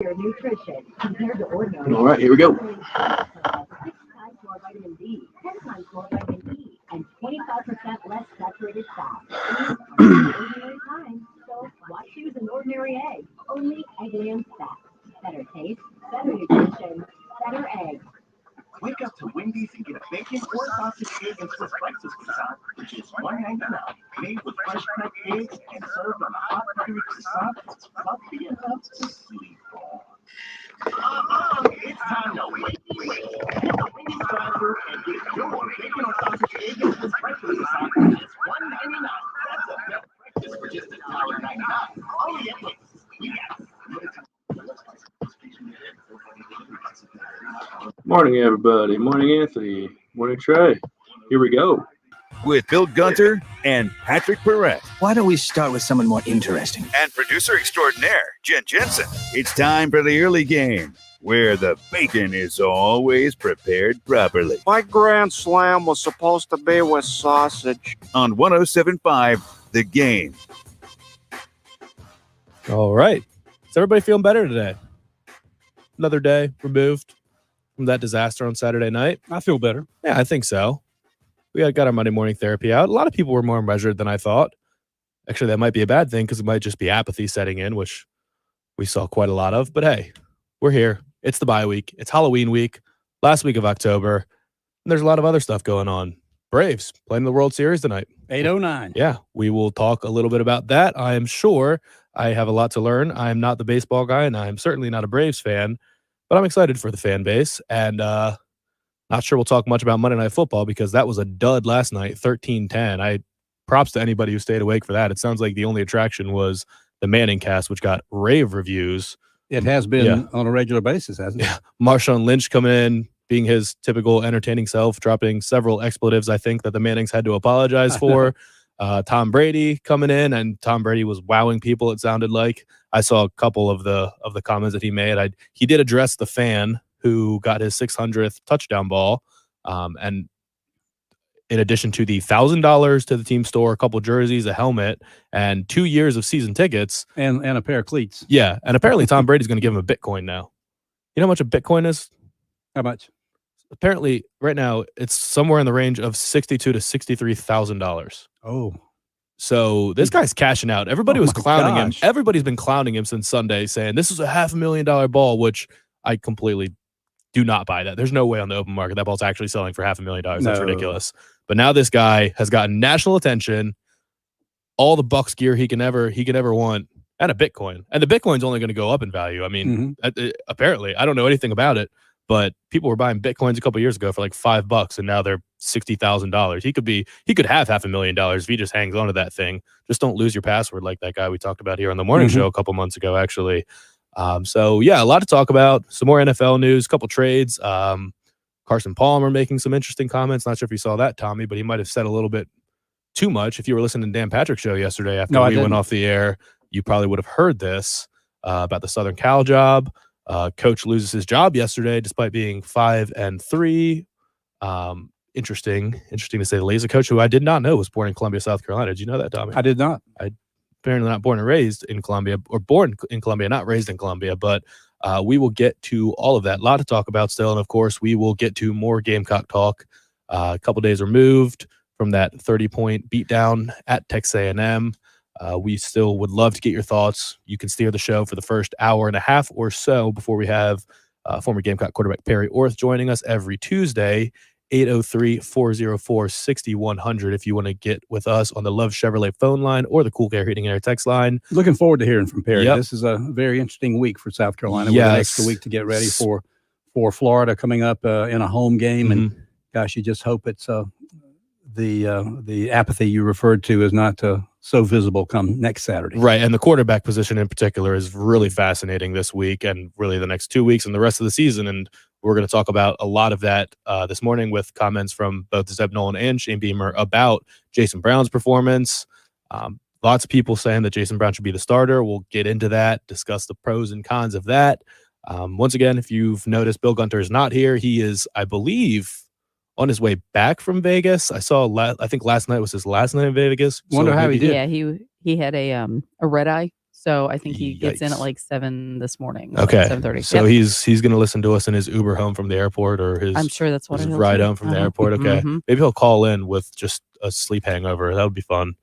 Your nutrition compared to ordinary. All right, here we go. 6 times more vitamin D, 10 times more vitamin E, and 25% less saturated fat. These are ordinary times, so why choose an ordinary egg? Only Eggland's fat. Better taste, better nutrition, better eggs. Wake up to Wendy's and get a bacon or sausage egg and Swiss breakfast croissant, which is $1.99. Made with fresh cracked eggs and served on a hot buttery croissant that's fluffy enough to sleep on. It's time to wait. Get the Wendy's drive-thru and get your bacon or sausage egg and Swiss breakfast croissant for just $1.99. That's a better breakfast for just $1.99. Only at Wendy's. We got it. Morning, everybody. Morning, Anthony. Morning, Trey. Here we go. With Bill Gunter and Patrick Perrette. Why don't we start with someone more interesting? And producer extraordinaire, Jen Jensen. It's time for the early game, where the bacon is always prepared properly. My Grand Slam was supposed to be with sausage. On 107.5, The Game. All right. Is everybody feeling better today? Another day removed from that disaster on Saturday night. I feel better. Yeah, I think so. We got our Monday morning therapy out. A lot of people were more measured than I thought. Actually, that might be a bad thing because it might just be apathy setting in, which we saw quite a lot of. But hey, we're here. It's the bye week. It's Halloween week, last week of October. And there's a lot of other stuff going on. Braves playing the World Series tonight. 8:09. Yeah, we will talk a little bit about that. I am sure I have a lot to learn. I am not the baseball guy, and I am certainly not a Braves fan, but I'm excited for the fan base. And not sure we'll talk much about Monday Night Football because that was a dud last night, 13-10. Props to anybody who stayed awake for that. It sounds like the only attraction was the Manning cast, which got rave reviews. It has been on a regular basis, hasn't it? Yeah. Marshawn Lynch coming in, being his typical entertaining self, dropping several expletives, I think, that the Mannings had to apologize for. Tom Brady coming in, and Tom Brady was wowing people, it sounded like. I saw a couple of the comments that he made. He did address the fan who got his 600th touchdown ball. And in addition to the $1,000 to the team store, a couple jerseys, a helmet, and 2 years of season tickets. And a pair of cleats. Yeah. And apparently Tom Brady's going to give him a Bitcoin now. You know how much a Bitcoin is? How much? Apparently, right now, it's somewhere in the range of $62,000 to $63,000. Oh. So this guy's cashing out. Everybody was clowning him. Gosh. Everybody's been clowning him since Sunday, saying this is a $500,000 ball, which I completely do not buy that. There's no way on the open market that ball's actually selling for $500,000. That's ridiculous. But now this guy has gotten national attention, all the Bucks gear he can ever want, and a Bitcoin. And the Bitcoin's only going to go up in value. I mean, apparently, I don't know anything about it, but people were buying Bitcoins a couple years ago for like $5, and now they're $60,000. He could have $500,000 if he just hangs on to that thing. Just don't lose your password like that guy we talked about here on the morning show a couple months ago, actually. So yeah, a lot to talk about. Some more NFL news, a couple trades. Carson Palmer making some interesting comments. Not sure if you saw that, Tommy, but he might have said a little bit too much. If you were listening to Dan Patrick's show yesterday after we went off the air, you probably would have heard this about the Southern Cal job. Coach loses his job yesterday despite being 5-3. Interesting to say the least. A coach who I did not know was born in Columbia, South Carolina. Did you know that, Tommy? I did not. Apparently not born and raised in Columbia, or born in Columbia, not raised in Columbia. But we will get to all of that. A lot to talk about still. And, of course, we will get to more Gamecock talk. A couple days removed from that 30-point beatdown at Texas A&M. We still would love to get your thoughts. You can steer the show for the first hour and a half or so before we have former Gamecock quarterback Perry Orth joining us every Tuesday, 803-404-6100 if you want to get with us on the Love Chevrolet phone line or the Cool Care Heating and Air text line. Looking forward to hearing from Perry. Yep. This is a very interesting week for South Carolina. Yes. With an extra week to get ready for Florida coming up in a home game. And gosh, you just hope it's the apathy you referred to is not so visible come next Saturday. Right, and the quarterback position in particular is really fascinating this week and really the next 2 weeks and the rest of the season. And we're going to talk about a lot of that this morning with comments from both Zeb Nolan and Shane Beamer about Jason Brown's performance. Lots of people saying that Jason Brown should be the starter. We'll get into that, discuss the pros and cons of that. Once again, if you've noticed, Bill Gunter is not here. He is, I believe, on his way back from Vegas. I saw, I think last night was his last night in Vegas. Wonder how he did. Yeah, he had a red eye So I think he gets in at Yikes. like 7 this morning. Okay. 7:30. So Yep. he's going to listen to us in his Uber home from the airport or his, I'm sure that's what his he'll ride do. home from the airport. Okay. Mhm. Maybe he'll call in with just a sleep hangover. That would be fun.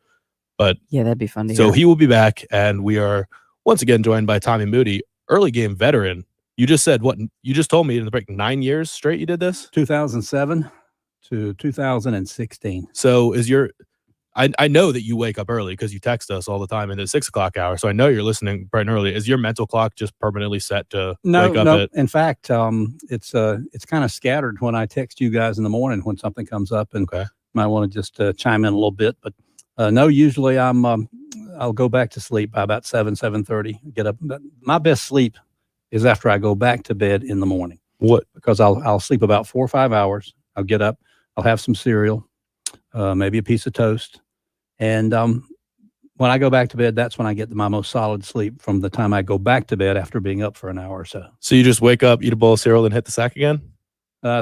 But Yeah, that'd be fun to so hear. he will be back, and we are once again joined by Tommy Moody, early game veteran. You just said what? You just told me in the break 9 years straight you did this? 2007 to 2016. So is your I know that you wake up early because you text us all the time in the 6 o'clock hour. So I know you're listening bright and early. Is your mental clock just permanently set to wake up at? In fact, it's kind of scattered when I text you guys in the morning when something comes up, and might want to just chime in a little bit. But no, usually I'll go back to sleep by about 7:30. Get up. My best sleep is after I go back to bed in the morning. What? Because I'll sleep about 4 or 5 hours. I'll get up. I'll have some cereal, maybe a piece of toast. And when I go back to bed, that's when I get my most solid sleep from the time I go back to bed after being up for an hour or so. So you just wake up, eat a bowl of cereal, and hit the sack again?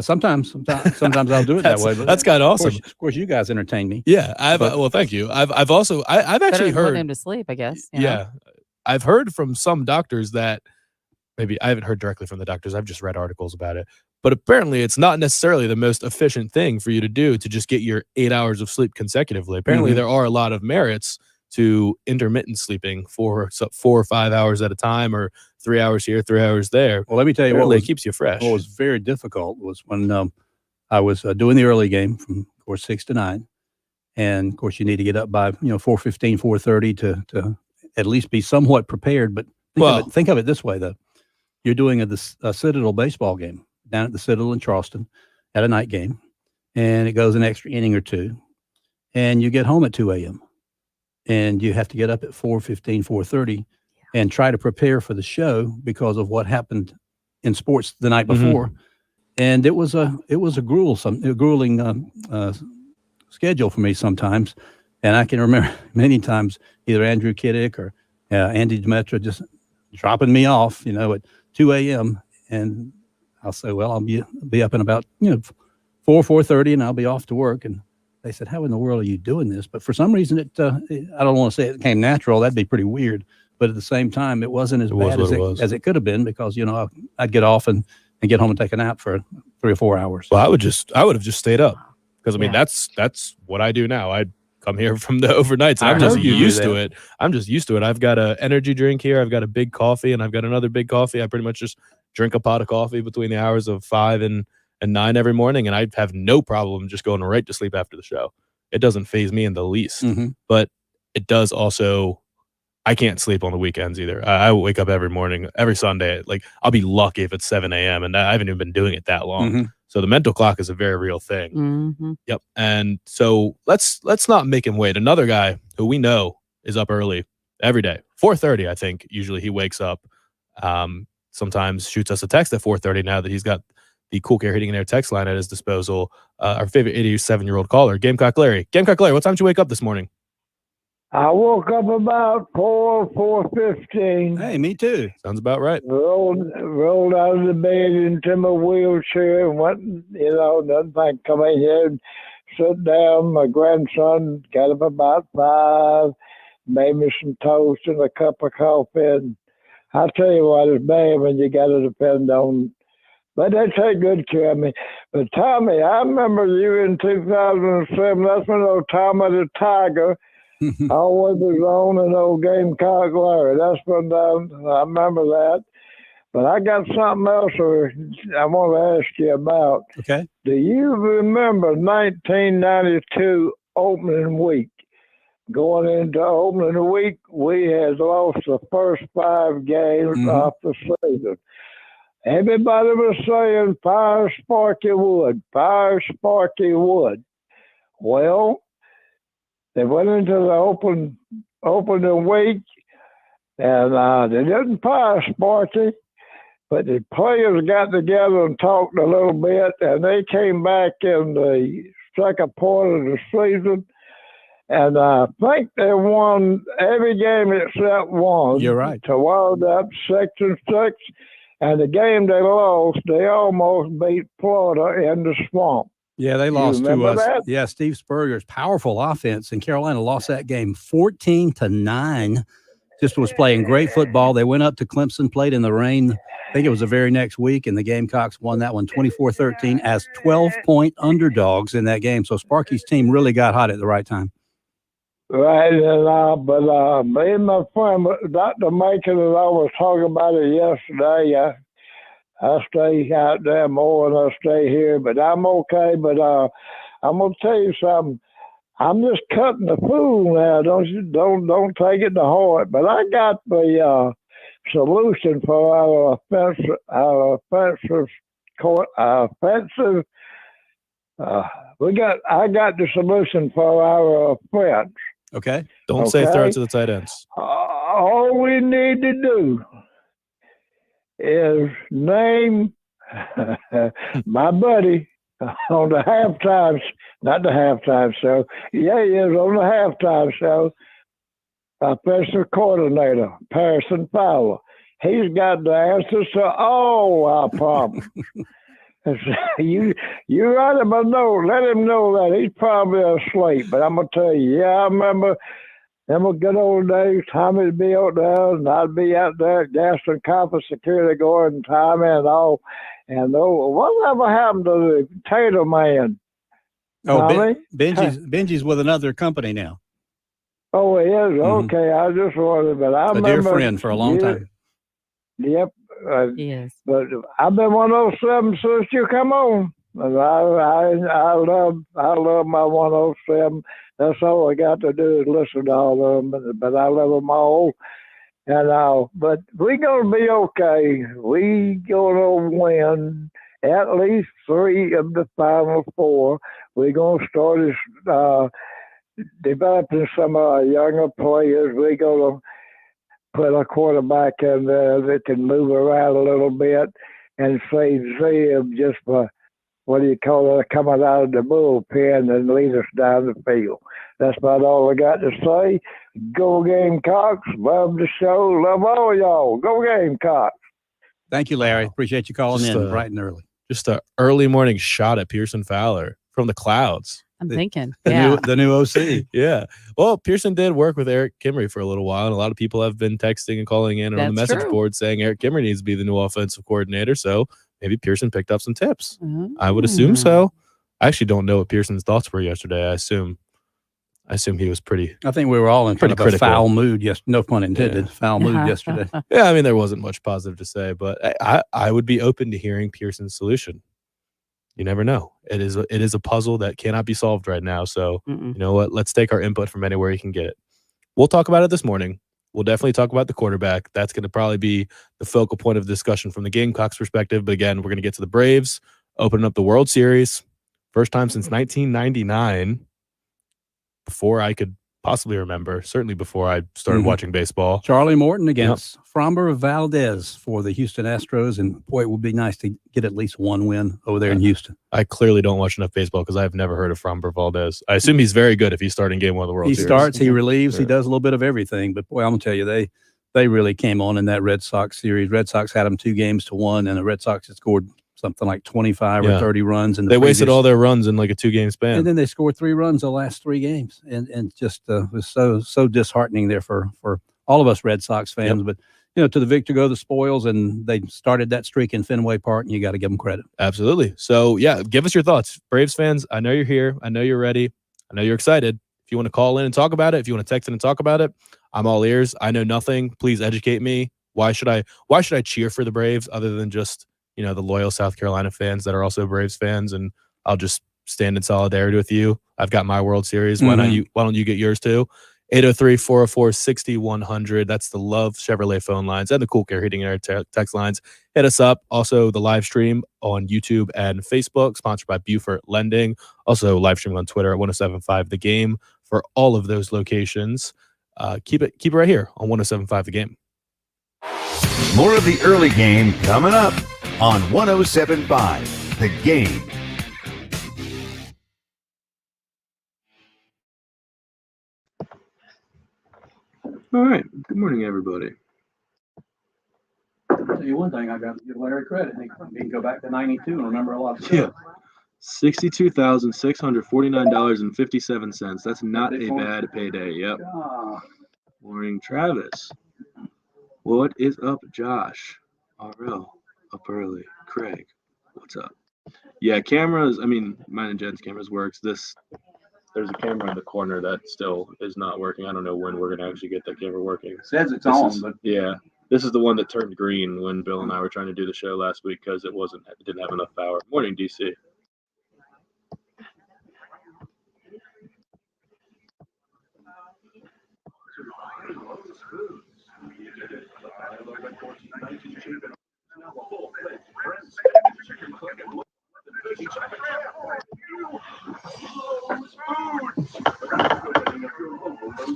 Sometimes I'll do it that way. But that's kind of awesome. Of course, you guys entertain me. Yeah, well, thank you. I've also I've Better actually than putting heard him to sleep, I guess. you know? Yeah, I've heard from some doctors that maybe I haven't heard directly from the doctors. I've just read articles about it. But apparently, it's not necessarily the most efficient thing for you to do to just get your 8 hours of sleep consecutively. Apparently, there are a lot of merits to intermittent sleeping for 4 or 5 hours at a time, or 3 hours here, 3 hours there. Well, let me tell you Apparently, it keeps you fresh. What was very difficult was when I was doing the early game from, of course, 6 to 9. And, of course, you need to get up by, 4:15, 4:30 to at least be somewhat prepared. But think of it this way, though. You're doing a Citadel baseball game down at the Citadel in Charleston at a night game, and it goes an extra inning or two, and you get home at 2 a.m. and you have to get up at 4:15, 4:30 and try to prepare for the show because of what happened in sports the night before. And it was a grueling schedule for me sometimes. And I can remember many times either Andrew Kiddick or Andy Demetra just dropping me off, at 2 a.m. And I'll say, well, I'll be up in about 4:30 and I'll be off to work. And they said, how in the world are you doing this? But for some reason, I don't want to say it came natural. That'd be pretty weird. But at the same time, it wasn't as bad as it could have been because, I'd get off and get home and take a nap for 3 or 4 hours. Well, I would have just stayed up because, that's what I do now. I'd come here from the overnights. I'm just used to it. I'm just used to it. I've got an energy drink here. I've got a big coffee, and I've got another big coffee. I pretty much just drink a pot of coffee between the hours of 5 and 9 every morning, and I have no problem just going right to sleep after the show. It doesn't faze me in the least. But it does also, I can't sleep on the weekends either. I wake up every morning, every Sunday. Like, I'll be lucky if it's 7 a.m. and I haven't even been doing it that long. So the mental clock is a very real thing. Yep. And so let's not make him wait. Another guy who we know is up early every day, 4:30. I think usually he wakes up. Sometimes shoots us a text at 4:30 now that he's got the Cool Care Heating and Air text line at his disposal. Our favorite 87-year-old caller, Gamecock Larry. Gamecock Larry, what time did you wake up this morning? I woke up about 4:15. Hey, me too. Sounds about right. Rolled out of the bed into my wheelchair and went, nothing like come in here and sit down. My grandson got up about 5, made me some toast and a cup of coffee. And I tell you what, it's bad when you got to depend on. But they take good care of me. But Tommy, I remember you in 2007. That's when old Tommy the Tiger always was on an old Gamecock Larry. That's when I remember that. But I got something else I want to ask you about. Okay. Do you remember 1992 opening week? Going into opening week, we had lost the first 5 games off the season. Everybody was saying, fire Sparky Wood, fire Sparky Wood. Well, they went into the opening week, and they didn't fire Sparky, but the players got together and talked a little bit, and they came back in the second part of the season, and I think they won every game except one. You're right. To wind up 6-6. And the game they lost, they almost beat Florida in the swamp. Yeah, they lost to us. That? Yeah, Steve Spurrier's powerful offense, and Carolina lost that game 14-9 just was playing great football. They went up to Clemson, played in the rain. I think it was the very next week, and the Gamecocks won that one 24-13 as 12-point underdogs in that game. So Sparky's team really got hot at the right time. Right, and but me and my friend Dr. Macon and I was talking about it yesterday. I stay out there more than I stay here, but I'm okay. But I'm gonna tell you something. I'm just cutting the fool now. Don't take it to heart. But I got the solution for our offensive. I got the solution for our offense. Okay. Don't say throw it to the tight ends. All we need to do is name my buddy on the halftime, not the halftime show. Yeah, he is on the halftime show. Offensive coordinator, Pearson Fowler. He's got the answers to all our problems. You write him a note. Let him know that he's probably asleep. But I'm gonna tell you, I remember them good old days. Tommy'd be out there, and I'd be out there at Gaston Copper Security Guard and Tommy and all. And whatever happened to the Tater man? Oh, Benji's with another company now. Oh, he is? Okay, I just wanted, but I remember. A dear friend for a long time. Yep. Yes. But I've been one of those seven since you come on. And I love my 107. That's all I got to do is listen to all of them. But I love them all. And but we're gonna be okay. We gonna win at least 3 of the final 4. We're gonna start developing some of our younger players. We're gonna put a quarterback in there that can move around a little bit and save them just for, coming out of the bullpen and lead us down the field. That's about all I got to say. Go Gamecocks. Love the show. Love all y'all. Go Gamecocks. Thank you, Larry. Appreciate you calling in bright and early. Just an early morning shot at Pearson Fowler from the clouds. I'm thinking. The new OC. Yeah. Well, Pearson did work with Eric Kimry for a little while, and a lot of people have been texting and calling in on the message board saying Eric Kimry needs to be the new offensive coordinator. So maybe Pearson picked up some tips. I would assume so. I actually don't know what Pearson's thoughts were yesterday. I assume he was pretty. I think we were all in kind of a foul mood. Yes, no pun intended. Foul mood yesterday. Yeah, I mean there wasn't much positive to say, but I would be open to hearing Pearson's solution. You never know. It is a puzzle that cannot be solved right now. So you know what? Let's take our input from anywhere you can get it. We'll talk about it this morning. We'll definitely talk about the quarterback. That's going to probably be the focal point of discussion from the Gamecocks perspective. But again, we're going to get to the Braves, opening up the World Series. First time since 1999. Before I could possibly remember, certainly before I started watching baseball. Charlie Morton against Framber Valdez for the Houston Astros, and boy, it would be nice to get at least one win over there in Houston. I clearly don't watch enough baseball because I've never heard of Framber Valdez. I assume he's very good if he's starting game 1 of the World Series. He starts, he relieves, he does a little bit of everything. But boy, I'm gonna tell you, they really came on in that Red Sox series. Red Sox had them 2 games to 1, and the Red Sox had scored something like 25 or 30 runs. They wasted all their runs in like a 2-game span. And then they scored 3 runs the last 3 games. And just was so disheartening there for all of us Red Sox fans. But, to the victor go the spoils, and they started that streak in Fenway Park, and you got to give them credit. Absolutely. So, give us your thoughts. Braves fans, I know you're here. I know you're ready. I know you're excited. If you want to call in and talk about it, if you want to text in and talk about it, I'm all ears. I know nothing. Please educate me. Why should I cheer for the Braves other than just the loyal South Carolina fans that are also Braves fans, and I'll just stand in solidarity with you. I've got my World Series. Why don't you get yours too? 803-404-6100. That's the Love Chevrolet phone lines and the Cool Care Heating and Air text lines. Hit us up. Also, the live stream on YouTube and Facebook, sponsored by Buford Lending. Also, live stream on Twitter at 1075 The Game for all of those locations. Keep it right here on 1075 The Game. More of the early game coming up on 1075 The Game. All right. Good morning, everybody. I'll tell you one thing, I got to give Larry credit. He can go back to 92 and remember a lot of stuff. $62,649.57. That's not a bad payday. Yep. Morning, Travis. What is up, Josh? RL, up early. Craig, what's up? Yeah, cameras. I mean, mine and Jen's cameras works. There's a camera in the corner that still is not working. I don't know when we're gonna actually get that camera working. It says it's This on, is- but Yeah, this is the one that turned green when Bill and I were trying to do the show last week because it didn't have enough power. Morning, DC.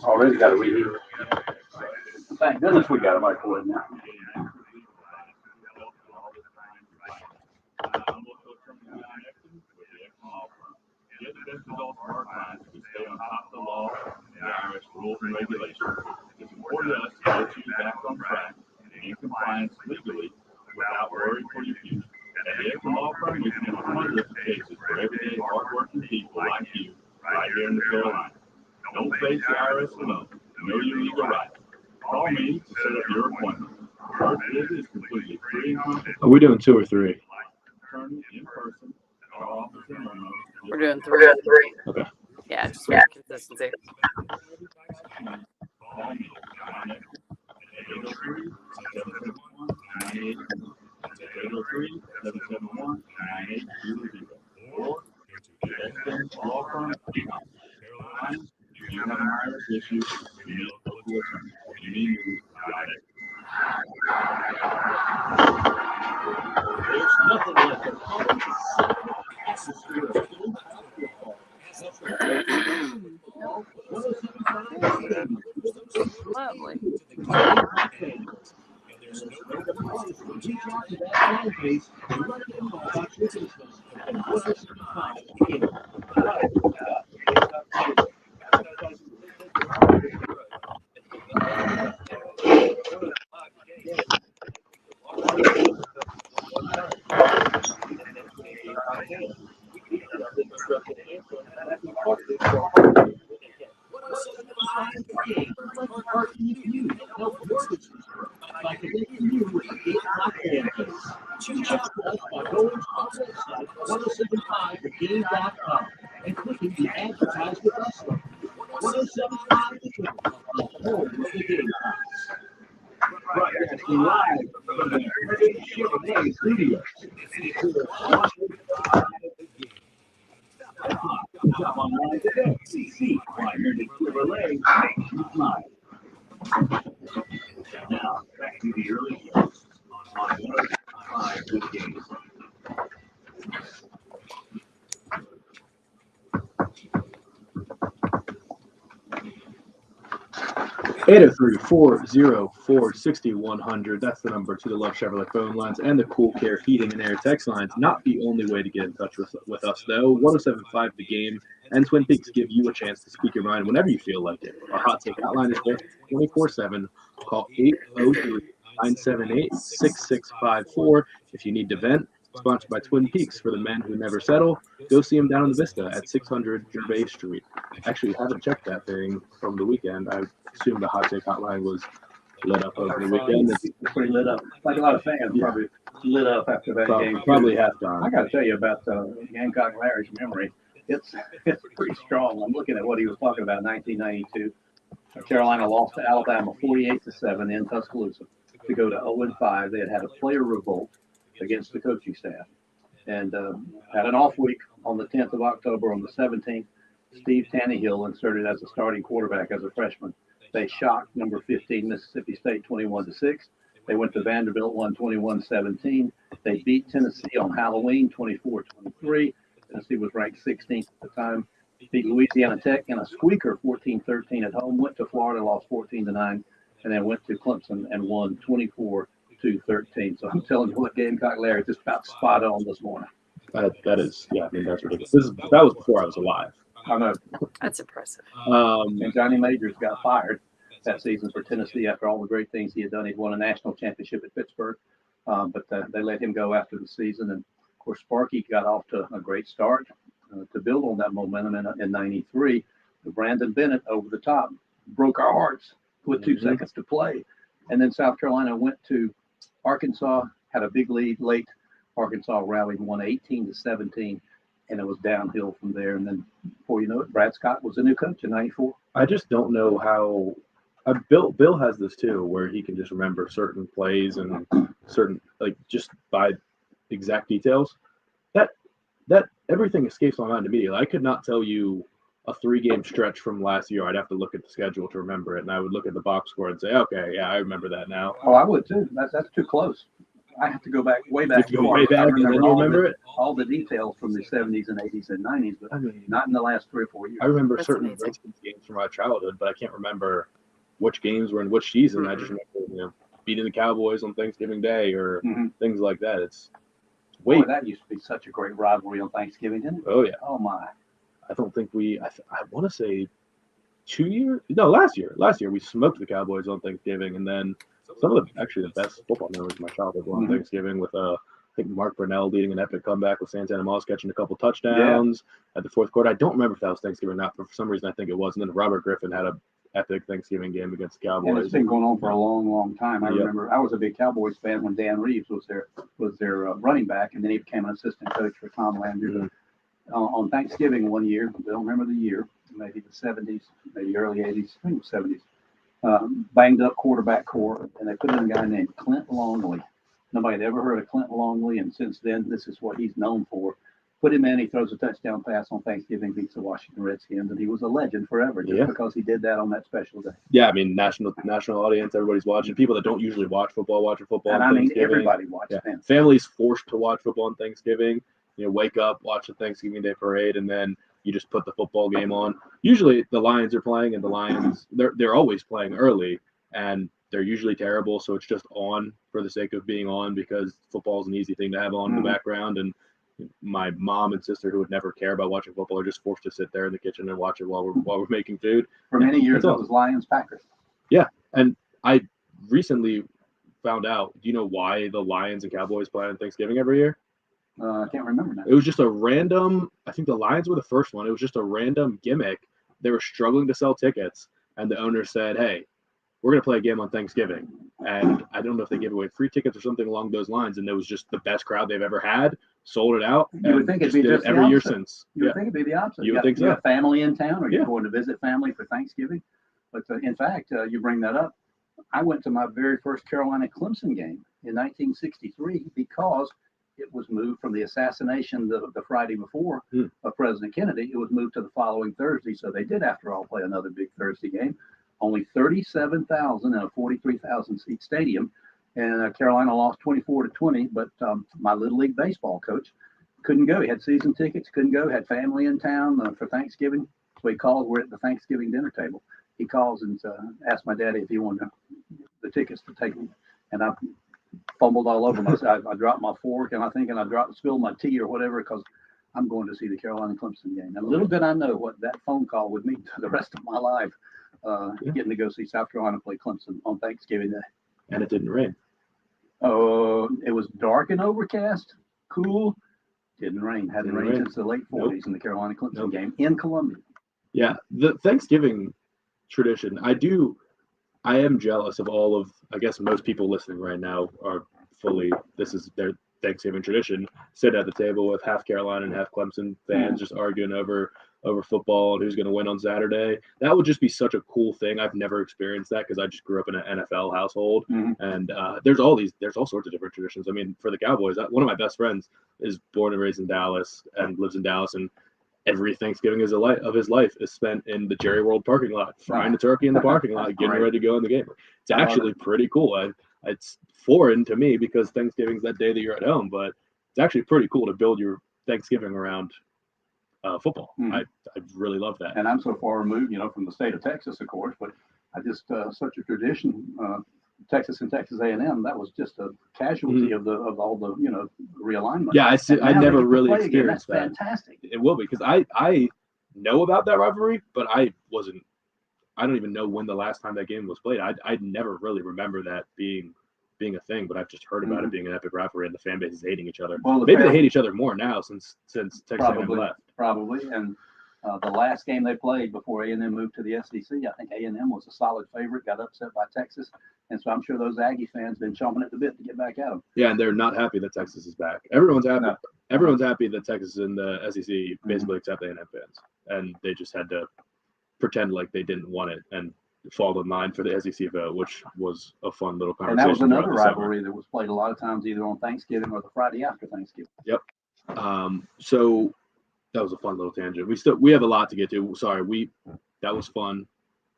already got a reheat. Thank goodness we got a microwave now. Get the best results for our clients. We stay on top of the law and the IRS rules and regulations. It's important to us to get you back on track and in compliance legally without worrying for your future. At the Ekman Law Firm, we can handle hundreds of cases for everyday hardworking people like you right here in the Carolinas. Don't face the IRS alone. Know your legal rights. Call me to set up your appointment. First visit is completely free and confidential. Are we doing 2 or 3? Attorney in person at our office in Monroe. We're doing 3. Okay. Yeah, just for consistency. Call me. 803-771-9820. Or Law Firm. If you have an IRS issue, you need a local attorney. You need to got it. There's nothing like a calm, atmosphere of full basketball. That's Lovely. There's no deposit. Reach out to that fan base and let them know about your business and what is by connecting you with the Gamecock fan base. Reach out to us by going to our website, 1075thegame.com, and clicking the Advertise with Us link. 1075 The Game, the home of the Gamecocks. Broadcasting live from the Heritage Chevrolet Studios. Shop online today. See why Heritage Chevrolet makes you smile. Now, back to the early games on 105 Good Games. 803-404-6100. That's the number to the Love Chevrolet phone lines and the Cool Care Heating and Air text lines. Not the only way to get in touch with us, though. 1075 The Game and Twin Peaks give you a chance to speak your mind whenever you feel like it. Our hot take hotline is there 24/7. Call 803-978-6654 if you need to vent. Sponsored by Twin Peaks for the men who never settle. Go see them down in the Vista at 600 Gervais Street. Actually, haven't checked that thing from the weekend. I assume the hot take hotline was lit up over the weekend. It's pretty lit up. Like a lot of fans probably lit up after that game. Probably halftime. I got to tell you about Gamecock Larry's memory. It's pretty strong. I'm looking at what he was talking about in 1992. Carolina lost to Alabama 48-7 in Tuscaloosa to go to 0-5. They had a player revolt against the coaching staff and had an off week on the 10th of October. On the 17th, Steve Tannehill inserted as a starting quarterback as a freshman. They shocked number 15 Mississippi State 21-6. They went to Vanderbilt, won 21-17. They beat Tennessee on Halloween 24-23. Tennessee was ranked 16th at the time. Beat Louisiana Tech in a squeaker 14-13 at home. Went to Florida, lost 14-9, and then went to Clemson and won 24-13. So I'm telling you what, Gamecock Larry just about spot on this morning. That is, yeah, I mean, that's ridiculous. That was before I was alive. I know. That's impressive. And Johnny Majors got fired that season for Tennessee after all the great things he had done. He'd won a national championship at Pittsburgh, but they let him go after the season. And, of course, Sparky got off to a great start to build on that momentum in 93. Brandon Bennett over the top broke our hearts with 2 seconds to play. And then South Carolina went to Arkansas, had a big lead late. Arkansas rallied, won 18-17, and it was downhill from there. And then before you know it, Brad Scott was the new coach in '94. I just don't know how. Bill has this too, where he can just remember certain plays and certain just by exact details. That everything escapes my mind immediately. I could not tell you a 3-game stretch from last year. I'd have to look at the schedule to remember it, and I would look at the box score and say, okay, yeah, I remember that now. Oh, I would too. That's too close. I have to go back way back. You go way back, and then you remember all the details from the 70s and 80s and 90s, but I mean, not in the last 3 or 4 years. I remember That's certain amazing. Redskins games from my childhood, but I can't remember which games were in which season. I just remember, beating the Cowboys on Thanksgiving Day or things like that. It's Boy, that used to be such a great rivalry on Thanksgiving, didn't it? Oh yeah. Oh my. I don't think I want to say 2 years. No, last year. Last year we smoked the Cowboys on Thanksgiving, and then some of the best football memories of my childhood were on Thanksgiving with I think Mark Brunell leading an epic comeback with Santana Moss catching a couple touchdowns at the fourth quarter. I don't remember if that was Thanksgiving or not, but for some reason I think it was. And then Robert Griffin had a epic Thanksgiving game against the Cowboys. And it's been going on for a long, long time. I remember I was a big Cowboys fan when Dan Reeves was their running back, and then he became an assistant coach for Tom Landry. On Thanksgiving one year, I don't remember the year, maybe the 70s, maybe early 80s, I think it was 70s, banged up quarterback core, and they put in a guy named Clint Longley. Nobody had ever heard of Clint Longley, and since then, this is what he's known for. Put him in, he throws a touchdown pass on Thanksgiving, beats the Washington Redskins, and he was a legend forever just because he did that on that special day. Yeah, I mean, national audience, everybody's watching. People that don't usually watch football, watching football And on I mean, Thanksgiving. everybody watched him. Families forced to watch football on Thanksgiving. Wake up, watch the Thanksgiving Day parade, and then you just put the football game on. Usually the Lions are playing, and the Lions, they're always playing early, and they're usually terrible, so it's just on for the sake of being on because football is an easy thing to have on in the background. And my mom and sister, who would never care about watching football, are just forced to sit there in the kitchen and watch it while we're making food. For many years, it was Lions-Packers. Yeah, and I recently found out, do you know why the Lions and Cowboys play on Thanksgiving every year? I can't remember now. It was just a random, I think the Lions were the first one. It was just a random gimmick. They were struggling to sell tickets, and the owner said, hey, we're going to play a game on Thanksgiving. And I don't know if they gave away free tickets or something along those lines, and it was just the best crowd they've ever had, sold it out. You would think it'd be just every year since. You would think it'd be the opposite. You would think so. You have family in town, or you're going to visit family for Thanksgiving. But in fact, you bring that up. I went to my very first Carolina Clemson game in 1963 because it was moved from the assassination the Friday before of President Kennedy. It was moved to the following Thursday. So they did, after all, play another big Thursday game. Only 37,000 in a 43,000 seat stadium. And Carolina lost 24-20. But my Little League baseball coach couldn't go. He had season tickets, couldn't go, had family in town for Thanksgiving. So he called, we're at the Thanksgiving dinner table. He calls and asked my daddy if he wanted the tickets to take me. And I fumbled all over myself. I dropped my fork, and I spilled my tea or whatever, because I'm going to see the Carolina Clemson game. And little did I know what that phone call would mean to the rest of my life, getting to go see South Carolina play Clemson on Thanksgiving Day. And it didn't rain. It was dark and overcast, cool. Didn't rain. Hadn't rained since the late 40s in the Carolina Clemson game in Columbia. Yeah, the Thanksgiving tradition, I am jealous of all of, I guess most people listening right now are fully, this is their Thanksgiving tradition, sit at the table with half Carolina and half Clemson fans just arguing over football and who's going to win on Saturday. That would just be such a cool thing. I've never experienced that because I just grew up in an NFL household. And there's all sorts of different traditions. I mean, for the Cowboys, one of my best friends is born and raised in Dallas and lives in Dallas, and every Thanksgiving of his life is spent in the Jerry World parking lot, frying a turkey in the parking lot, getting ready to go in the game. It's actually pretty cool. It's foreign to me because Thanksgiving's that day that you're at home, but it's actually pretty cool to build your Thanksgiving around football. I really love that. And I'm so far removed, from the state of Texas, of course, but I just such a tradition. Texas and Texas A&M, that was just a casualty of all the realignment. Yeah, I never really experienced that. That's fantastic. It will be, because I know about that rivalry, but I don't even know when the last time that game was played. I never really remember that being a thing, but I've just heard about it being an epic rivalry and the fan bases hating each other. Well, maybe they hate each other more now since Texas A&M left. Probably, and the last game they played before A&M moved to the SEC, I think A&M was a solid favorite, got upset by Texas. And so I'm sure those Aggie fans been chomping at the bit to get back at them. Yeah, and they're not happy that Texas is back. Everyone's happy. No. Everyone's happy that Texas is in the SEC, basically except A&M fans, and they just had to pretend like they didn't want it and fall in line for the SEC vote, which was a fun little And conversation. that was another throughout the rivalry that was played a lot of times either on Thanksgiving or the Friday after Thanksgiving. Yep. So that was a fun little tangent. We have a lot to get to. Sorry, that was fun.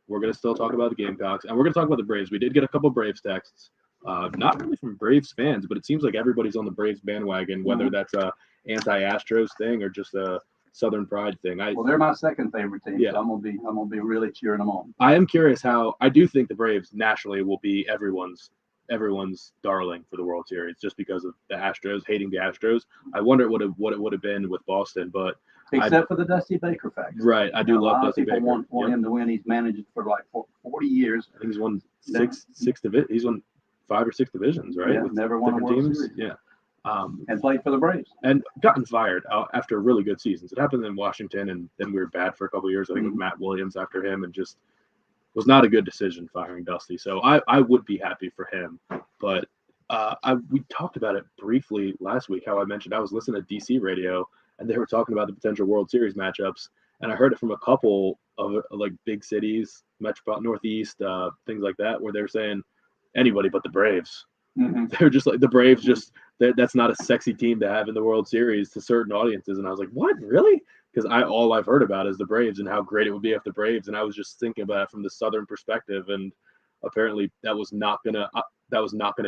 We're gonna still talk about the Gamecocks, and we're gonna talk about the Braves. We did get a couple Braves texts, not really from Braves fans, but it seems like everybody's on the Braves bandwagon, whether that's a anti-Astros thing or just a Southern Pride thing. Well, they're my second favorite team, Yeah. so I'm gonna be really cheering them on. I am curious how I do think the Braves nationally will be everyone's darling for the World Series just because of the Astros, hating the Astros. I wonder what it would have been with Boston, but Except for the Dusty Baker factor. right, I do A love lot of Dusty people Baker. want Yep. him to win. He's managed for like 40 years. I think he's won he's won 5 or 6 divisions, right? Yeah, With never won a different World teams. Series. Yeah. And played for the Braves. And gotten fired after really good seasons. It happened in Washington, and then we were bad for a couple of years. I think with Matt Williams after him, and just was not a good decision firing Dusty. So I would be happy for him. But we talked about it briefly last week, how I mentioned I was listening to DC radio, and they were talking about the potential World Series matchups. And I heard it from a couple of like big cities, Metropolitan Northeast, things like that, where they're saying anybody but the Braves. They're just like the Braves. Just that's not a sexy team to have in the World Series to certain audiences. And I was like, what, really? Because all I've heard about is the Braves and how great it would be if the Braves. And I was just thinking about it from the Southern perspective, and apparently that was not gonna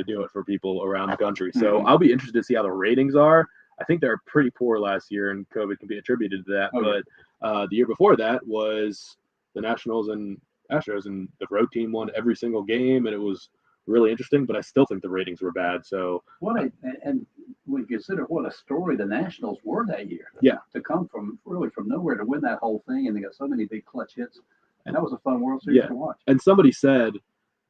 do it for people around the country. So I'll be interested to see how the ratings are. I think they were pretty poor last year, and COVID can be attributed to that. Okay. But the year before that was the Nationals and Astros, and the road team won every single game, and it was really interesting. But I still think the ratings were bad. So And when you consider what a story the Nationals were that year. Yeah. To come from nowhere to win that whole thing, and they got so many big clutch hits. And that was a fun World Series to watch. And somebody said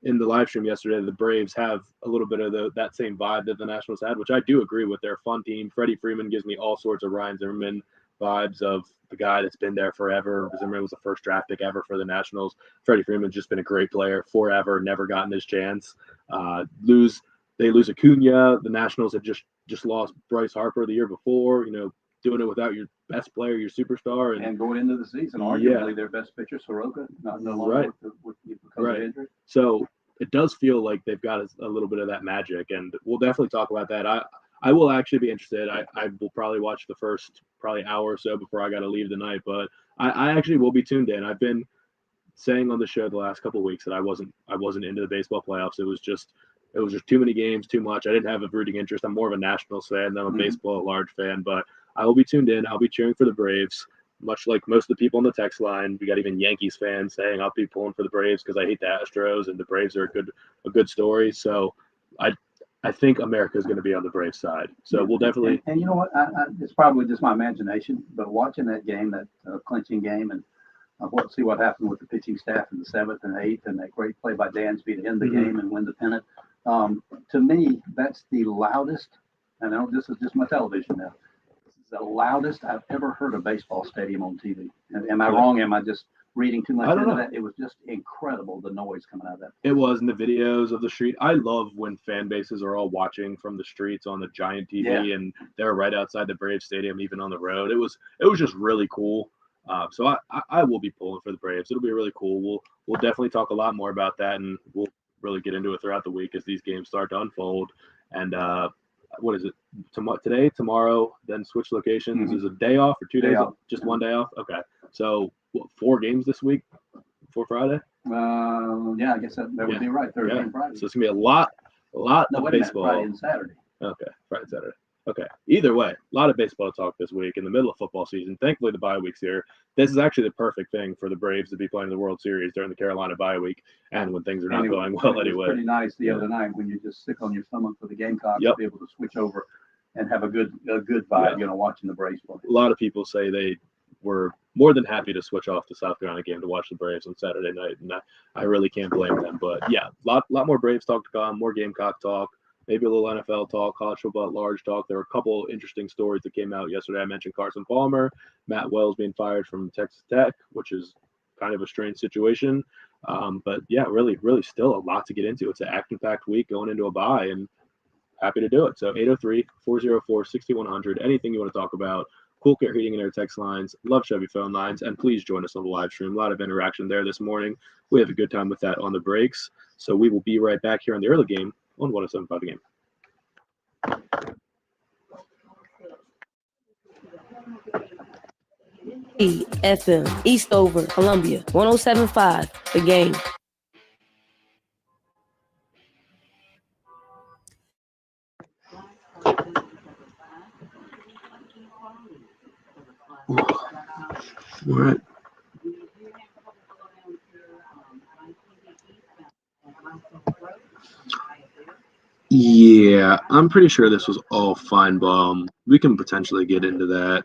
in the live stream yesterday, the Braves have a little bit of that same vibe that the Nationals had, which I do agree with. They're a fun team. Freddie Freeman gives me all sorts of Ryan Zimmerman vibes of the guy that's been there forever. Zimmerman was the first draft pick ever for the Nationals. Freddie Freeman's just been a great player forever, never gotten his chance. They lose Acuna. The Nationals had just lost Bryce Harper the year before, doing it without your best player, your superstar. And going into the season, arguably their best pitcher, Soroka, no longer with because of injury. So it does feel like they've got a little bit of that magic, and we'll definitely talk about that. I will actually be interested. I will probably watch the first hour or so before I got to leave tonight, but I actually will be tuned in. I've been saying on the show the last couple of weeks that I wasn't into the baseball playoffs. It was just too many games, too much. I didn't have a rooting interest. I'm more of a Nationals fan than a baseball at large fan, but I will be tuned in. I'll be cheering for the Braves, much like most of the people on the text line. We got even Yankees fans saying I'll be pulling for the Braves because I hate the Astros, and the Braves are a good story. So I think America is going to be on the Braves side. So we'll definitely. And you know what? It's probably just my imagination, but watching that game, that clinching game, and see what happened with the pitching staff in the 7th and 8th, and that great play by Dansby to end the game and win the pennant. To me, that's the loudest. And this is just my television now. This is the loudest I've ever heard a baseball stadium on TV. Am I wrong? Am I just reading too much into that? It was just incredible, the noise coming out of that. It was in the videos of the street. I love when fan bases are all watching from the streets on the giant TV, and they're right outside the Braves stadium, even on the road. It was just really cool. So I will be pulling for the Braves. It'll be really cool. We'll definitely talk a lot more about that, and we'll really get into it throughout the week as these games start to unfold. And what is it? Today, tomorrow, then switch locations. Is it a day off or 2 days off? Just 1 day off? Okay. So 4 games this week for Friday? Yeah, I guess that would be right. Thursday and Friday. So it's gonna be a lot of baseball. Friday and Saturday. Okay, Friday and Saturday. Okay. Either way, a lot of baseball talk this week in the middle of football season. Thankfully, the bye week's here. This is actually the perfect thing for the Braves to be playing the World Series during the Carolina bye week, and when things are not going well anyway. It was pretty nice the other night when you're just sick on your stomach for the Gamecocks to be able to switch over and have a good vibe, watching the Braves play. A lot of people say they were more than happy to switch off the South Carolina game to watch the Braves on Saturday night, and I really can't blame them. But yeah, lot more Braves talk to come, more Gamecock talk. maybe a little NFL talk, college football at large talk. There were a couple interesting stories that came out yesterday. I mentioned Carson Palmer, Matt Wells being fired from Texas Tech, which is kind of a strange situation. But yeah, really still a lot to get into. It's an action-packed week going into a bye, and happy to do it. So 803-404-6100, anything you want to talk about. Cool Care Heating and Air text lines, Love Chevy phone lines, and please join us on the live stream. A lot of interaction there this morning. We have a good time with that on the breaks. So we will be right back here on the early game on 107.5 The Game. FM, Eastover, Columbia, 107.5 The Game. All right. Yeah, I'm pretty sure this was all Feinbaum. We can potentially get into that.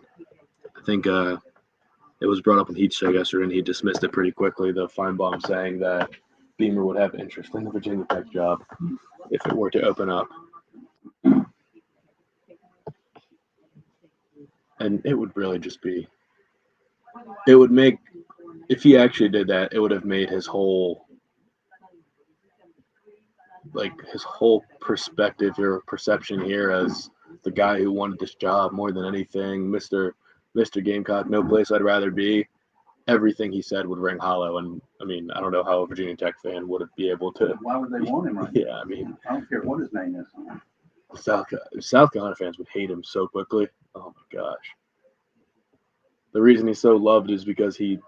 I think it was brought up in Heat's show yesterday, and he dismissed it pretty quickly. The Feinbaum saying that Beamer would have interest in the Virginia Tech job if it were to open up. And it would really just be – it would make – if he actually did that, it would have made his whole – his whole perspective or perception here as the guy who wanted this job more than anything, Mr. Gamecock, no place I'd rather be. Everything he said would ring hollow. And I mean, I don't know how a Virginia Tech fan would be able to. Why would they want him? Right? Yeah, I mean, I don't care what his name is. South Carolina fans would hate him so quickly. Oh my gosh. The reason he's so loved is because he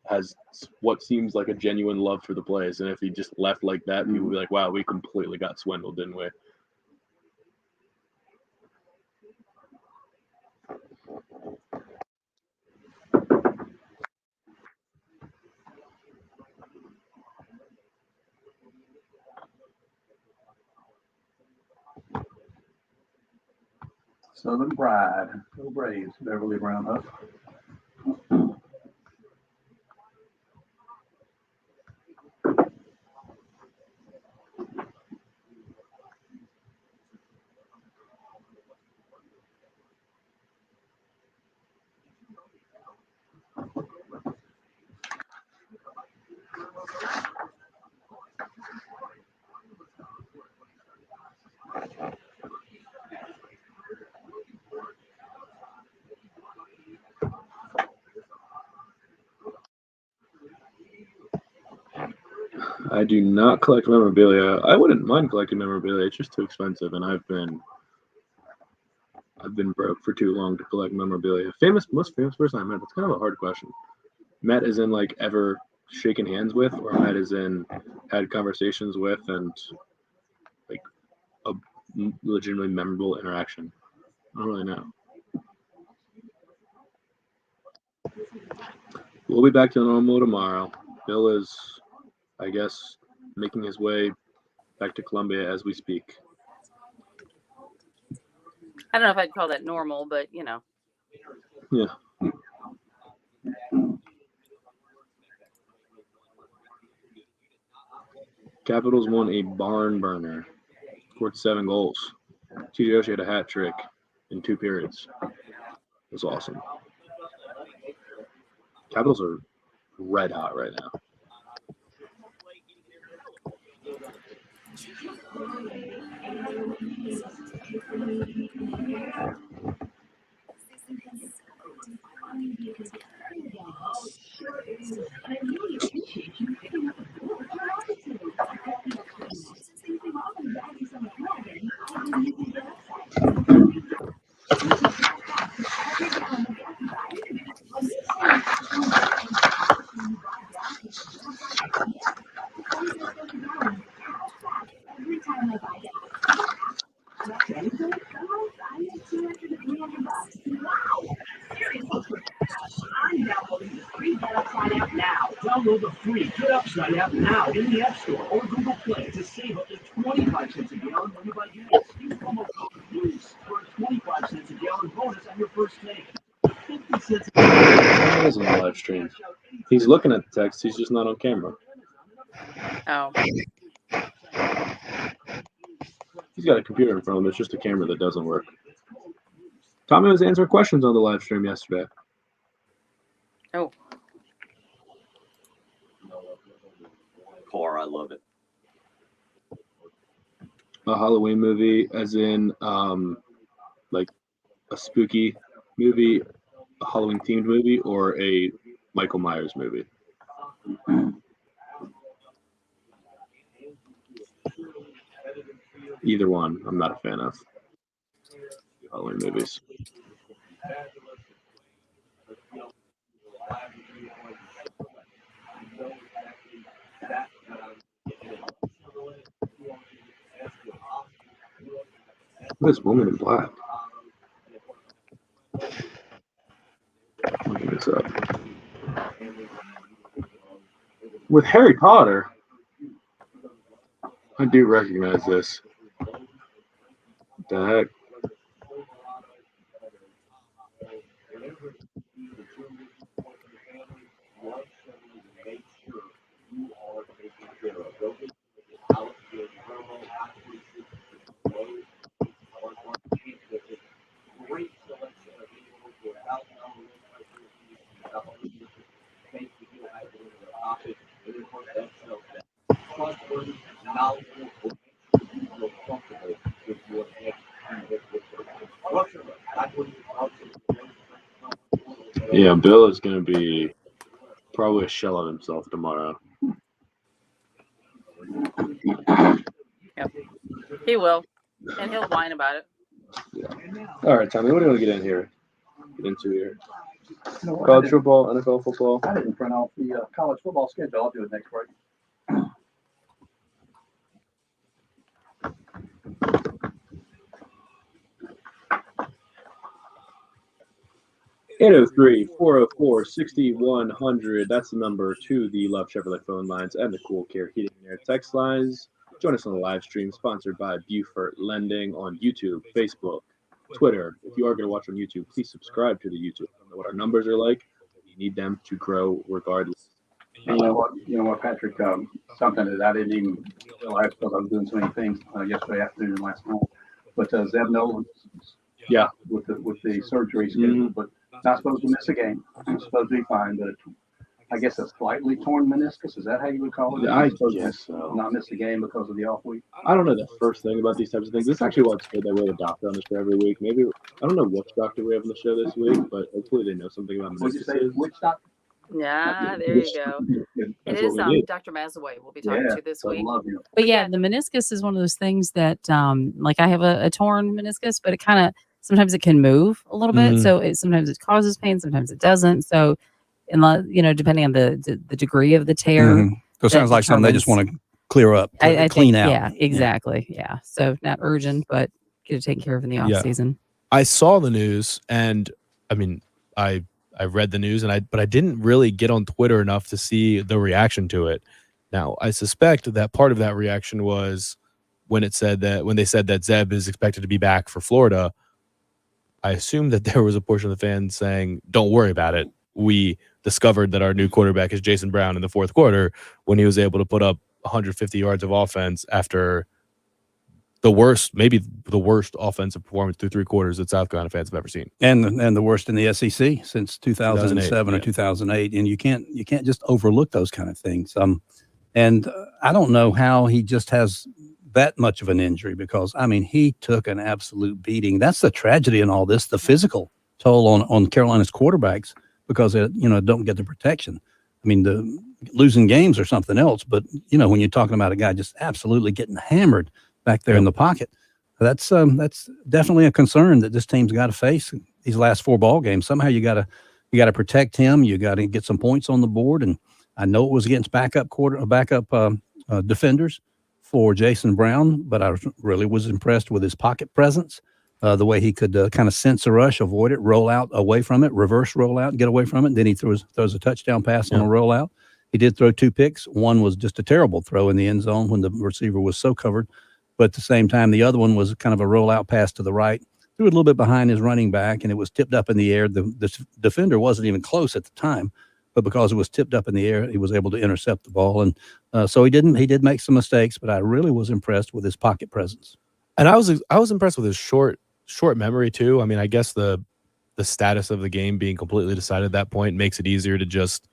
has what seems like a genuine love for the place. And if he just left like that, people would be like, wow, we completely got swindled, didn't we? Southern Pride. Go Braves. Beverly Brown Huff. I do not collect memorabilia. I wouldn't mind collecting memorabilia. It's just too expensive, and I've been broke for too long to collect memorabilia. Most famous person I met. That's kind of a hard question. Met as in like ever shaken hands with, or met as in had conversations with, and like a legitimately memorable interaction. I don't really know. We'll be back to normal tomorrow. Bill is, I guess, making his way back to Columbia as we speak. I don't know if I'd call that normal, but you know. Yeah. Capitals won a barn burner. Scored 7 goals. TJ Oshie had a hat trick in 2 periods. It was awesome. Capitals are red hot right now. Download the free Get Upside app now in the App Store or Google Play to save up to 25 cents a gallon when you buy gas. Use promo code BLUES for a 25 cents a gallon bonus on your first tank. 50 cents a gallon. He is on the live stream. He's looking at the text. He's just not on camera. Oh. He's got a computer in front of him. It's just a camera that doesn't work. Tommy was answering questions on the live stream yesterday. Oh. Car, I love it. A Halloween movie, as in like a spooky movie, a Halloween themed movie, or a Michael Myers movie? Either one, I'm not a fan of Halloween movies. This woman in black. Looking this up. With Harry Potter, I do recognize this. What the heck? Yeah, Bill is going to be probably a shell of himself tomorrow. Yep. He will. And he'll whine about it. Yeah. All right, Tommy, what do you want to get into here? College football, NFL football. I didn't print off the college football schedule. I'll do it next break. 803-404-6100. That's the number to the Love Chevrolet phone lines and the Cool Care Heating and Air text lines. Join us on the live stream sponsored by Buford Lending on YouTube, Facebook, Twitter. If you are going to watch on YouTube, please subscribe to the YouTube. I don't know what our numbers are like. We need them to grow regardless. You know what, Patrick? Something that I didn't even realize because I was doing so many things yesterday afternoon and last night. But Zeb Nolan, with the surgery schedule, but not supposed to miss a game. He's supposed to be fine, but I guess a slightly torn meniscus. Is that how you would call it? I guess so. Not miss a game because of the off week. I don't know the first thing about these types of things. This is actually why it's good that we have a doctor on the show every week. Maybe I don't know which doctor we have on the show this week, but hopefully they know something about meniscus. Would you say which doctor? Yeah, there you go. It is Dr. Mazaway we'll be talking to this week. But yeah, the meniscus is one of those things that, like I have a torn meniscus, but it kind of, sometimes it can move a little bit. So sometimes it causes pain, sometimes it doesn't. So, depending on the degree of the tear. So it sounds like something they just want to clear up, clean out. Yeah, exactly. Yeah. So not urgent, but get it taken care of in the off season. I saw the news, and I mean, I read the news, but I didn't really get on Twitter enough to see the reaction to it. Now, I suspect that part of that reaction was when they said that Zeb is expected to be back for Florida. I assume that there was a portion of the fans saying, "Don't worry about it. We discovered that our new quarterback is Jason Brown in the fourth quarter when he was able to put up 150 yards of offense after maybe the worst offensive performance through three quarters that South Carolina fans have ever seen, and the worst in the SEC since 2007 or 2008. And you can't just overlook those kind of things. And I don't know how he just has that much of an injury, because I mean he took an absolute beating. That's the tragedy in all this, the physical toll on Carolina's quarterbacks, because they don't get the protection. I mean, the losing games or something else, but when you're talking about a guy just absolutely getting hammered back there in the pocket, that's definitely a concern that this team's got to face these last four ball games. Somehow you got to protect him. You got to get some points on the board. And I know it was against backup defenders for Jason Brown, but I really was impressed with his pocket presence, the way he could kind of sense a rush, avoid it, roll out away from it, reverse roll out, get away from it. And then he throws a touchdown pass on a rollout. He did throw two picks. One was just a terrible throw in the end zone when the receiver was so covered. But at the same time, the other one was kind of a rollout pass to the right, threw it a little bit behind his running back, and it was tipped up in the air. The defender wasn't even close at the time, but because it was tipped up in the air, he was able to intercept the ball. And so he did make some mistakes, but I really was impressed with his pocket presence. And I was impressed with his short memory too. I mean, I guess the status of the game being completely decided at that point makes it easier to just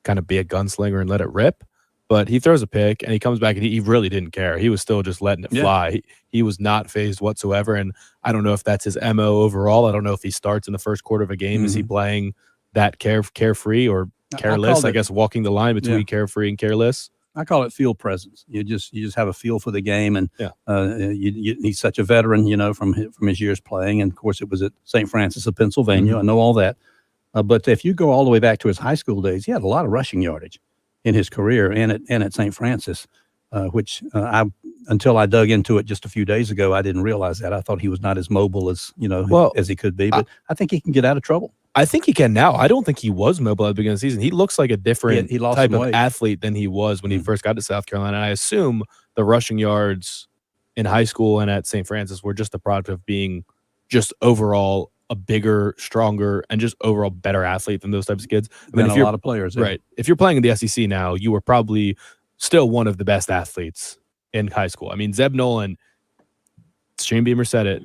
kind of be a gunslinger and let it rip. But he throws a pick and he comes back and he really didn't care. He was still just letting it fly. He was not phased whatsoever. And I don't know if that's his MO overall. I don't know if he starts in the first quarter of a game. Is he playing that carefree or careless? I guess walking the line between carefree and careless. I call it field presence. You just have a feel for the game, and he's such a veteran, from his years playing. And of course, it was at St. Francis of Pennsylvania. I know all that. But if you go all the way back to his high school days, he had a lot of rushing yardage in his career and at St. Francis, which until I dug into it just a few days ago, I didn't realize that. I thought he was not as mobile as as he could be. But I think he can get out of trouble. I think he can now. I don't think he was mobile at the beginning of the season. He looks like a different type of athlete than he was when he first got to South Carolina. And I assume the rushing yards in high school and at St. Francis were just the product of being just overall a bigger, stronger, and just overall better athlete than those types of kids. I mean, a lot of players. Right. If you're playing in the SEC now, you were probably still one of the best athletes in high school. I mean, Zeb Nolan, Shane Beamer said it,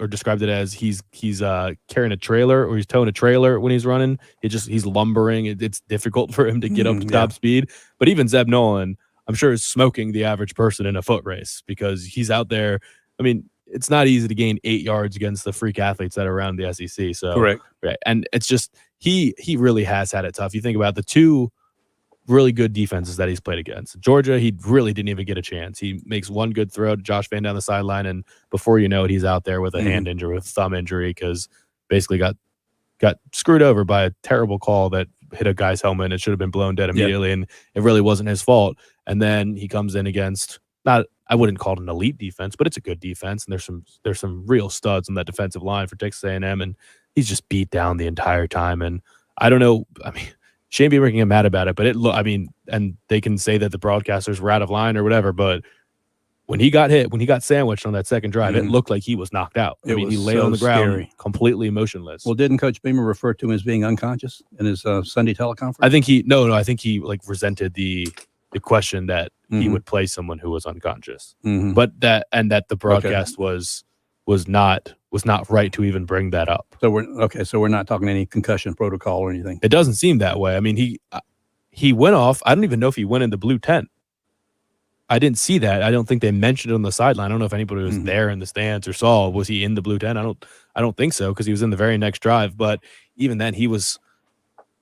described it as he's carrying a trailer, or he's towing a trailer when he's running. He's lumbering. It's difficult for him to get up to top speed. But even Zeb Nolan, I'm sure, is smoking the average person in a foot race because he's out there. I mean, it's not easy to gain 8 yards against the freak athletes that are around the SEC. So correct, right, and it's just he really has had it tough. You think about the two really good defenses that he's played against. Georgia, he really didn't even get a chance. He makes one good throw to Josh Vann down the sideline, and before you know it, he's out there with a hand injury, with thumb injury, because basically got screwed over by a terrible call that hit a guy's helmet, and it should have been blown dead immediately, and it really wasn't his fault. And then he comes in against, I wouldn't call it an elite defense, but it's a good defense, and there's some real studs on that defensive line for Texas A&M, and he's just beat down the entire time. And I don't know, I mean, Shane Beamer can get mad about it, but and they can say that the broadcasters were out of line or whatever, but when he got hit, when he got sandwiched on that second drive, it looked like he was knocked out. I mean, he lay on the ground completely motionless. Well, didn't Coach Beamer refer to him as being unconscious in his Sunday teleconference? I think I think he resented the question that he would play someone who was unconscious, but that the broadcast was not right to even bring that up. So we're not talking any concussion protocol or anything. It doesn't seem that way. I mean, he went off. I don't even know if he went in the blue tent. I didn't see that. I don't think they mentioned it on the sideline. I don't know if anybody was there in the stands or saw. Was he in the blue tent? I don't think so, because he was in the very next drive. But even then, he was.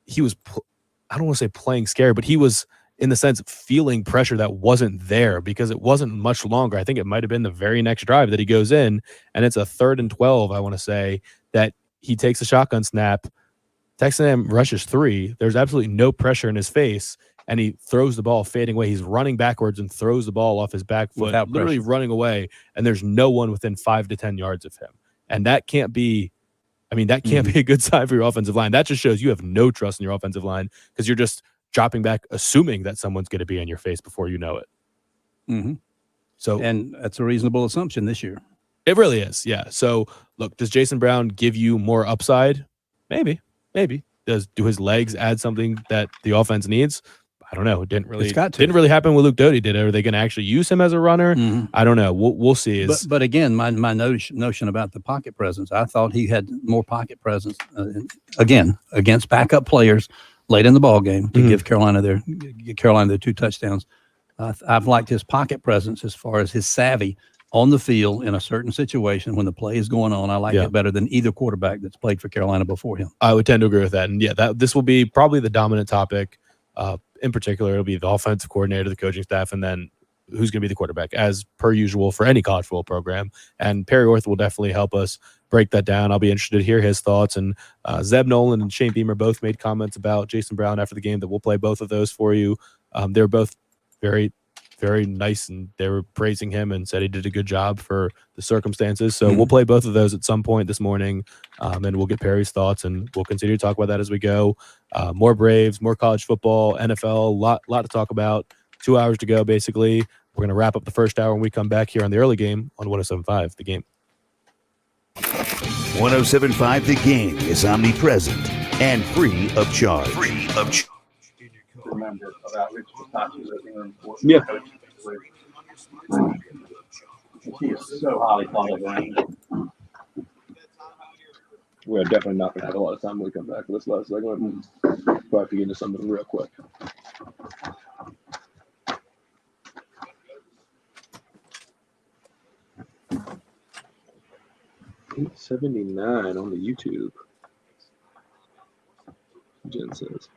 I don't want to say playing scared, but he was, in the sense, feeling pressure that wasn't there, because it wasn't much longer. I think it might have been the very next drive that he goes in, and it's a 3rd and 12, I want to say, that he takes a shotgun snap. Texas A&M rushes 3. There's absolutely no pressure in his face, and he throws the ball fading away. He's running backwards and throws the ball off his back foot, literally running away, and there's no one within 5 to 10 yards of him. And that can't be, be a good sign for your offensive line. That just shows you have no trust in your offensive line, because you're just dropping back, assuming that someone's going to be in your face before you know it. So, and that's a reasonable assumption this year. It really is, yeah. So, look, does Jason Brown give you more upside? Maybe. Do his legs add something that the offense needs? I don't know. It didn't really happen with Luke Doty, did it? Are they going to actually use him as a runner? I don't know. We'll see. But again, my notion about the pocket presence, I thought he had more pocket presence again against backup players late in the ball game to give Carolina their 2 touchdowns. I've liked his pocket presence as far as his savvy on the field in a certain situation when the play is going on. I like it better than either quarterback that's played for Carolina before him. I would tend to agree with that. And this will be probably the dominant topic. In particular, it'll be the offensive coordinator, the coaching staff, and then who's going to be the quarterback, as per usual for any college football program. And Perry Orth will definitely help us break that down. I'll be interested to hear his thoughts. And Zeb Nolan and Shane Beamer both made comments about Jason Brown after the game that we'll play both of those for you. They're both very, very nice, and they were praising him and said he did a good job for the circumstances. So we'll play both of those at some point this morning, and we'll get Perry's thoughts, and we'll continue to talk about that as we go. More Braves, more college football, NFL, lot to talk about. 2 hours to go, basically. We're going to wrap up the first hour when we come back here on the early game on 107.5 The Game. 107.5 The Game is omnipresent and free of charge. Remember about Rich Pistachio living in Yeah. She is so highly thought of, man. We're definitely not going to have a lot of time when we come back for this last segment. We'll have to get into something real quick. $8.79 on the YouTube. Jen says.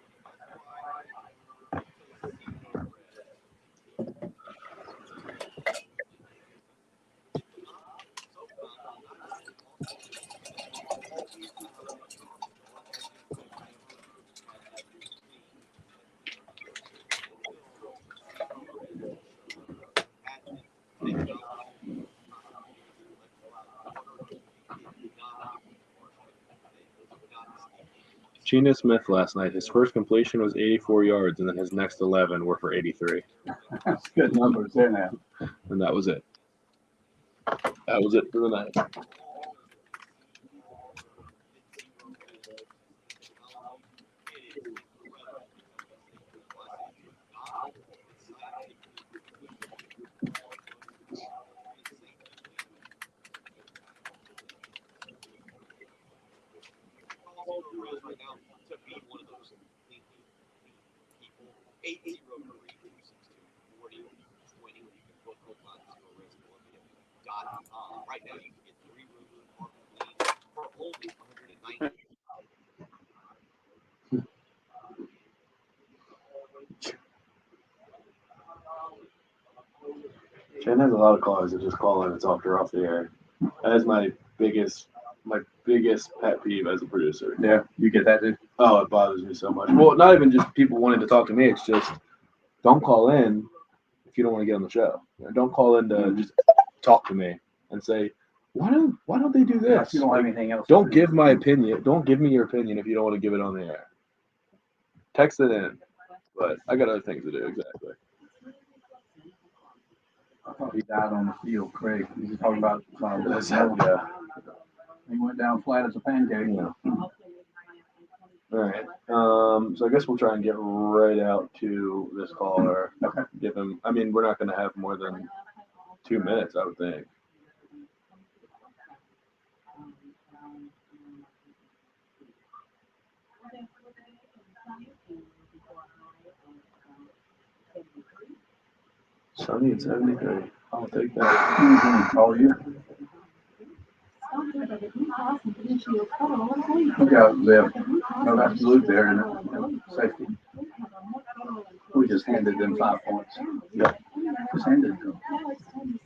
Geno Smith last night, his first completion was 84 yards, and then his next 11 were for 83. That's good numbers there now. And that was it. That was it for the night. Right now, you can get 3 rooms in the park for only $190. Jen has a lot of callers that just call in and talk her off the air. That is my biggest pet peeve as a producer. Yeah, you get that, dude? Oh, it bothers me so much. Well, not even just people wanting to talk to me. It's just don't call in if you don't want to get on the show. Don't call in to just talk to me and say, why don't they do this? If you don't have anything else. Don't give my opinion. Don't give me your opinion if you don't want to give it on the air. Text it in. But I got other things to do. Exactly. I thought he died on the field, Craig. He's talking about Yeah. He went down flat as a pancake. Yeah. All right. So I guess we'll try and get right out to this caller. Okay. Give him. I mean, we're not going to have more than 2 minutes, I would think. Sunny at 73. I'll take that. Call you. Yeah, no absolute there and safety. We just handed them 5 points. Yeah. Just handed them.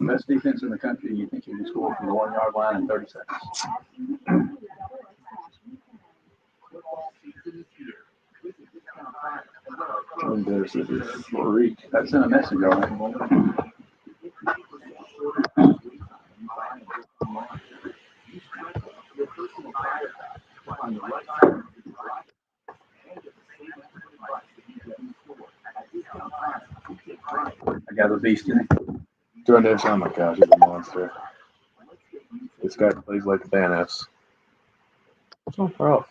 Best defense in the country, and you think you can score from the 1 yard line in 30 seconds. There's a freak. That's in a message, all right. I got a beast in it. Jordan, oh my gosh, he's a monster. This guy plays like Thanos. What's wrong, bro?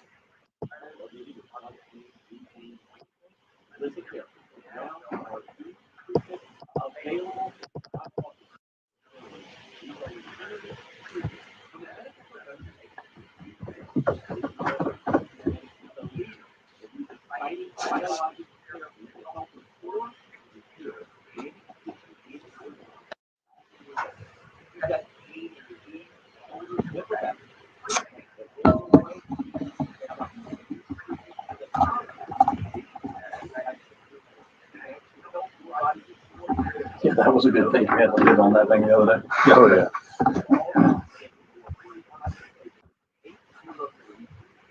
Yeah, that was a good thing. You had to live on that thing the other day. Oh, yeah.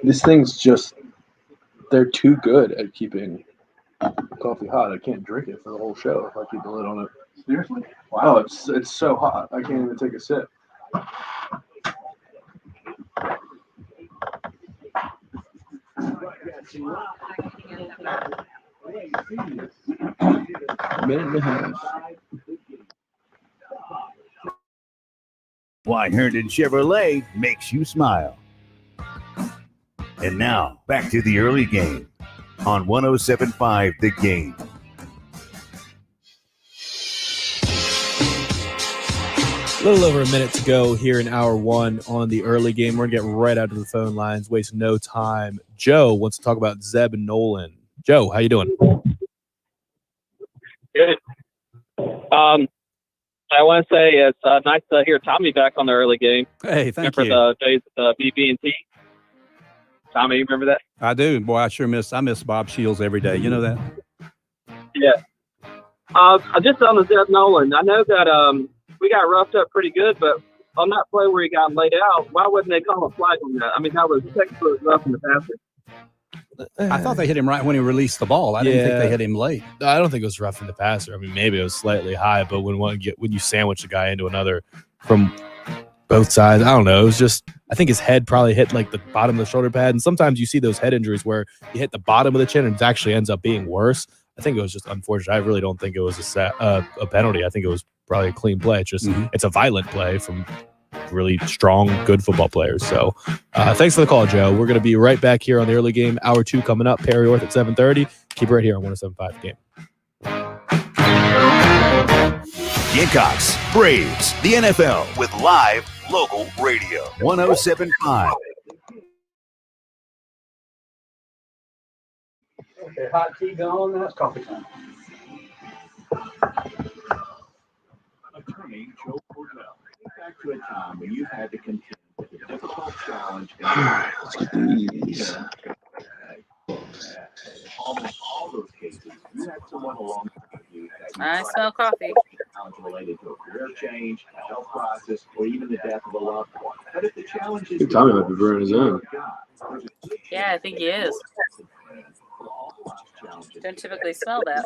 These things just, they're too good at keeping coffee hot. I can't drink it for the whole show if I keep the lid on it. Seriously? Wow, it's so hot. I can't even take a sip. Minute and a half. Why Herndon Chevrolet makes you smile. And now, back to the early game on 107.5 The Game. A little over a minute to go here in hour one on the early game. We're going to get right out to the phone lines, waste no time. Joe wants to talk about Zeb and Nolan. Joe, how you doing? Good. I want to say it's nice to hear Tommy back on the early game. Hey, thank remember you. the days of the BB&T? Tommy, you remember that? I do. Boy, I miss Bob Shields every day. You know that? Yeah. Just on the Zeb Nolan, I know that we got roughed up pretty good, but on that play where he got laid out, why wouldn't they call a flag on that? I mean, that was textbook rough in the passer. I thought they hit him right when he released the ball. I didn't think they hit him late. I don't think it was rough in the passer. I mean, maybe it was slightly high, but when you sandwich a guy into another from both sides, I don't know. It was just, I think his head probably hit like the bottom of the shoulder pad. And sometimes you see those head injuries where you hit the bottom of the chin and it actually ends up being worse. I think it was just unfortunate. I really don't think it was a penalty. I think it was probably a clean play. It's just, it's a violent play from really strong, good football players. So thanks for the call, Joe. We're going to be right back here on the early game. Hour 2 coming up. Perry Orth at 7:30. Keep it right here on 107.5 Game. Gamecocks, Braves, the NFL with live local radio. 107.5. Okay, hot tea gone. Now it's coffee time. Attorney Joe Cordell. Think back to a time when you had to contend with a difficult challenge. Let's get these. Almost all those cases, you had someone alongside you. I smell coffee. Challenge related to a career change, a health crisis, or even the death of a loved one. But if the challenge is, Tommy might be brewing his own. Yeah, I think he is. Don't typically smell that.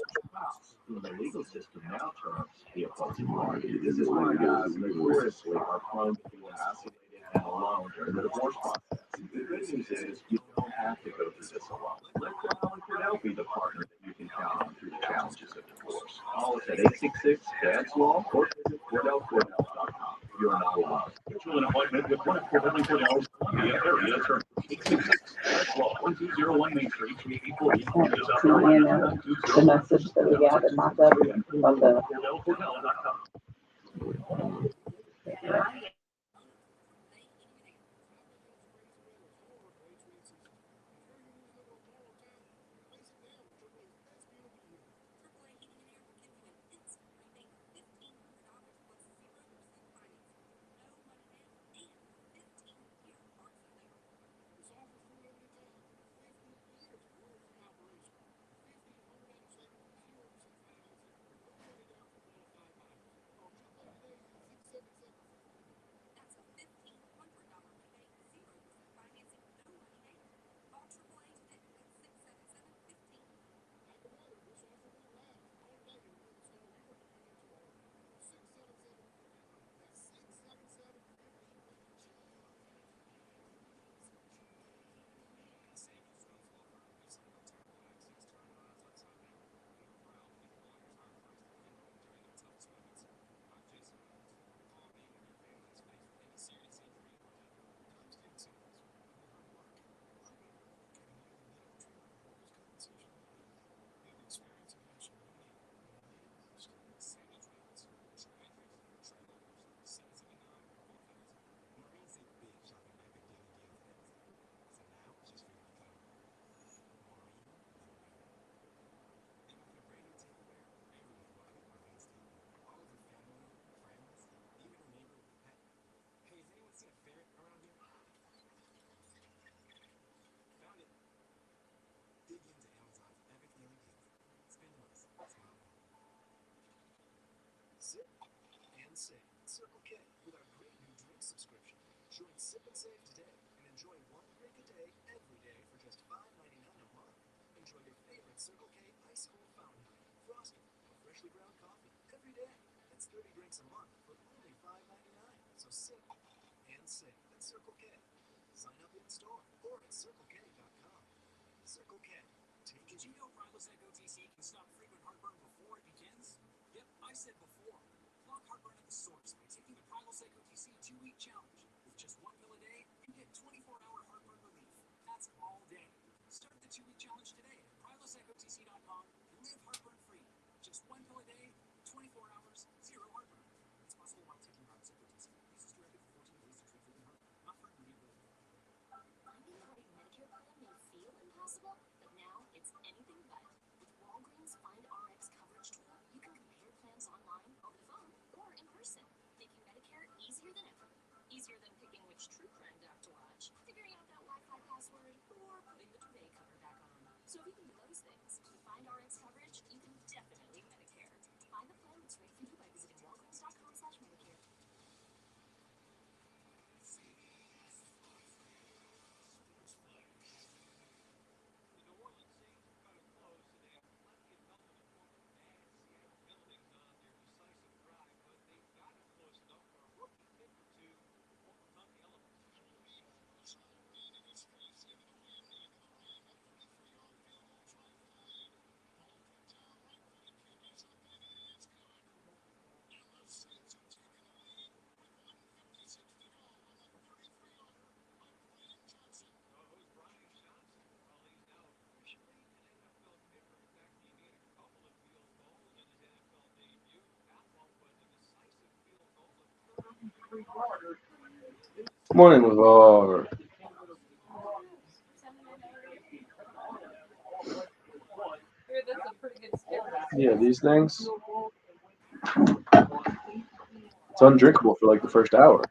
In the legal system now terms the opposing party. This is why guys notoriously are prone to being isolated and alone during the divorce process. The good news is you don't have to go through this alone. Let Cordell and Cordell be the partner that you can count on through the challenges of divorce. Call us at 866-DADS-LAW or visit CordellCordell.com. You're not alone. Schedule an appointment with one of Cordell and Cordell's Columbia area attorneys. 866-DADS-LAW, 1201 Main Street, 2840. The message that we got in mocked up from the Circle K with our great new drink subscription. Join Sip and Save today and enjoy one drink a day every day for just $5.99 a month. Enjoy your favorite Circle K ice cold fountain, frosty, or freshly ground coffee every day. That's 30 drinks a month for only $5.99. So sip and save at Circle K. Sign up in store or at CircleK.com. Circle K. Did you know Prilosec OTC can stop frequent heartburn before it begins? Yep, I said before. Block heartburn at the source by taking the Prilosec OTC 2-week challenge. With just one pill a day, you get 24-hour heartburn relief. That's all day. Start the 2-week challenge today at PrilosecOTC.com and live heartburn-free. Just one pill a day, 24 hours, zero heartburn. It's possible while taking Prilosec OTC. impossible, but now it's anything but. With Walgreens Find RX coverage tool, you can compare plans online, over the phone, or in person, making Medicare easier than ever. Easier than picking which true crime doc to watch, figuring out that Wi-Fi password, or putting the duvet cover back on. So if you can do those things, with Find RX coverage, you can definitely Medicare. Find the plan that's right for you by visiting walgreens.com/Medicare. Morning, LeVar. Yeah, these things. It's undrinkable for like the first hour.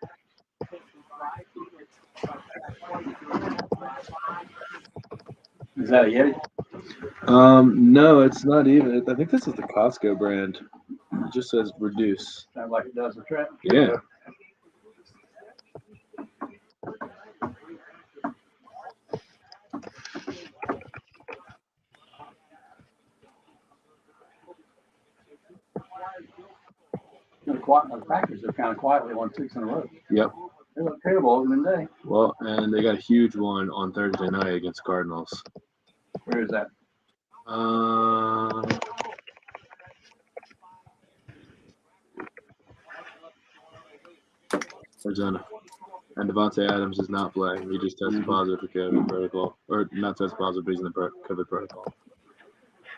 Is that a Yeti? No, it's not even. I think this is the Costco brand. It just says reduce. Sounds like it does the trick. Yeah. The Packers have kind of quietly won 6 in a row. Yep. They look terrible opening day. Well, and they got a huge one on Thursday night against Cardinals. Where is that? Arizona. And Devontae Adams is not playing. He just tested positive for COVID protocol. Or not tested positive, but he's in the COVID protocol.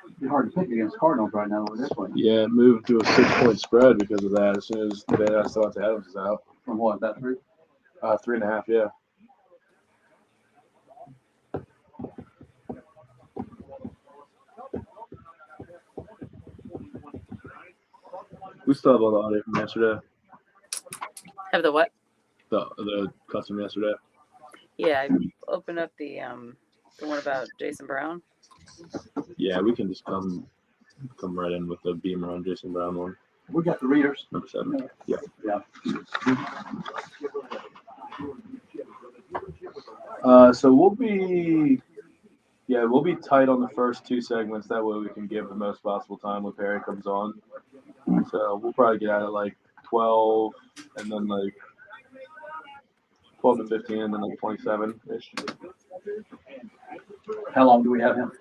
It'd be hard to pick against Cardinals right now with this one. Yeah, it moved to a 6-point spread because of that. As soon as they announced Devontae Adams is out. From what, that 3? 3.5, yeah. We still have all the audio from yesterday. Have the what? The custom yesterday. Yeah, I opened up the one about Jason Brown. Yeah, we can just come right in with the Beamer on Jason Brown one. We got the readers. Number 7. Yeah. Yeah. So we'll be tight on the first 2 segments. That way we can give the most possible time when Perry comes on. So we'll probably get out at like 12 and then like 12 to 15 and then like 27-ish. How long do we have him?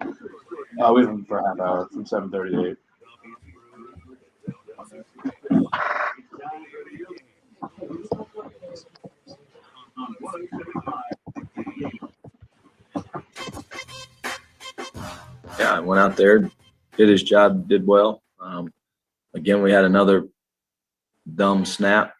We have him for a half hour from 7:30 to 8. Yeah, I went out there, did his job, did well. Again, we had another dumb snap.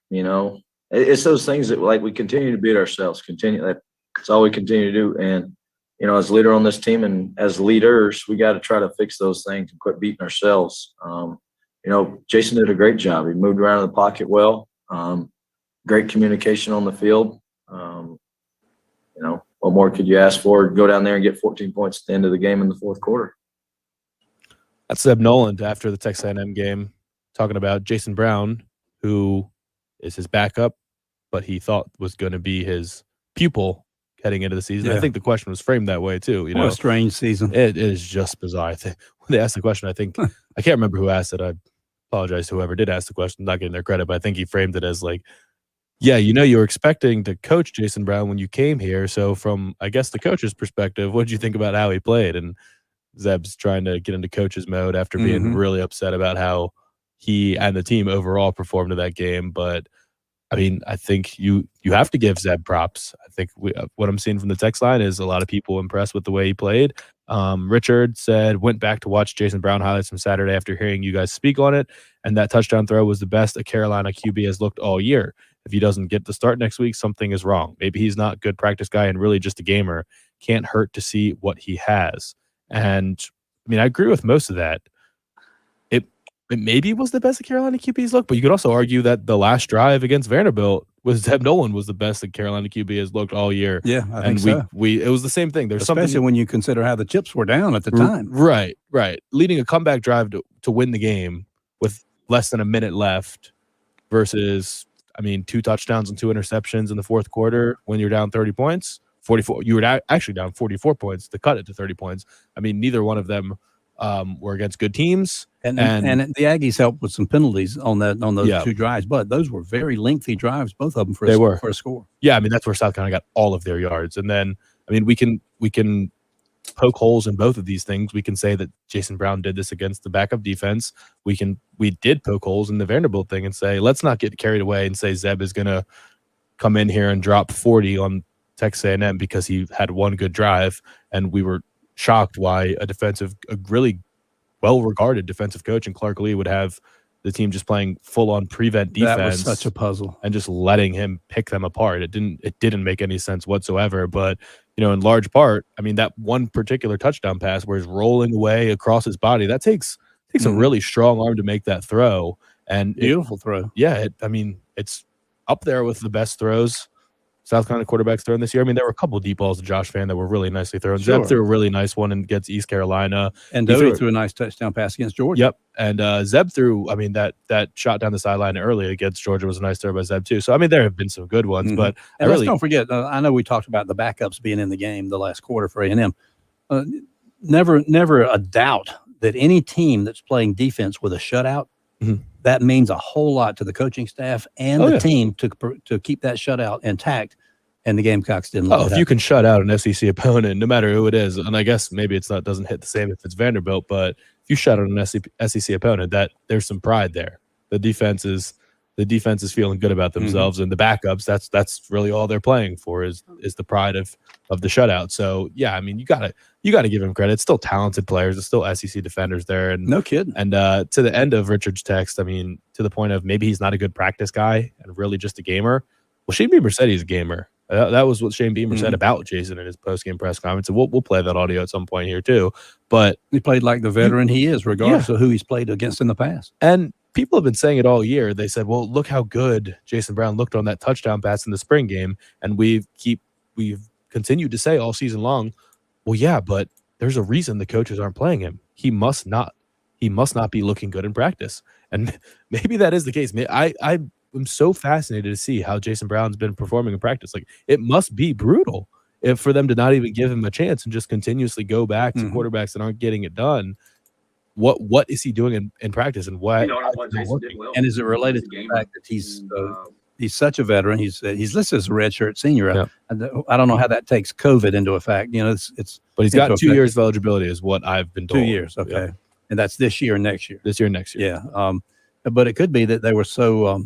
It's those things that like we continue to beat ourselves. That's all we continue to do. And as leader on this team and as leaders, we got to try to fix those things and quit beating ourselves. Jason did a great job. He moved around in the pocket well. Great communication on the field. What more could you ask for? Go down there and get 14 points at the end of the game in the fourth quarter. That's Zeb Noland after the Texas A&M game, talking about Jason Brown, who is his backup, but he thought was going to be his pupil heading into the season. Yeah. I think the question was framed that way too. What a strange season. It is just bizarre. When they asked the question, I think I can't remember who asked it. I apologize to whoever did ask the question, not getting their credit, but I think he framed it as like, yeah, you were expecting to coach Jason Brown when you came here. So from, I guess, the coach's perspective, what did you think about how he played? And Zeb's trying to get into coach's mode after being really upset about how he and the team overall performed in that game. But I mean, I think you have to give Zeb props. I think what I'm seeing from the text line is a lot of people impressed with the way he played. Richard said, went back to watch Jason Brown highlights from Saturday after hearing you guys speak on it, and that touchdown throw was the best a Carolina QB has looked all year. If he doesn't get the start next week, something is wrong. Maybe he's not a good practice guy and really just a gamer. can't hurt to see what he has. And I mean, I agree with most of that. It maybe was the best of Carolina QB's look, but you could also argue that the last drive against Vanderbilt was Zeb Nolan was the best that Carolina QB has looked all year. Yeah, I think so. we it was the same thing. There's especially something when you consider how the chips were down at the time. Right. Leading a comeback drive to win the game with less than a minute left versus, I mean, 2 touchdowns and 2 interceptions in the fourth quarter when you're down 30 points. 44. You were actually down 44 points to cut it to 30 points. I mean, neither one of them were against good teams. And the Aggies helped with some penalties on those 2 drives, but those were very lengthy drives, both of them for a score. Yeah, I mean that's where South Carolina got all of their yards. And then I mean we can poke holes in both of these things. We can say that Jason Brown did this against the backup defense. We did poke holes in the Vanderbilt thing and say let's not get carried away and say Zeb is going to come in here and drop 40 on Texas A&M because he had one good drive, and we were shocked why a really well-regarded defensive coach in Clark Lee would have the team just playing full-on prevent defense. That was such a puzzle, and just letting him pick them apart. It didn't make any sense whatsoever. But in large part, I mean, that one particular touchdown pass where he's rolling away across his body, that takes a really strong arm to make that throw. And beautiful throw. Yeah, it's up there with the best throws South Carolina quarterbacks thrown this year. I mean, there were a couple of deep balls to Josh Fan that were really nicely thrown. Sure. Zeb threw a really nice one against East Carolina. And Doty threw a nice touchdown pass against Georgia. Yep. And Zeb threw, I mean, that shot down the sideline early against Georgia was a nice throw by Zeb too. So, I mean, there have been some good ones, but and let's don't forget, I know we talked about the backups being in the game the last quarter for A&M. Never a doubt that any team that's playing defense with a shutout, that means a whole lot to the coaching staff and the team to keep that shutout intact. And the Gamecocks didn't. If you can shut out an SEC opponent, no matter who it is, and I guess maybe doesn't hit the same if it's Vanderbilt, but if you shut out an SEC opponent, that there's some pride there. The defense is feeling good about themselves, and the backups, that's really all they're playing for is the pride of the shutout. So yeah, I mean, you gotta give him credit. It's still talented players. It's still SEC defenders there, and no kidding. And to the end of Richard's text, I mean, to the point of maybe he's not a good practice guy and really just a gamer. Well, Shane Beamer said he's a gamer. That was what Shane Beamer said about Jason in his post-game press conference. And we'll play that audio at some point here too. But he played like the veteran he is, regardless of who he's played against in the past. And people have been saying it all year. They said, well, look how good Jason Brown looked on that touchdown pass in the spring game. And we've continued to say all season long, well, yeah, but there's a reason the coaches aren't playing him. He must not be looking good in practice. And maybe that is the case. I'm so fascinated to see how Jason Brown's been performing in practice. Like, it must be brutal for them to not even give him a chance and just continuously go back to quarterbacks that aren't getting it done. What is he doing in practice, and why? And is it related to the fact that he's such a veteran? He's listed as a redshirt senior. Yeah. I don't know how that takes COVID into effect. But he's got 2 years of eligibility, is what I've been told. 2 years, okay, yeah. And that's this year and next year. This year and next year, yeah. But it could be that they were so,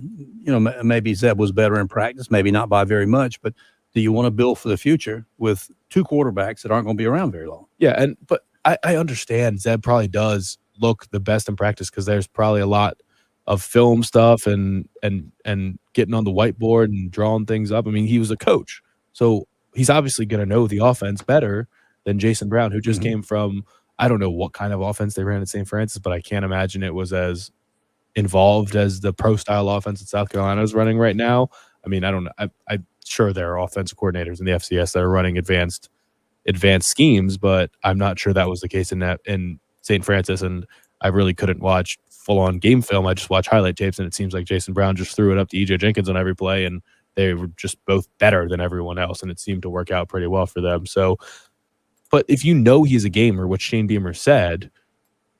maybe Zeb was better in practice, maybe not by very much. But do you want to build for the future with 2 quarterbacks that aren't going to be around very long? Yeah, but I understand Zeb probably does look the best in practice because there's probably a lot of film stuff and getting on the whiteboard and drawing things up. I mean, he was a coach, so he's obviously going to know the offense better than Jason Brown, who just came from, I don't know what kind of offense they ran at St. Francis, but I can't imagine it was as involved as the pro style offense that South Carolina is running right now. I mean, I don't know. I'm sure there are offensive coordinators in the FCS that are running advanced schemes, but I'm not sure that was the case in St. Francis. And I really couldn't watch full on game film. I just watched highlight tapes, and it seems like Jason Brown just threw it up to EJ Jenkins on every play, and they were just both better than everyone else, and it seemed to work out pretty well for them. So, but if you know he's a gamer, which Shane Beamer said,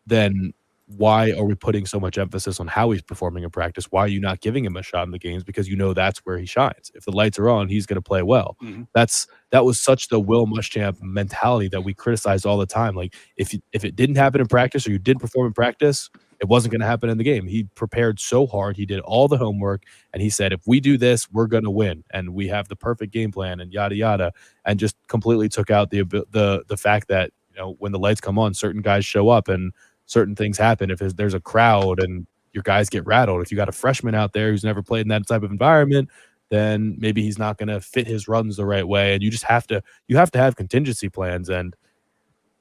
then why are we putting so much emphasis on how he's performing in practice? Why are you not giving him a shot in the games? Because that's where he shines. If the lights are on, he's going to play well. That was such the Will Muschamp mentality that we criticized all the time. Like, if it didn't happen in practice, or you didn't perform in practice, it wasn't going to happen in the game. He prepared so hard. He did all the homework, and he said, if we do this, we're going to win, and we have the perfect game plan, and yada yada, and just completely took out the fact that when the lights come on, certain guys show up and certain things happen. If there's a crowd and your guys get rattled, if you got a freshman out there who's never played in that type of environment, then maybe he's not going to fit his runs the right way. And you have to have contingency plans. And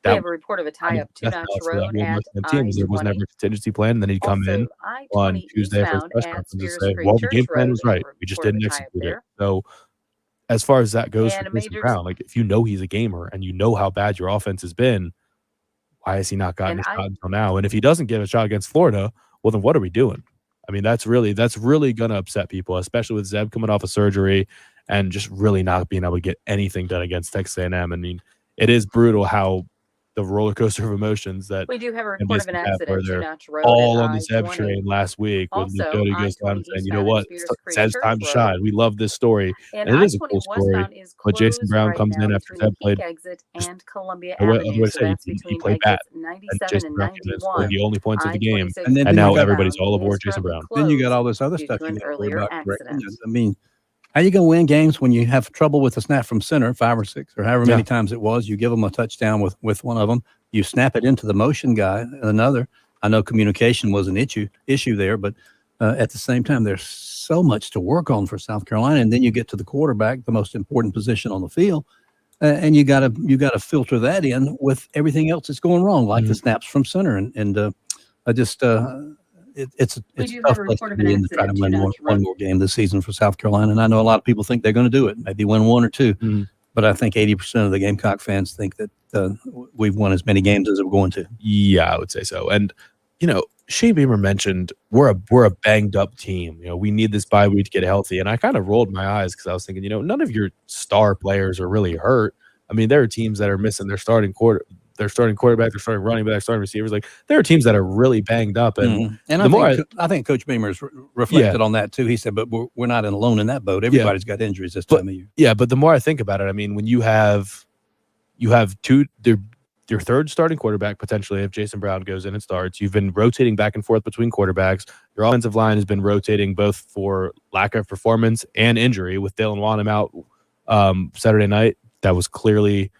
We have a report of a tie-up two-notch road at I-20. There was never a contingency plan. And then he'd come in on I-20 Tuesday for his eastbound press at conference and Spears say, Creek well, the Church game plan was Road, right. We just report of didn't a tie-up execute it. there. So as far as that goes And for a Jason major- Brown, like if you know he's a gamer and you know how bad your offense has been, why has he not gotten And a shot until now? And if he doesn't get a shot against Florida, well, then what are we doing? I mean, that's really going to upset people, especially with Zeb coming off of surgery and just really not being able to get anything done against Texas A&M. I mean, it is brutal how the roller coaster of emotions that We do have a and report of an basically have where accident, they're two-notch road all at on the Zeb I-20. train last week when Also, Jody goes down I-20 and saying, you know eastbound at what, Spears Creek Zeb's Church time to Road. shine. We love this story. And And it is a I-20 cool story. westbound is But Jason closed Brown right comes now in after between Zeb the Peak played exit and Columbia the way Avenue. I So said, that's he between played bad. exits And 97 Jason and Brown came in and scored 91. the only points of the game. I-26 And then And now you got- everybody's all westbound aboard is Jason currently Brown. Then you got all this other due stuff to you an got to worry earlier about correcting. accident. I mean, how you going to win games when you have trouble with a snap from center, 5 or 6 or however many times it was? You give them a touchdown with one of them. You snap it into the motion guy, another. I know communication was an issue there, but at the same time, there's so much to work on for South Carolina. And then you get to the quarterback, the most important position on the field, and you gotta filter that in with everything else that's going wrong, like the snaps from center. I just it's a We do tough have a place report to of an be in to try to accident, win two-notch one more game this season for South Carolina. And I know a lot of people think they're going to do it, maybe win 1 or 2. But I think 80% of the Gamecock fans think that we've won as many games as we're going to. Yeah, I would say so. And Shane Beamer mentioned we're a banged up team. We need this bye week to get healthy. And I kind of rolled my eyes because I was thinking, none of your star players are really hurt. I mean, there are teams that are missing their starting quarterback, their starting running back, starting receivers. Like there are teams that are really banged up. And I think Coach Beamer's reflected on that too. He said, but we're not alone in that boat. Everybody's got injuries this time of year. Yeah, but the more I think about it, I mean, when you have your third starting quarterback potentially if Jason Brown goes in and starts, you've been rotating back and forth between quarterbacks. Your offensive line has been rotating both for lack of performance and injury with Dalen Wonnum out Saturday night. That was clearly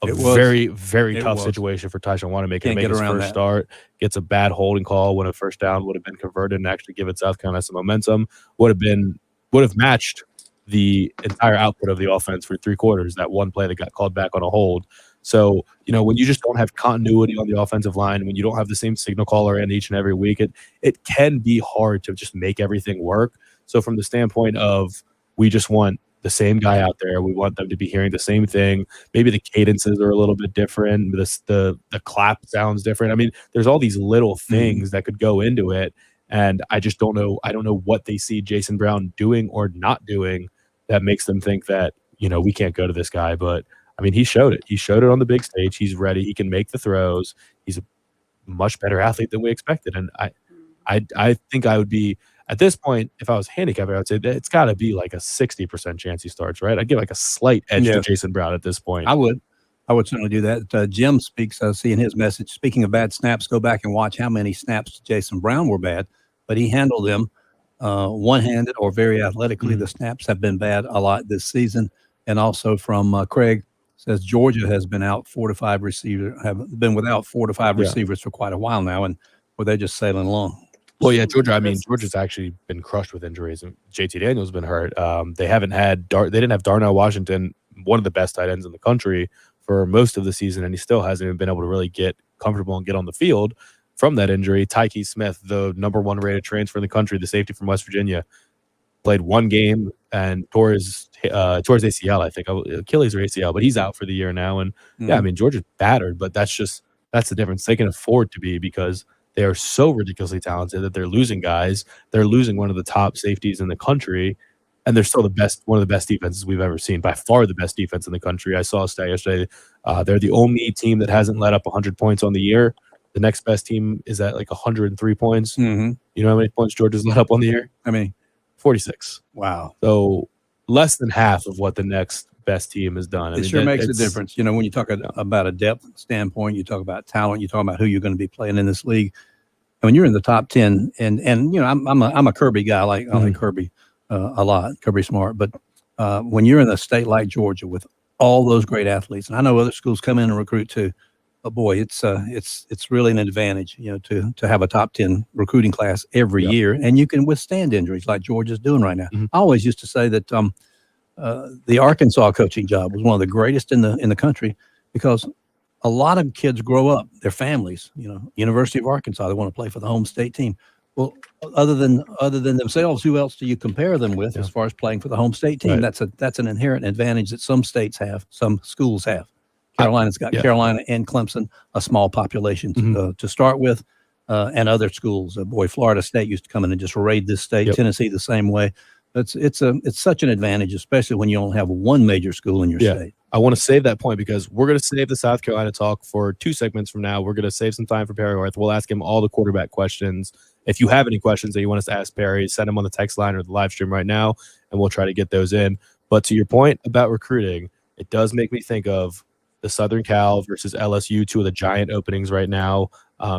very, very tough situation for Tyshawn Wonnum making his first start. Gets a bad holding call when a first down would have been converted and actually given South Carolina some momentum. Would have matched the entire output of the offense for 3 quarters. That one play that got called back on a hold. So, when you just don't have continuity on the offensive line, when you don't have the same signal caller in each and every week, it can be hard to just make everything work. So from the standpoint of we just want the same guy out there, we want them to be hearing the same thing. Maybe the cadences are a little bit different. The clap sounds different. I mean, there's all these little things that could go into it. And I just don't know. I don't know what they see Jason Brown doing or not doing that makes them think that, we can't go to this guy. But I mean, he showed it. He showed it on the big stage. He's ready. He can make the throws. He's a much better athlete than we expected. And I think I would be, at this point, if I was handicapping, I would say that it's got to be like a 60% chance he starts, right? I'd give like a slight edge to Jason Brown at this point. I would certainly do that. Jim speaks, I see in his message, speaking of bad snaps, go back and watch how many snaps to Jason Brown were bad, but he handled them one-handed or very athletically. The snaps have been bad a lot this season. And also from Craig, says Georgia has been out 4 to 5 receivers, have been without 4 to 5 receivers for quite a while now, and they're just sailing along. Well, yeah, Georgia's actually been crushed with injuries, and JT Daniels been hurt. They didn't have Darnell Washington, one of the best tight ends in the country, for most of the season, and he still hasn't even been able to really get comfortable and get on the field from that injury. Tyke Smith, the number 1 rated transfer in the country, the safety from West Virginia, played 1 game and tore his ACL, I think, Achilles or ACL, but he's out for the year now. And yeah, I mean, Georgia's battered, but that's the difference. They can afford to be, because they are so ridiculously talented that they're losing guys. They're losing one of the top safeties in the country, and they're still one of the best defenses we've ever seen, by far the best defense in the country. I saw a stat yesterday. They're the only team that hasn't let up 100 points on the year. The next best team is at like 103 points. You know how many points Georgia's let up on the year? I mean, 46. Wow. So less than half of what the next best team has done. It sure makes a difference. When you talk about a depth standpoint, you talk about talent, you talk about who you're going to be playing in this league. And when you're in the top 10, and I'm a Kirby guy. I like Kirby a lot, Kirby Smart. But when you're in a state like Georgia with all those great athletes, and I know other schools come in and recruit too, boy, it's really an advantage, to have a top 10 recruiting class every year, and you can withstand injuries like Georgia's doing right now. I always used to say that the Arkansas coaching job was one of the greatest in the country because a lot of kids grow up, their families, University of Arkansas, they want to play for the home state team. Well, other than themselves, who else do you compare them with as far as playing for the home state team? Right. That's an inherent advantage that some states have, some schools have. Carolina's got Carolina and Clemson, a small population to start with, and other schools. Boy, Florida State used to come in and just raid this state. Tennessee the same way. It's such an advantage, especially when you only have one major school in your state. I want to save that point because we're going to save the South Carolina talk for 2 segments from now. We're going to save some time for Perry Orth. We'll ask him all the quarterback questions. If you have any questions that you want us to ask Perry, send them on the text line or the live stream right now, and we'll try to get those in. But to your point about recruiting, it does make me think of the Southern Cal versus LSU, 2 of the giant openings right now.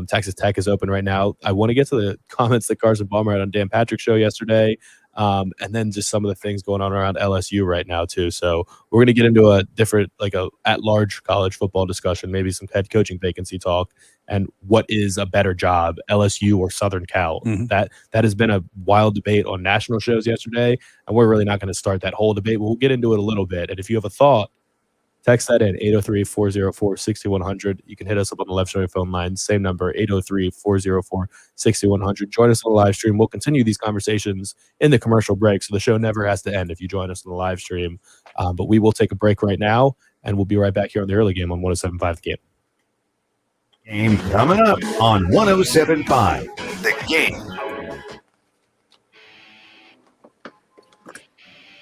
Texas Tech is open right now. I want to get to the comments that Carson Palmer had on Dan Patrick's show yesterday. And then just some of the things going on around LSU right now too. So we're going to get into a different, like a at-large college football discussion, maybe some head coaching vacancy talk, and what is a better job, LSU or Southern Cal. That has been a wild debate on national shows yesterday, and we're really not going to start that whole debate. We'll get into it a little bit. And if you have a thought, text that in 803-404-6100. You can hit us up on the left shoulder phone line. Same number, 803-404-6100. Join us on the live stream. We'll continue these conversations in the commercial break, so the show never has to end if you join us on the live stream. But we will take a break right now, and we'll be right back here on the early game on 107.5 The Game. Game coming up on 107.5 The Game.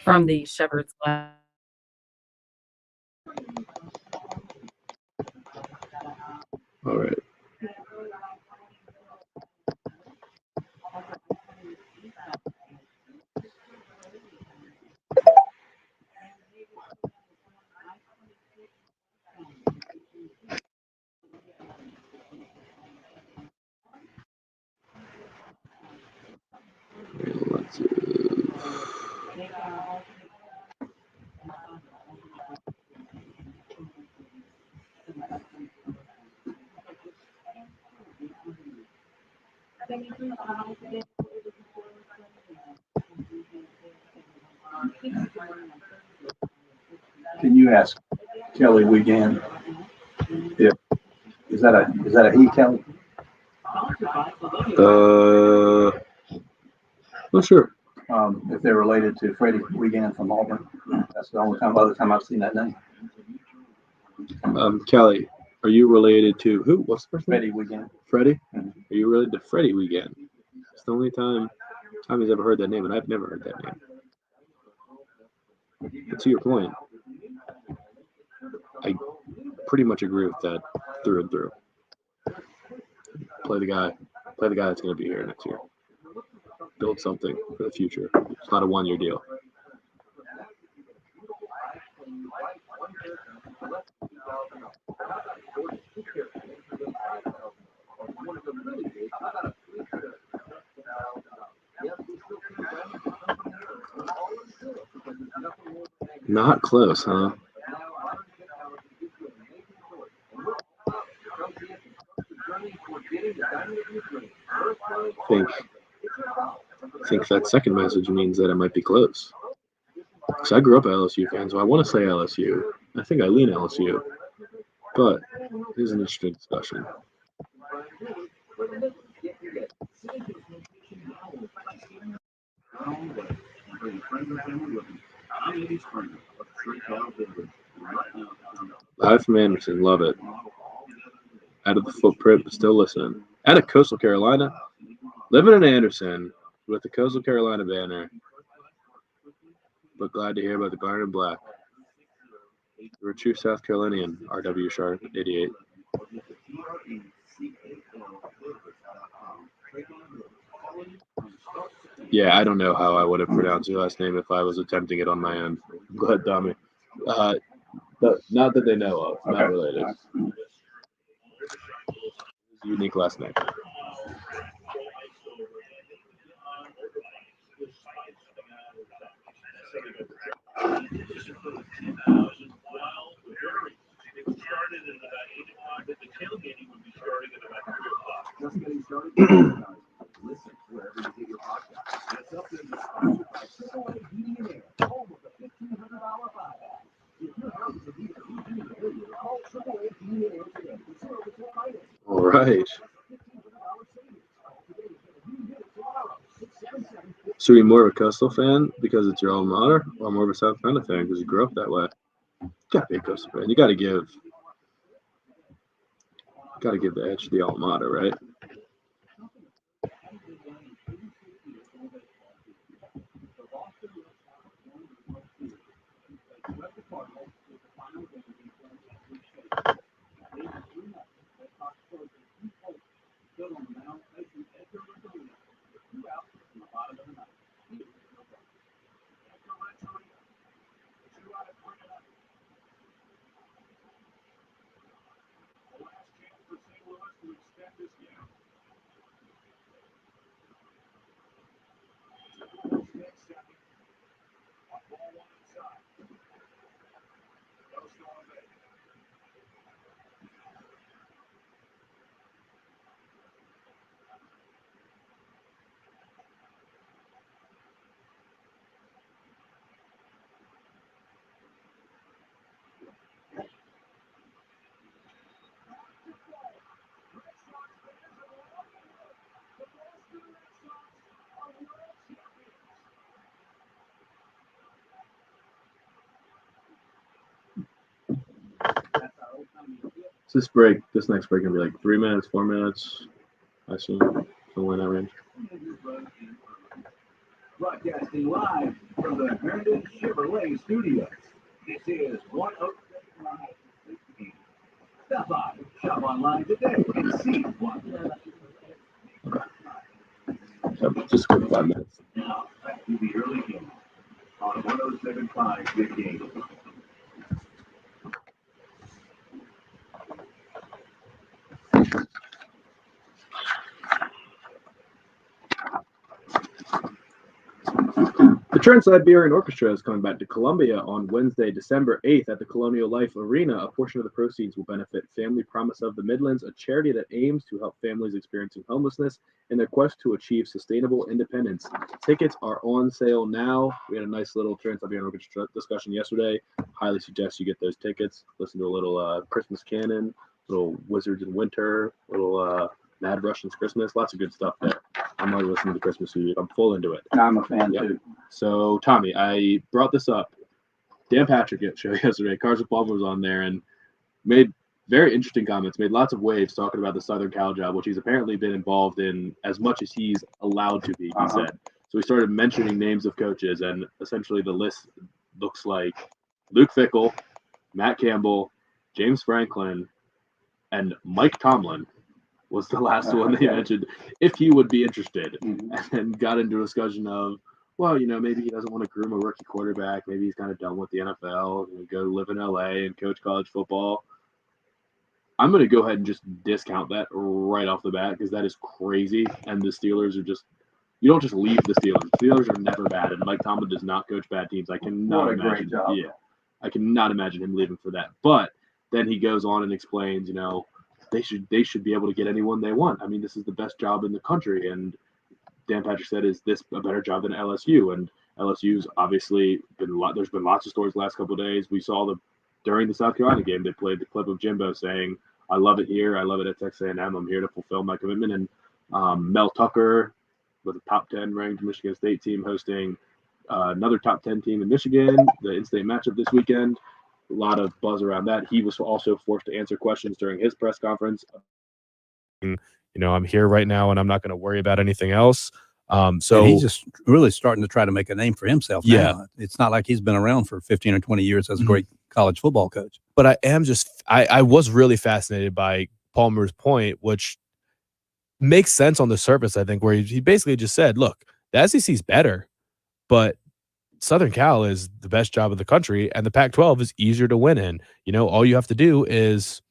From the Shepherd's Lab. All right. Let's see. Can you ask Kelly Wiegand if is that a he, Kelly? Not sure. If they're related to Freddie Wiegand from Auburn. That's the only other time I've seen that name. Kelly, are you related to who? What's the first name? Freddie Wiegand. Freddie? Are you related to Freddie Wiegand? It's the only time he's ever heard that name, and I've never heard that name. But to your point, I pretty much agree with that through and through. Play the guy that's going to be here next year. Build something for the future. It's not a one-year deal. Not close, huh? I think that second message means that it might be close. Because I grew up an LSU fan, so I want to say LSU. I think I lean LSU. But it is an interesting discussion. Live from Anderson, love it. Out of the footprint, but still listening. Out of Coastal Carolina, living in Anderson with the Coastal Carolina banner. But glad to hear about the Garnet and Black. You're a true South Carolinian, RW Sharp, 88. Yeah, I don't know how I would have pronounced your last name if I was attempting it on my end. Go ahead, Tommy. Not that they know of, not related. Unique last name. Tailgating would be starting at about 2 o'clock. Just getting started. Listen wherever you get your podcast. This update is sponsored by AAA Heating and Air, home of the $1,500 buyback. If your house is a heater, call AAA Heating and Air today for 0% financing. All right. So are you more of a Coastal fan because it's your alma mater, or more of a South Carolina fan because you grew up that way? You gotta be a Coastal fan. You gotta give the edge to the alma mater, right? This next break gonna be like 3 minutes, 4 minutes. I assume somewhere in that range. Broadcasting live from the Herndon Chevrolet Studios. This is 107.5. Stop by, shop online today, and see what. So just quick 5 minutes. Now back to the early game on 107.5 Big Game. The Trendside Beer and Orchestra is coming back to Columbia on Wednesday, December 8th at the Colonial Life Arena. A portion of the proceeds will benefit Family Promise of the Midlands, a charity that aims to help families experiencing homelessness in their quest to achieve sustainable independence. Tickets are on sale now. We had a nice little Trendside Beer and Orchestra discussion yesterday. Highly suggest you get those tickets. Listen to a little Christmas canon, little Wizards in Winter, little Mad Russians Christmas. Lots of good stuff there. I'm already listening to Christmas music. I'm full into it. I'm a fan too. So, Tommy, I brought this up. Dan Patrick at show yesterday. Carson Palmer was on there and made very interesting comments, made lots of waves talking about the Southern Cal job, which he's apparently been involved in as much as he's allowed to be, he said. So he started mentioning names of coaches, and essentially the list looks like Luke Fickell, Matt Campbell, James Franklin, and Mike Tomlin was the last one that he mentioned, if he would be interested, and got into a discussion of, well, you know, maybe he doesn't want to groom a rookie quarterback. Maybe he's kind of done with the NFL and go live in LA and coach college football. I'm going to go ahead and just discount that right off the bat because that is crazy. And the Steelers are just, you don't just leave the Steelers. The Steelers are never bad. And Mike Tomlin does not coach bad teams. I cannot imagine. Yeah, I cannot imagine him leaving for that. But then he goes on and explains, you know, they should be able to get anyone they want. I mean, this is the best job in the country. And Dan Patrick said, is this a better job than LSU? And LSU's obviously there's been lots of stories the last couple of days. We saw during the South Carolina game, they played the clip of Jimbo saying, I love it here. I love it at Texas A&M. I'm here to fulfill my commitment. And Mel Tucker with a top 10 ranked Michigan State team hosting another top 10 team in Michigan, the in-state matchup this weekend. A lot of buzz around that. He was also forced to answer questions during his press conference. You know, I'm here right now and I'm not going to worry about anything else. So and he's just really starting to try to make a name for himself. Yeah. Now. It's not like he's been around for 15 or 20 years as a great college football coach. But I was really fascinated by Palmer's point, which makes sense on the surface, I think, where he basically just said, look, the SEC is better, but Southern Cal is the best job in the country, and the Pac-12 is easier to win in. You know, all you have to do is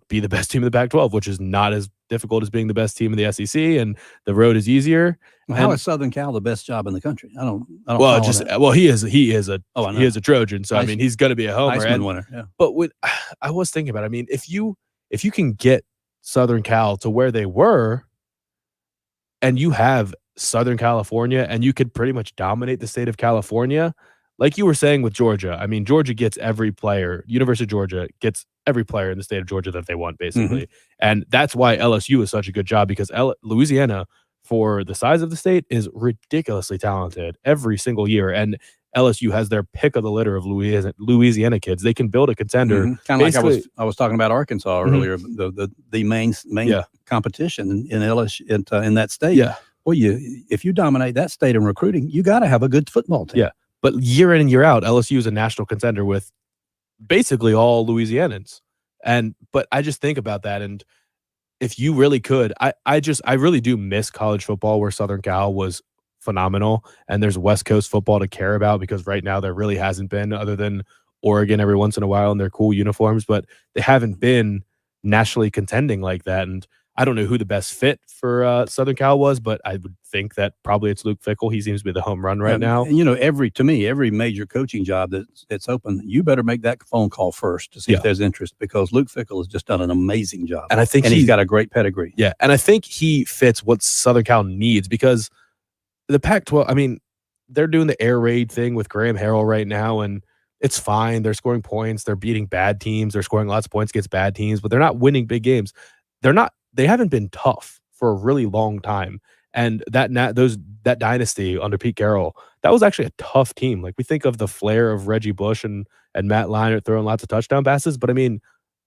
be the best team in the Pac-12, which is not as difficult as being the best team in the SEC, and the road is easier. Well, how is Southern Cal the best job in the country? I don't. He is a Trojan, so I mean he's going to be a homer Heisman winner. Yeah. But I was thinking about it. I mean, if you if you can get Southern Cal to where they were, and you have Southern California, and you could pretty much dominate the state of California, like you were saying with Georgia. I mean, Georgia gets every player. University of Georgia gets every player in the state of Georgia that they want, basically. And that's why LSU is such a good job, because Louisiana, for the size of the state, is ridiculously talented every single year. And LSU has their pick of the litter of Louisiana kids. They can build a contender. Kind of like I was talking about Arkansas earlier, the main competition in LSU in that state. Yeah. Well, if you dominate that state in recruiting, you got to have a good football team. Yeah. But year in and year out, LSU is a national contender with basically all Louisianans. But I just think about that, and if you really could, I really do miss college football where Southern Cal was phenomenal, and there's West Coast football to care about, because right now there really hasn't been, other than Oregon every once in a while in their cool uniforms, but they haven't been nationally contending like that. And I don't know who the best fit for Southern Cal was, but I would think that probably it's Luke Fickell. He seems to be the home run right now. And, every major coaching job that's open, you better make that phone call first to see if there's interest, because Luke Fickell has just done an amazing job. And I think he's got a great pedigree. Yeah. And I think he fits what Southern Cal needs, because the Pac-12, I mean, they're doing the air raid thing with Graham Harrell right now, and it's fine. They're scoring points. They're beating bad teams. They're scoring lots of points against bad teams, but they're not winning big games. They haven't been tough for a really long time. And that dynasty under Pete Carroll, that was actually a tough team. Like, we think of the flair of Reggie Bush and Matt Leinart throwing lots of touchdown passes, but I mean,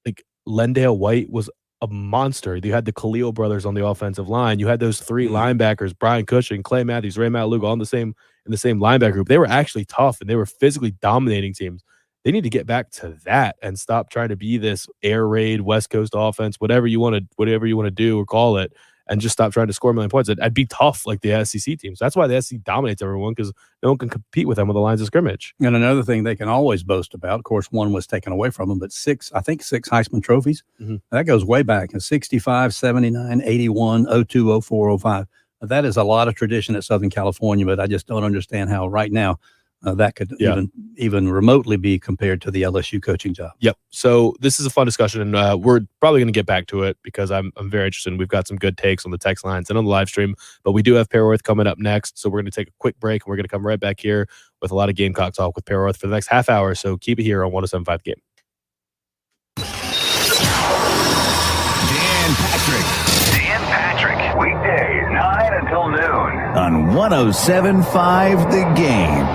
like, Lendale White was a monster. You had the Khalil brothers on the offensive line. You had those three linebackers, Brian Cushing, Clay Matthews, Ray Mataluga, all in the same linebacker group. They were actually tough, and they were physically dominating teams. They need to get back to that and stop trying to be this air raid West Coast offense, whatever you want to do or call it, and just stop trying to score a million points. I'd be tough like the SEC teams. That's why the SEC dominates everyone, because no one can compete with them on the lines of scrimmage. And another thing they can always boast about, of course, one was taken away from them, but six Heisman trophies. That goes way back. 65, 79, 81, 02, 04, 05. That is a lot of tradition at Southern California, but I just don't understand how right now that could even remotely be compared to the LSU coaching job. Yep. So this is a fun discussion, and we're probably going to get back to it, because I'm very interested. We've got some good takes on the text lines and on the live stream, but we do have Paraworth coming up next. So we're going to take a quick break, and we're going to come right back here with a lot of Gamecock talk with Paraworth for the next half hour. So keep it here on 107.5 Game. Dan Patrick, weekdays 9 until noon on 107.5 The Game.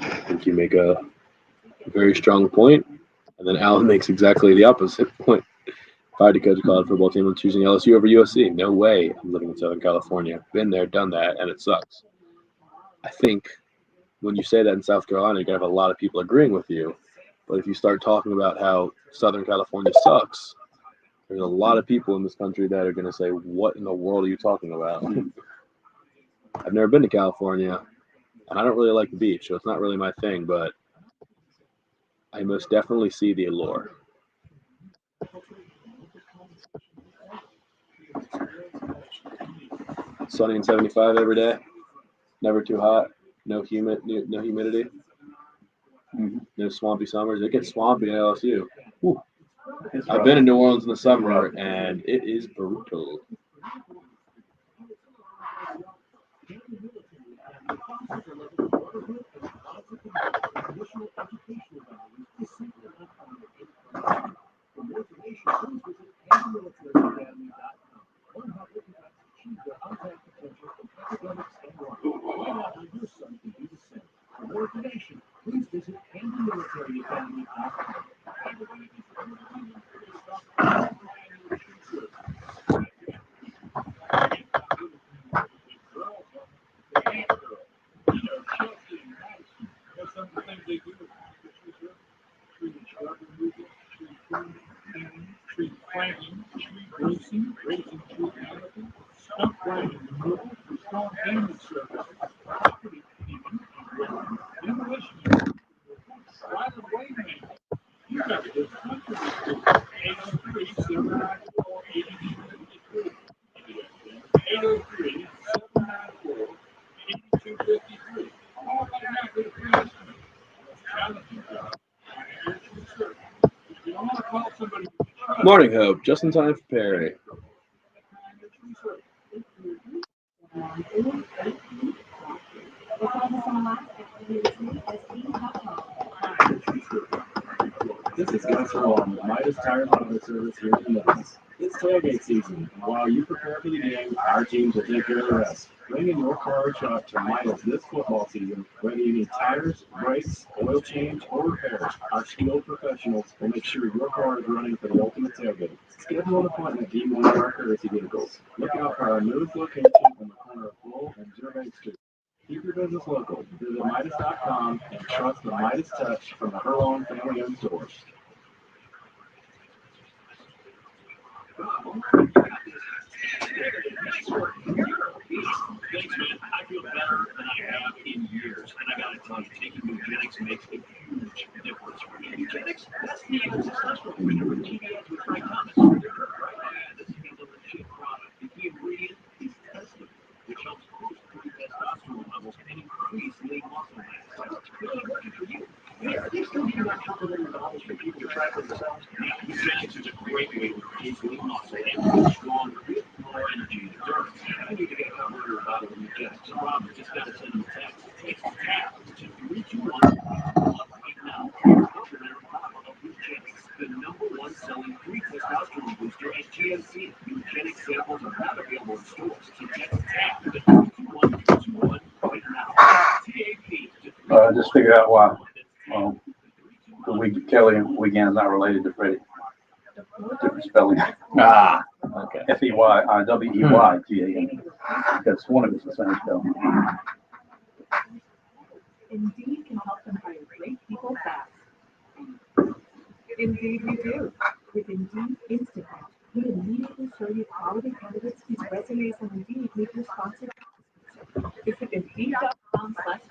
I think you make a very strong point, and then Alan makes exactly the opposite point. If I had to coach a college football team, I'm choosing LSU over USC. No way I'm living in Southern California. Been there, done that, and it sucks. I think when you say that in South Carolina, you're going to have a lot of people agreeing with you. But if you start talking about how Southern California sucks, there's a lot of people in this country that are going to say, what in the world are you talking about? I've never been to California, and I don't really like the beach, so it's not really my thing, but I most definitely see the allure. Sunny and 75 every day, never too hot, no humidity, no swampy summers. It gets swampy at LSU. Whew. I've been in New Orleans in the summer, and it is brutal. Morning Hope, just in time for Perry. This is Gus Long with Midas Tire Auto Service here in Memphis. It's tailgate season, and while you prepare for the game, our teams will take care of the rest. Bring in your car or truck to Midas this football season. Whether you need tires, brakes, oil change, or repairs, our skilled professionals will make sure your car is running for the ultimate tailgate. Schedule an appointment at one of our courtesy vehicles. Look out for our newest location on the corner of Bull and Gervais Street. Keep your business local. Visit Midas.com and trust the Midas touch from the Hurlong family-owned stores. Thanks, man. I feel better than I have in years. And I gotta tell you, taking Nugenix makes a huge difference for me. Nugenix? That's the testosterone. Remember the TVS with Frank Thomas? This is a legit product. The key ingredient is tested, which helps boost free testosterone levels and increase lean muscle mass. It's really working for you. Yeah, they still give you that $200 for people to track themselves. Nugenix is a great way to reduce lean muscle and strong, more energy and endurance. I need to get a converter about it when you get it. Rob, you just got to send them a text. It's TAP to 321 right now. The #1 selling free testosterone booster at GNC. Nugenix samples are not available in stores. So get TAP to 321 right now. TAP. Just figured out why. Kelly and Wiegand is not related to Freddie. Different spelling. Okay. FEYWEYGAN. Because one of it's the same spelling. Indeed can help them hire great people fast. Indeed we do. With Indeed Instant Match, we immediately show you quality candidates whose resumes on Indeed meet your sponsored job. Visit Indeed.com/credit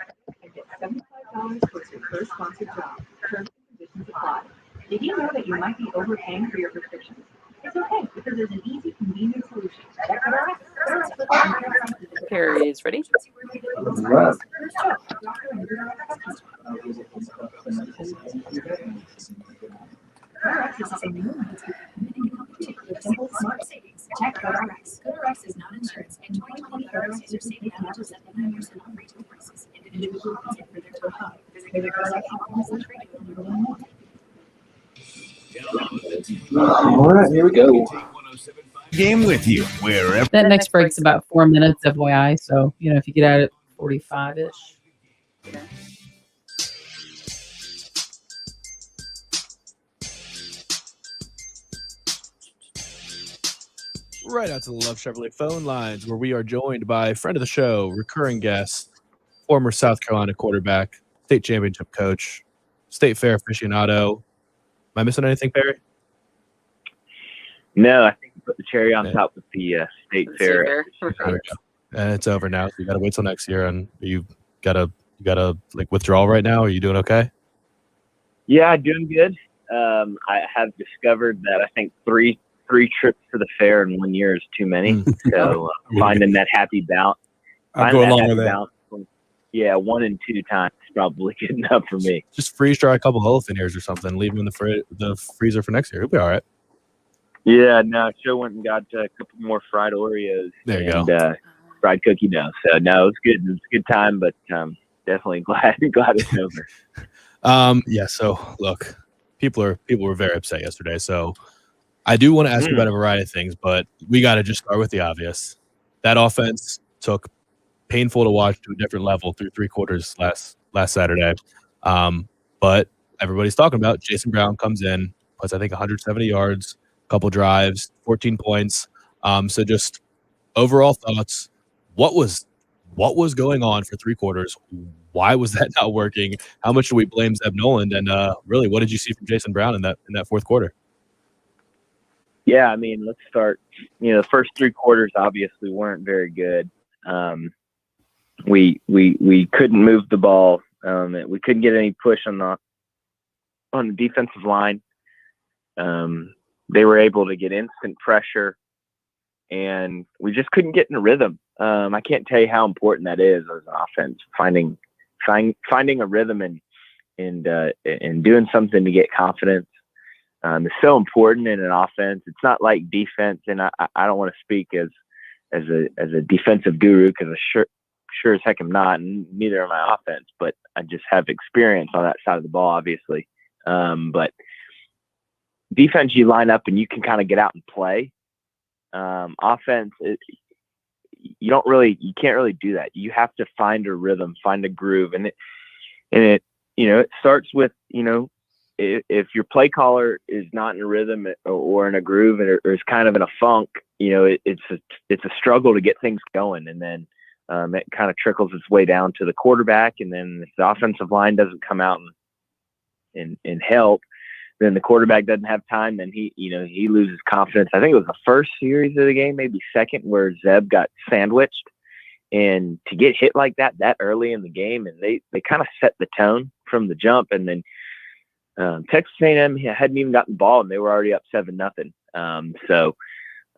and get $75 towards your first sponsored job. Terms and conditions apply. Did you know that you might be overpaying for your prescriptions? It's okay, because there's an easy, convenient solution. Check it out. Perry is ready. Right. Simple smart savings. Check GoodRx. GoodRx is not insurance. In 2020, GoodRx users saving up to 79% on retail prices. Individual content for their top. Visit GoodRx.com/radio to learn more. All right, here we go. Game with you wherever. That next break's about 4 minutes, FYI. So, if you get out at 45-ish. Right out to the Love Chevrolet phone lines, where we are joined by friend of the show, recurring guest, former South Carolina quarterback, state championship coach, state fair aficionado. Am I missing anything, Perry? No, I think you put the cherry on top with the state fair. There we go. And it's over now, so you got to wait till next year. And you gotta like withdraw right now. Are you doing okay? Yeah, doing good. I have discovered that I think three trips to the fair in 1 year is too many. So finding that happy balance. I'll go along with that. Yeah, 1 and 2 times is probably good enough for me. Just freeze dry a couple elephant ears or something. Leave them in the freezer for next year. It'll be all right. Yeah, no, Joe went and got a couple more fried Oreos. There you go. Fried cookie dough. So no, it's good. It's a good time, but definitely glad it's over. Yeah. So look, people were very upset yesterday. So I do want to ask you about a variety of things, but we got to just start with the obvious. That offense took painful to watch to a different level through 3 quarters last Saturday. But everybody's talking about Jason Brown comes in, puts I think 170 yards, couple drives, 14 points. So just overall thoughts. What was going on for 3 quarters? Why was that not working? How much do we blame Zeb Noland? And really, what did you see from Jason Brown in that fourth quarter? Yeah, I mean, let's start. The first 3 quarters obviously weren't very good. We couldn't move the ball. We couldn't get any push on the defensive line. They were able to get instant pressure, and we just couldn't get in a rhythm. I can't tell you how important that is as an offense, finding a rhythm and doing something to get confidence. It's so important in an offense. It's not like defense, and I don't want to speak as a defensive guru, because sure as heck I'm not, and neither am I offense, but I just have experience on that side of the ball, obviously. But defense, you line up and you can kind of get out and play. Offense, you can't really do that. You have to find a rhythm, find a groove, and it starts with, if your play caller is not in a rhythm or in a groove or is kind of in a funk, it's a struggle to get things going. And then it kind of trickles its way down to the quarterback. And then if the offensive line doesn't come out and help, then the quarterback doesn't have time. Then he loses confidence. I think it was the first series of the game, maybe second, where Zeb got sandwiched. And to get hit like that early in the game, and they kind of set the tone from the jump. And then Texas A&M hadn't even gotten the ball, and they were already up 7-0. So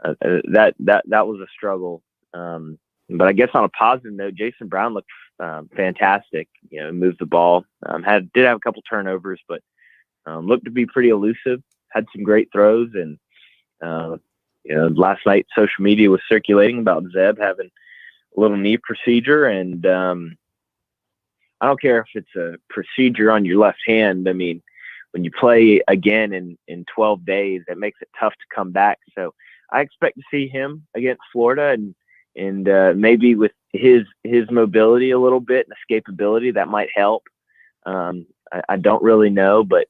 that was a struggle. But I guess on a positive note, Jason Brown looked fantastic. Moved the ball, did have a couple turnovers, but looked to be pretty elusive. Had some great throws, and last night social media was circulating about Zeb having a little knee procedure, and I don't care if it's a procedure on your left hand. I mean, when you play again in 12 days, it makes it tough to come back. So I expect to see him against Florida, and maybe with his mobility a little bit and escapability, that might help. I don't really know, but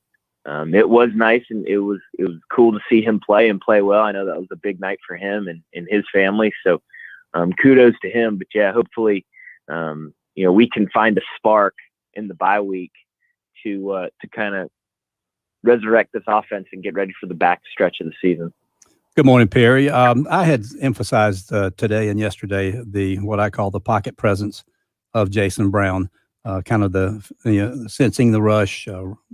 it was nice, and it was cool to see him play and play well. I know that was a big night for him and his family. So kudos to him. But yeah, hopefully, we can find a spark in the bye week to kind of resurrect this offense and get ready for the back stretch of the season. Good morning, Perry. I had emphasized today and yesterday what I call the pocket presence of Jason Brown, kind of the sensing the rush,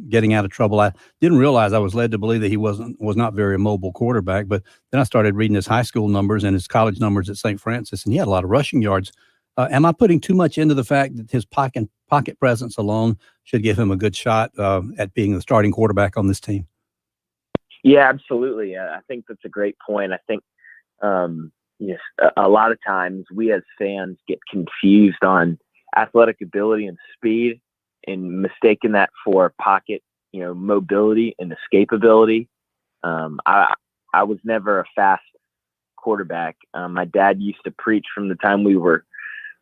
getting out of trouble. I didn't realize, I was led to believe that he was not very mobile quarterback, but then I started reading his high school numbers and his college numbers at St. Francis, and he had a lot of rushing yards. Am I putting too much into the fact that his pocket presence alone should give him a good shot at being the starting quarterback on this team? Yeah, absolutely. I think that's a great point. I think a lot of times we as fans get confused on athletic ability and speed and mistaking that for pocket, mobility and escapability. I was never a fast quarterback. My dad used to preach from the time we were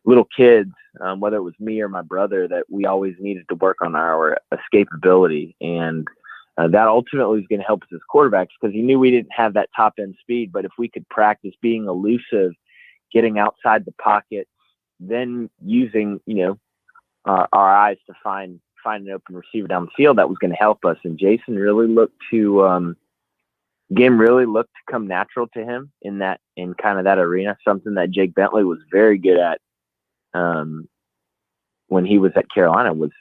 little kids, whether it was me or my brother, that we always needed to work on our escapability. And that ultimately was going to help us as quarterbacks, because he knew we didn't have that top end speed. But if we could practice being elusive, getting outside the pocket, then using, our eyes to find an open receiver down the field, that was going to help us. And Jason really looked to, come natural to him in kind of that arena, something that Jake Bentley was very good at when he was at Carolina, was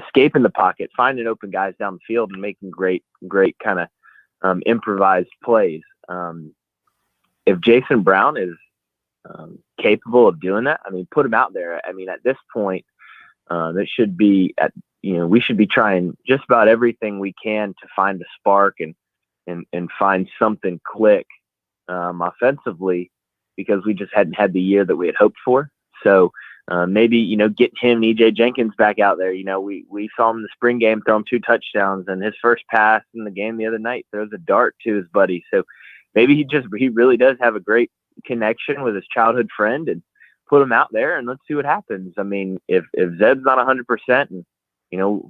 escaping the pocket, finding open guys down the field, and making great kind of improvised plays. If Jason Brown is capable of doing that, I mean, put him out there. I mean, at this point, it should be we should be trying just about everything we can to find a spark and find something click offensively, because we just hadn't had the year that we had hoped for. So maybe, get him and EJ Jenkins back out there. We saw him in the spring game throw him 2 touchdowns, and his first pass in the game the other night throws a dart to his buddy. So maybe he really does have a great connection with his childhood friend, and put him out there and let's see what happens. I mean, if Zeb's not 100% and,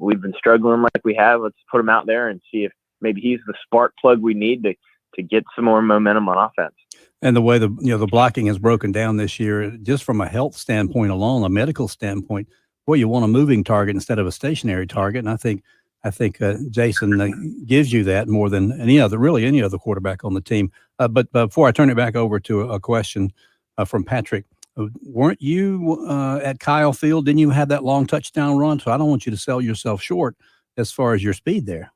we've been struggling like we have, let's put him out there and see if maybe he's the spark plug we need to get some more momentum on offense. And the way the blocking has broken down this year, just from a health standpoint alone, a medical standpoint, well, you want a moving target instead of a stationary target. And I think Jason gives you that more than any other quarterback on the team. But before I turn it back over to a question from Patrick, weren't you at Kyle Field? Didn't you have that long touchdown run? So I don't want you to sell yourself short as far as your speed there.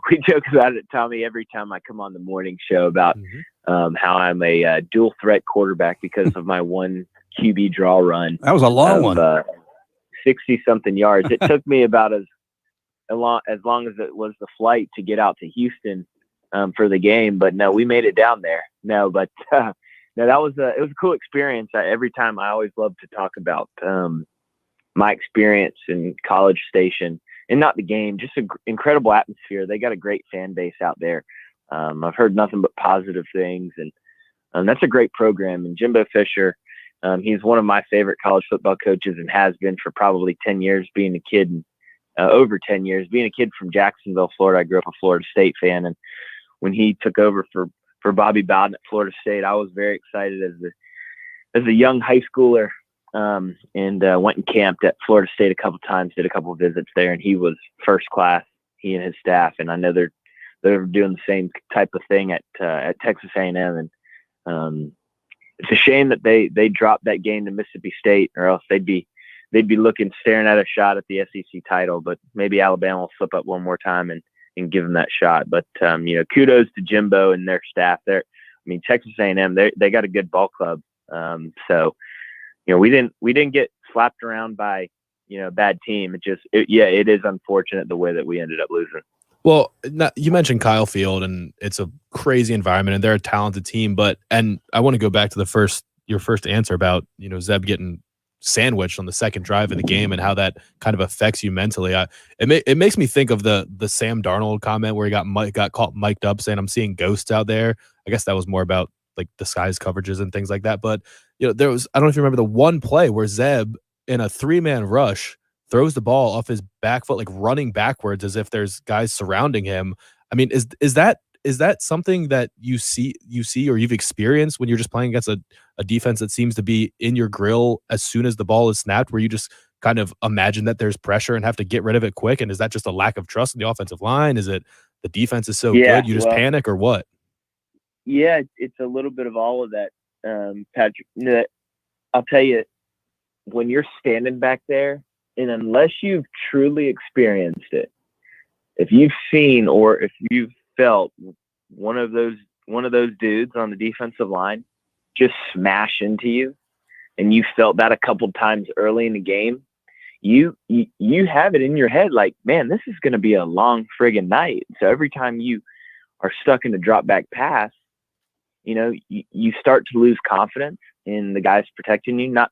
We joke about it, Tommy, every time I come on the morning show about how I'm a dual threat quarterback because of my one QB draw run. That was a long one. 60-something yards. It took me about as long as it was the flight to get out to Houston for the game. But no, we made it down there. No, but no, it was a cool experience. Every time I always love to talk about my experience in College Station, and not the game, just an incredible atmosphere. They got a great fan base out there. I've heard nothing but positive things, and that's a great program. And Jimbo Fisher, he's one of my favorite college football coaches and has been for probably 10 years, being a kid, over 10 years, being a kid from Jacksonville, Florida. I grew up a Florida State fan. And when he took over for Bobby Bowden at Florida State, I was very excited as a young high schooler. And went and camped at Florida State a couple times, did a couple of visits there, and he was first class, he and his staff. And I know they're doing the same type of thing at Texas A&M. And it's a shame that they dropped that game to Mississippi State, or else they'd be staring at a shot at the SEC title. But maybe Alabama will slip up one more time and give them that shot. But kudos to Jimbo and their staff there. I mean, Texas A&M, they got a good ball club. So we didn't get slapped around by a bad team. It is unfortunate the way that we ended up losing. Well, you mentioned Kyle Field, and it's a crazy environment, and they're a talented team. And I want to go back to your first answer about Zeb getting sandwiched on the second drive of the game and how that kind of affects you mentally. It makes me think of the Sam Darnold comment where he got caught mic'd up saying, "I'm seeing ghosts out there." I guess that was more about like disguise coverages and things like that. But there was, I don't know if you remember the one play where Zeb in a 3-man rush throws the ball off his back foot, like running backwards as if there's guys surrounding him. I mean, is that something that you see or you've experienced when you're just playing against a defense that seems to be in your grill as soon as the ball is snapped, where you just kind of imagine that there's pressure and have to get rid of it quick? And is that just a lack of trust in the offensive line? Is it the defense is so good you just panic, or what? Yeah, it's a little bit of all of that, Patrick. I'll tell you, when you're standing back there, and unless you've truly experienced it, if you've seen or if you've felt one of those dudes on the defensive line just smash into you, and you felt that a couple times early in the game, you have it in your head like, man, this is going to be a long friggin' night. So every time you are stuck in a drop back pass, you start to lose confidence in the guys protecting you, not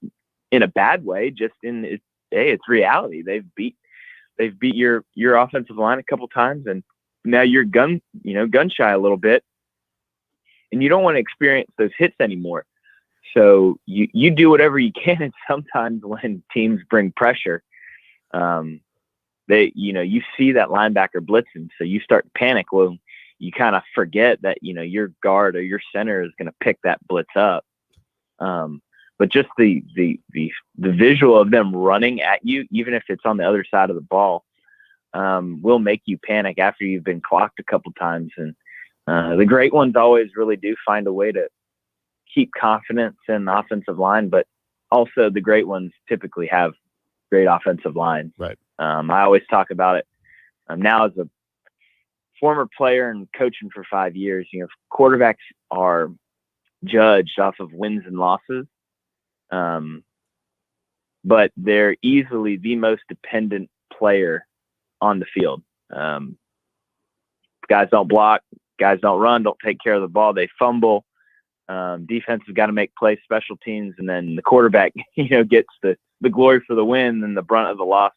in a bad way, just it's reality. They've beat your offensive line a couple times, and now you're gun shy a little bit, and you don't want to experience those hits anymore. So you do whatever you can, and sometimes when teams bring pressure, you see that linebacker blitzing, so you start to panic. Well, you kind of forget that your guard or your center is going to pick that blitz up. But just the visual of them running at you, even if it's on the other side of the ball, will make you panic after you've been clocked a couple times. And the great ones always really do find a way to keep confidence in the offensive line, but also the great ones typically have great offensive lines. Right. I always talk about it now as a former player and coaching for 5 years. Quarterbacks are judged off of wins and losses. But they're easily the most dependent player on the field. Guys don't block, guys don't run, don't take care of the ball, they fumble. Defense has got to make plays, special teams, and then the quarterback, gets the glory for the win and the brunt of the loss,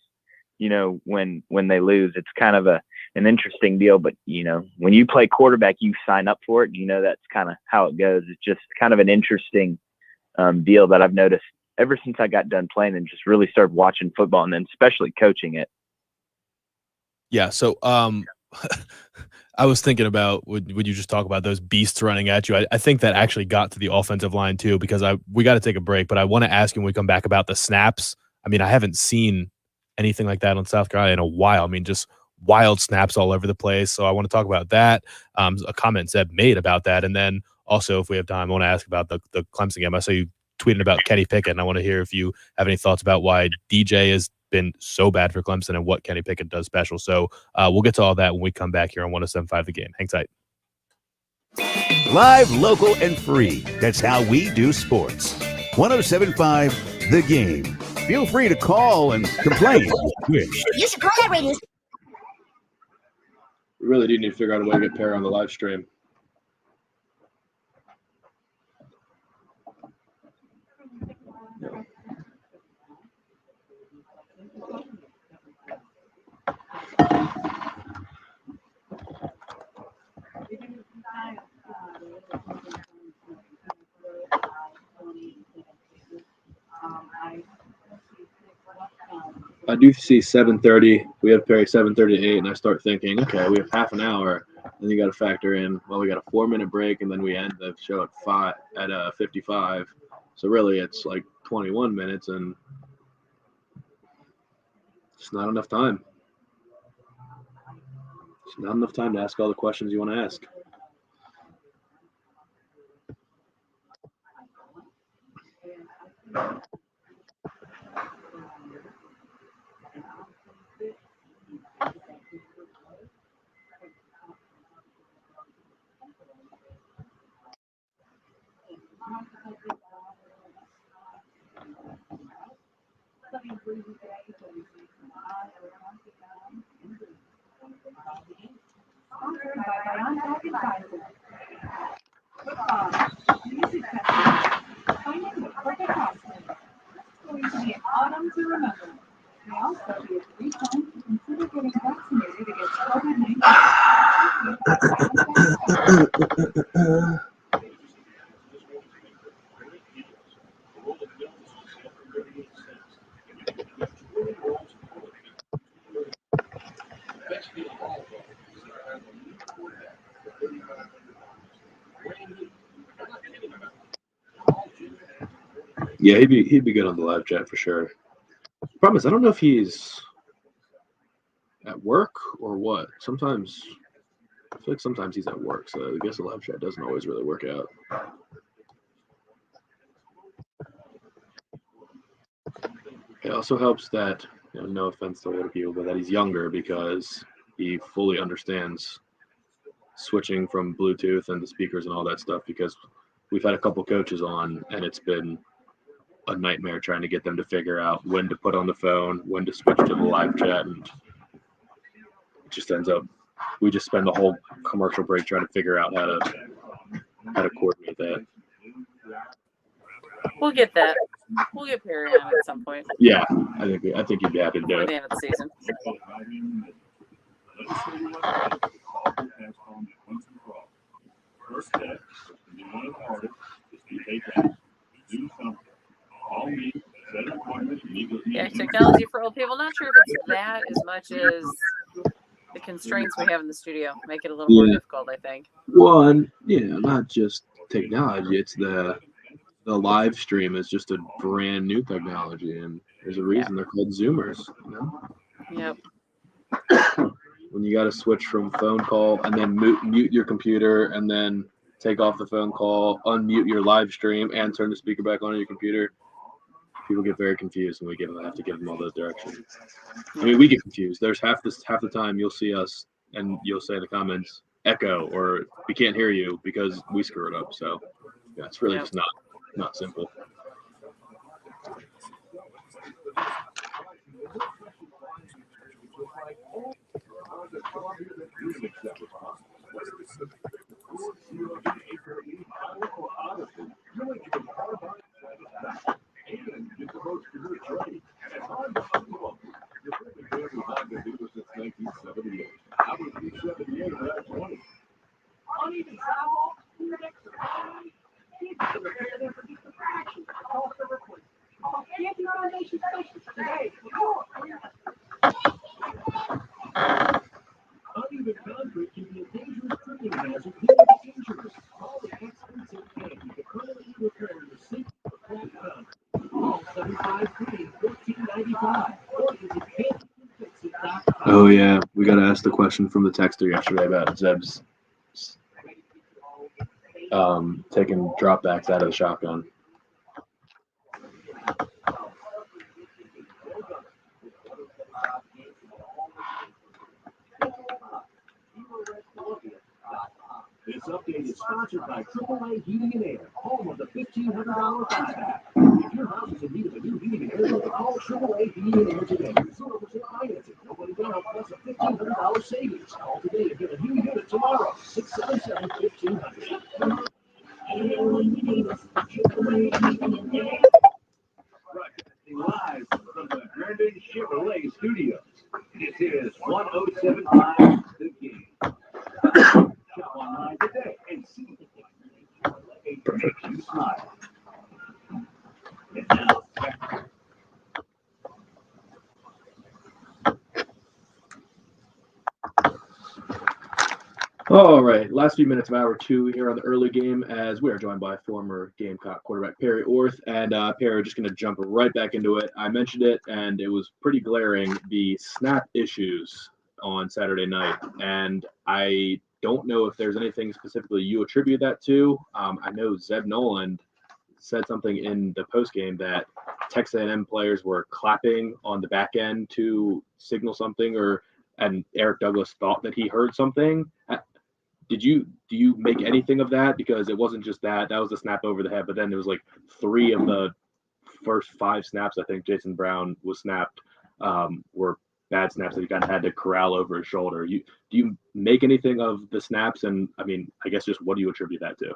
when they lose. It's kind of an interesting deal, but when you play quarterback, you sign up for it. That's kind of how it goes. It's just kind of an interesting deal that I've noticed ever since I got done playing and just really started watching football, and then especially coaching it. Yeah. So I was thinking about would you just talk about those beasts running at you? I think that actually got to the offensive line too, because we got to take a break, but I want to ask you when we come back about the snaps. I mean, I haven't seen anything like that on South Carolina in a while. I mean, just wild snaps all over the place. So I want to talk about that. A comment Zeb made about that, and then also, if we have time, I want to ask about the Clemson game. I saw you tweeting about Kenny Pickett, and I want to hear if you have any thoughts about why DJ has been so bad for Clemson and what Kenny Pickett does special. So we'll get to all that when we come back here on 107.5 The Game. Hang tight. Live, local, and free. That's how we do sports. 107.5 The Game. Feel free to call and complain. You should call that radio. We really do need to figure out a way to get Perry on the live stream. I do see 7:30. We have Perry 7:30 to 8, and I start thinking, okay, we have half an hour. Then you got to factor in, well, we got a 4-minute break, and then we end the show at 55. So really, it's like 21 minutes, and it's not enough time. It's not enough time to ask all the questions you want to ask. Autumn to remember. May also be a free time to consider getting vaccinated against COVID-19. Yeah, he'd be good on the live chat for sure. Problem is, I don't know if he's at work or what. Sometimes I feel like sometimes he's at work, so I guess the live chat doesn't always really work out. It also helps that, no offense to a lot of people, but that he's younger because he fully understands switching from Bluetooth and the speakers and all that stuff, because we've had a couple coaches on and it's been a nightmare trying to get them to figure out when to put on the phone, when to switch to the live chat, and it just ends up we just spend the whole commercial break trying to figure out how to coordinate that. We'll get that. We'll get Perry on at some point. Yeah, I think you'd be happy to do Before it. the end of the season. First step, you want to hardest is to take action. Do something. Call me, set an appointment, meet with me. Yeah, technology for old people. Not sure if it's that as much as the constraints we have in the studio make it a little more difficult, I think. One, not just technology, it's the live stream is just a brand new technology, and there's a reason they're called Zoomers. Yep. When you got to switch from phone call and then mute your computer and then take off the phone call, unmute your live stream, and turn the speaker back on your computer, people get very confused, and we have to give them all those directions. I mean, we get confused. There's half the time you'll see us and you'll say in the comments echo or we can't hear you because we screw it up. So yeah, it's really just not simple. concrete can be a dangerous tripping hazard leading to injuries. Call the experts at Candy to permanently repair your sink or cracked concrete. Call 753-1495 or visit CandyFixit.com. Oh yeah, we got asked the question from the texter yesterday about Zeb's taking dropbacks out of the shotgun. This update is sponsored by AAA Heating and Air, home of the $1,500 buyback. If your house is in need of a new heating and air unit, call AAA Heating and Air today. 0% financing, nobody down, plus a $1,500 savings. Call today to get a new unit tomorrow. 677-1500. Broadcasting live from the Herndon Chevrolet Studios. This is 1075 The Game. Shop online today and see it makes you smile. And now, All right, last few minutes of hour two here on the early game as we are joined by former Gamecock quarterback Perry Orth. And Perry, we're just going to jump right back into it. I mentioned it, and it was pretty glaring, the snap issues on Saturday night. And I don't know if there's anything specifically you attribute that to. I know Zeb Noland said something in the postgame that Texas A&M players were clapping on the back end to signal something, and Eric Douglas thought that he heard something. Do you make anything of that? Because it wasn't just that was the snap over the head, but then there was like 3 of the first 5 snaps I think Jason Brown was snapped were bad snaps that he kind of had to corral over his shoulder. Do you make anything of the snaps? And I mean, I guess just what do you attribute that to?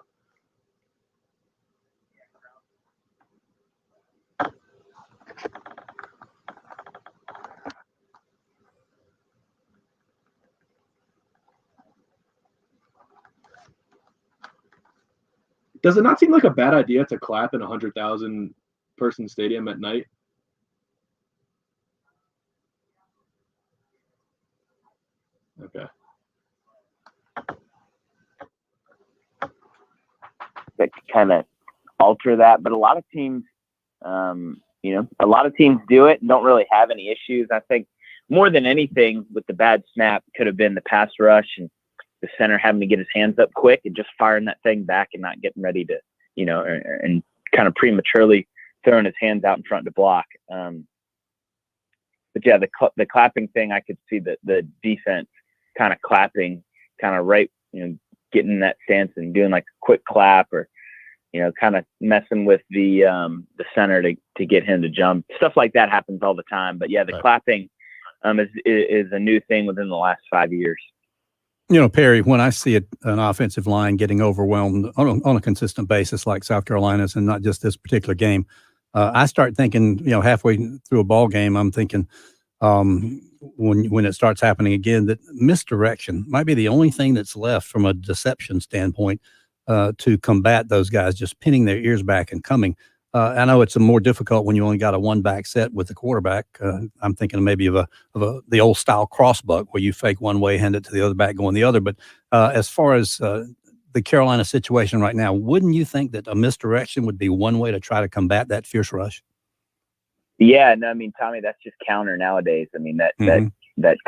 Does it not seem like a bad idea to clap in a 100,000 person stadium at night? Okay. That kind of alter that, but a lot of teams, a lot of teams do it and don't really have any issues. I think more than anything with the bad snap could have been the pass rush and the center having to get his hands up quick and just firing that thing back and not getting ready to, and kind of prematurely throwing his hands out in front to block. But yeah, the clapping thing, I could see the defense kind of clapping, kind of right, getting in that stance and doing like a quick clap or, kind of messing with the center to get him to jump. Stuff like that happens all the time. But yeah, the clapping is a new thing within the last 5 years. Perry, when I see an offensive line getting overwhelmed on a consistent basis like South Carolina's and not just this particular game, I start thinking, halfway through a ball game, I'm thinking when it starts happening again, that misdirection might be the only thing that's left from a deception standpoint to combat those guys just pinning their ears back and coming. I know it's more difficult when you only got a one-back set with the quarterback. I'm thinking maybe of the old style crossbuck where you fake one way, hand it to the other back, going the other. But as far as the Carolina situation right now, wouldn't you think that a misdirection would be one way to try to combat that fierce rush? Yeah, no, I mean, Tommy, that's just counter nowadays. I mean, that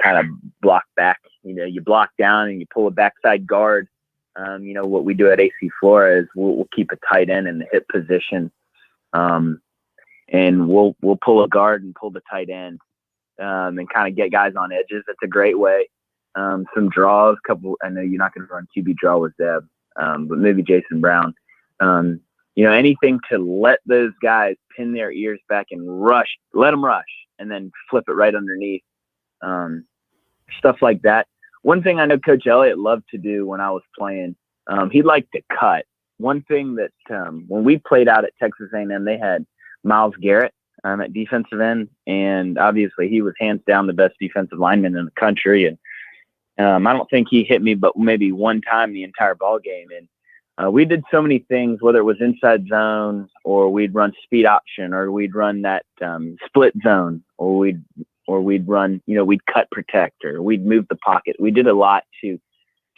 kind of block back, you block down and you pull a backside guard. What we do at AC Flora is we'll keep a tight end in the hip position. And we'll pull a guard and pull the tight end, and kind of get guys on edges. That's a great way. Some draws, I know you're not going to run QB draw with Zeb, but maybe Jason Brown. Anything to let those guys pin their ears back and rush, let them rush, and then flip it right underneath. Stuff like that. One thing I know Coach Elliott loved to do when I was playing, he'd like to cut. One thing that when we played out at Texas A&M, they had Myles Garrett at defensive end, and obviously he was hands down the best defensive lineman in the country. And I don't think he hit me but maybe one time the entire ball game. And we did so many things, whether it was inside zone or we'd run speed option or we'd run that split zone or we'd run, we'd cut protect or we'd move the pocket. We did a lot to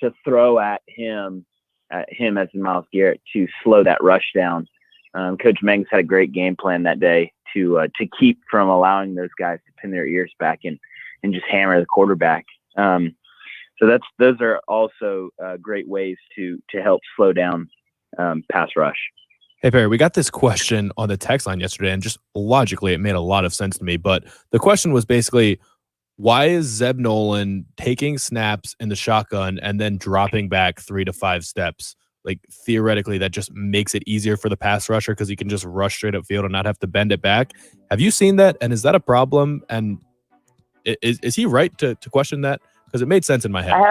to throw at him as Myles Garrett to slow that rush down. Coach Mengs had a great game plan that day to keep from allowing those guys to pin their ears back and just hammer the quarterback. So those are also great ways to help slow down pass rush. Hey, Perry, we got this question on the text line yesterday, and just logically, it made a lot of sense to me. But the question was basically, why is Zeb Nolan taking snaps in the shotgun and then dropping back 3 to 5 steps? Like, theoretically, that just makes it easier for the pass rusher because he can just rush straight upfield and not have to bend it back. Have you seen that? And is that a problem? And is he right to question that? Because it made sense in my head. I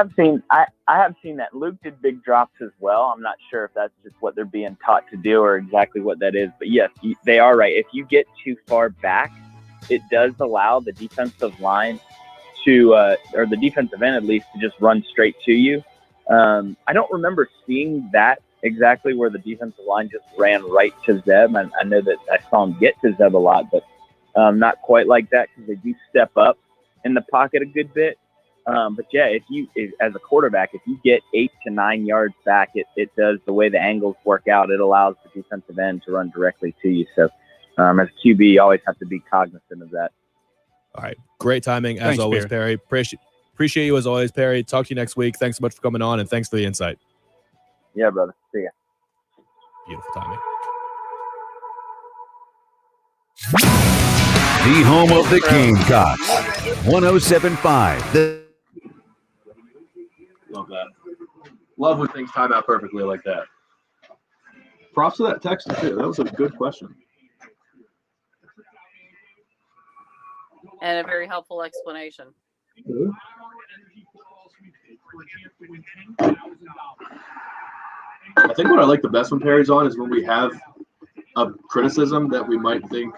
have seen that. Luke did big drops as well. I'm not sure if that's just what they're being taught to do or exactly what that is. But yes, they are right. If you get too far back, it does allow the defensive line to, or the defensive end at least, to just run straight to you. I don't remember seeing that exactly where the defensive line just ran right to Zeb. I know that I saw him get to Zeb a lot, but not quite like that because they do step up in the pocket a good bit. But yeah, as a quarterback, if you get 8 to 9 yards back, it does, the way the angles work out, it allows the defensive end to run directly to you. So as a QB, you always have to be cognizant of that. All right. Great timing, as Thanks, always, Perry. Appreciate you as always, Perry. Talk to you next week. Thanks so much for coming on, and thanks for the insight. Yeah, brother. See ya. Beautiful timing. The home of the Gamecocks. 107.5. Love that. Love when things time out perfectly like that. Props to that text, too. That was a good question. And a very helpful explanation. I think what I like the best when Perry's on is when we have a criticism that we might think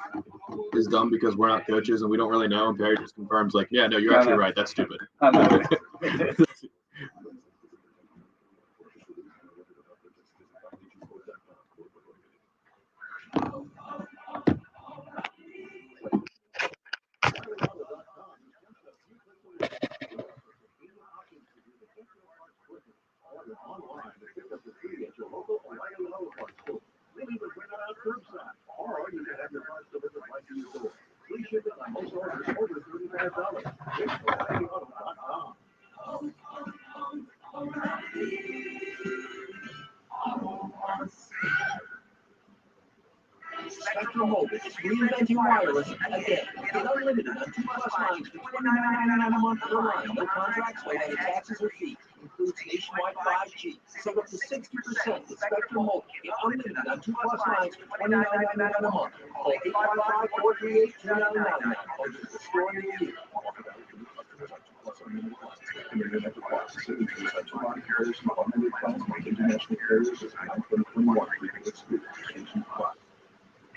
is dumb because we're not coaches and we don't really know, and Perry just confirms, like, yeah, no, you're actually right. That's stupid. Spectrum Mobile is reinventing wireless again. Get unlimited on 2+ lines for $29.99 a month per line. No contracts, no added taxes or fees. Includes nationwide 5G. Save up to 60% with Spectrum Mobile. Get unlimited on 2+ lines for $29.99 a month. Call 855-438-2999 or visit the store near you.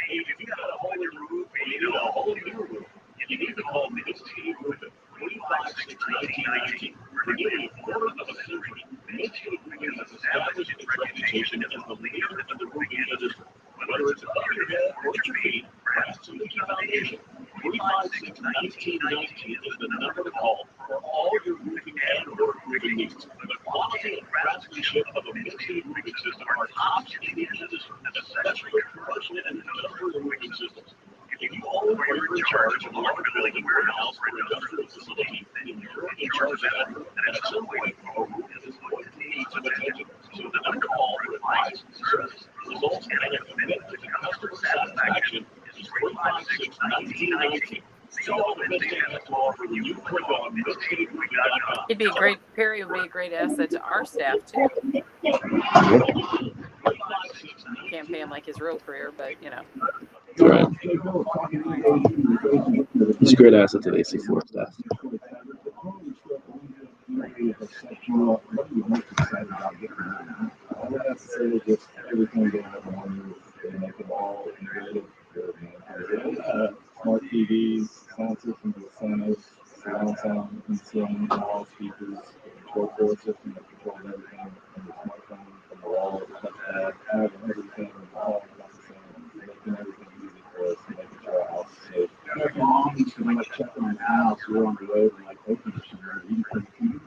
Hey, if you got a whole new roof and you need a whole new roof, you need to call Midstate Roofing. 356-1919. For nearly a quarter of a century, Midstate Roofing has established its reputation as the leader in the roofing industry. Whether it's above your head or your feet, perhaps a leaky foundation, 356-1919 is the number to call for all your roofing and or roofing needs. The quality and craftsmanship of a Midstate roofing system are top in the industry, especially commercial and industrial roofing systems. If you own or you're in charge of a large building, warehouse, or industrial facility, then you're in charge of that. And at some point, a roof is going to need some attention. So the number to call for advice, service, results, and a commitment to customer satisfaction is 356-1919. See all the Midstate has to offer when you click on MidstateRoofing.com. It'd be a great, Perry would be a great asset to our staff too. Can't pay him like his real career, but you know. Right. He's a great asset to the AC4 staff. Smart TVs, sound systems with Sonos, surround sound, insane, all speakers, control board system that controls everything from the smartphone, from the wall, touchpad, having everything all at the same, making everything easy for us, and making sure our house is safe. If your mom needs to like check on your house, you're on the road and like open the shower, you can put TV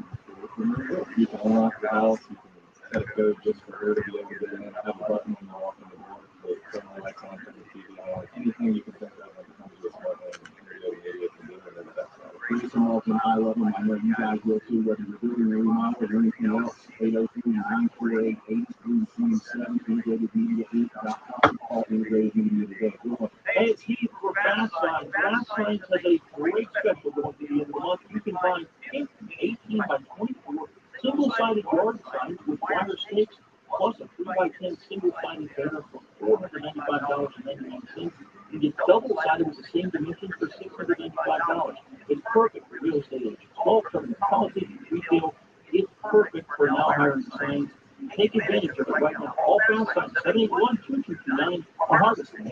You can unlock the house. You can set a code just for her to be able to have a button when you walk in the door to turn the lights on, turn the TV on. Anything you can think of when it comes to a smart home, Radio Media can do it. And that's pretty small and high level. I know you guys will too, whether you're doing a remodel or anything else. 803-948-8337. IntegratedMedia8.com. Call Integrated Media today. Hey, it's Heath for Bass Signs. Bass Signs has a great special going to the end of the month. You can buy 18 by 24 single-sided yard signs with wire stakes, plus a 3x10 single-sided banner for $495.99. You get double-sided with the same dimensions for $695. It's perfect for real estate agents. All from politics, retail. It's perfect for now hiring signs. Take advantage of it right now. All found signs, 781-2229 are harvesting.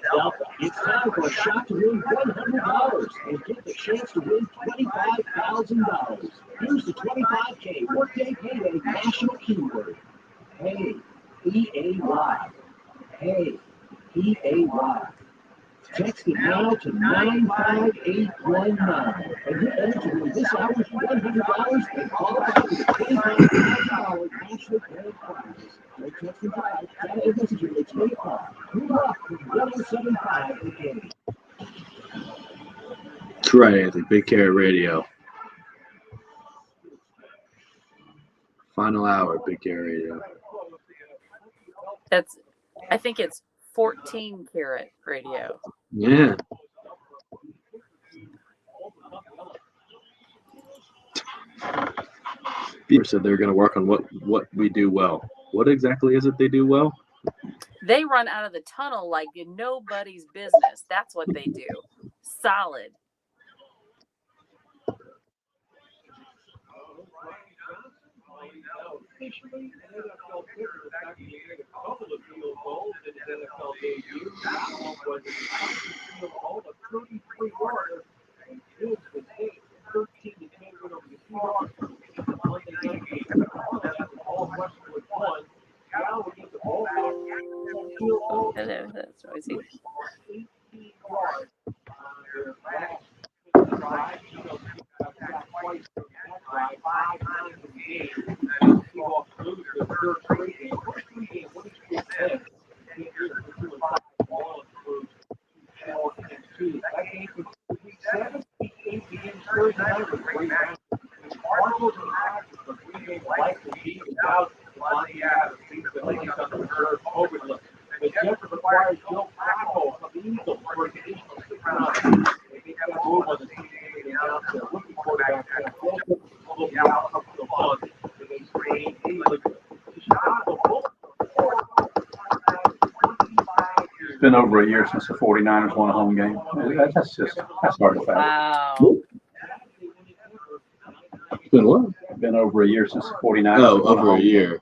It's time for a shot to win $100 and get the chance to win $25,000. Here's the 25K workday payday national keyword. Hey, P-A-Y. Hey, P-A-Y. Text it now to 95819 and hit enter to win this hour's $100 and qualify for the $25,000 national grand prize. No text and drive, data and messaging makes no call. Good luck with 1075 the game. That's right, Anthony. Big Carrot Radio. Final hour, Big Carrot Radio. I think it's 14 Karat Radio. Yeah. Peter said they're going to work on what we do well. What exactly is it they do well? They run out of the tunnel like nobody's business. That's what they do. Solid. Officially, NFL Twitter is actually made a couple of field goals in his NFL debut. That one was a field goal of 33 yards, and his was 13-10 win over the Seahawks in the Monday night game. That's all Westwood won. Now we get the ball back. Field goal. Hello, that's noisy. 18 yards. Their last drive, twice five times in the game. Seahawks lose their third straight game. First three game winning streak ends. They hear the 2-5 through 4-2. That game was week 7. Week 8 begins Thursday night with great matches. The Cardinals and Packers, the three-game likely beat without Devontae Adams. He's been laying on the reserve overlook. The Jets requires Joe Flacco of the Eagles for an additional 6 rounds. They make that move on the team and announce their rookie quarterback, Zach Wilson, will be out up to the month. It's been over a year since the 49ers won a home game. That's hard to fathom. Wow. It's been what? It's been over a year since the 49ers. Oh, over a year.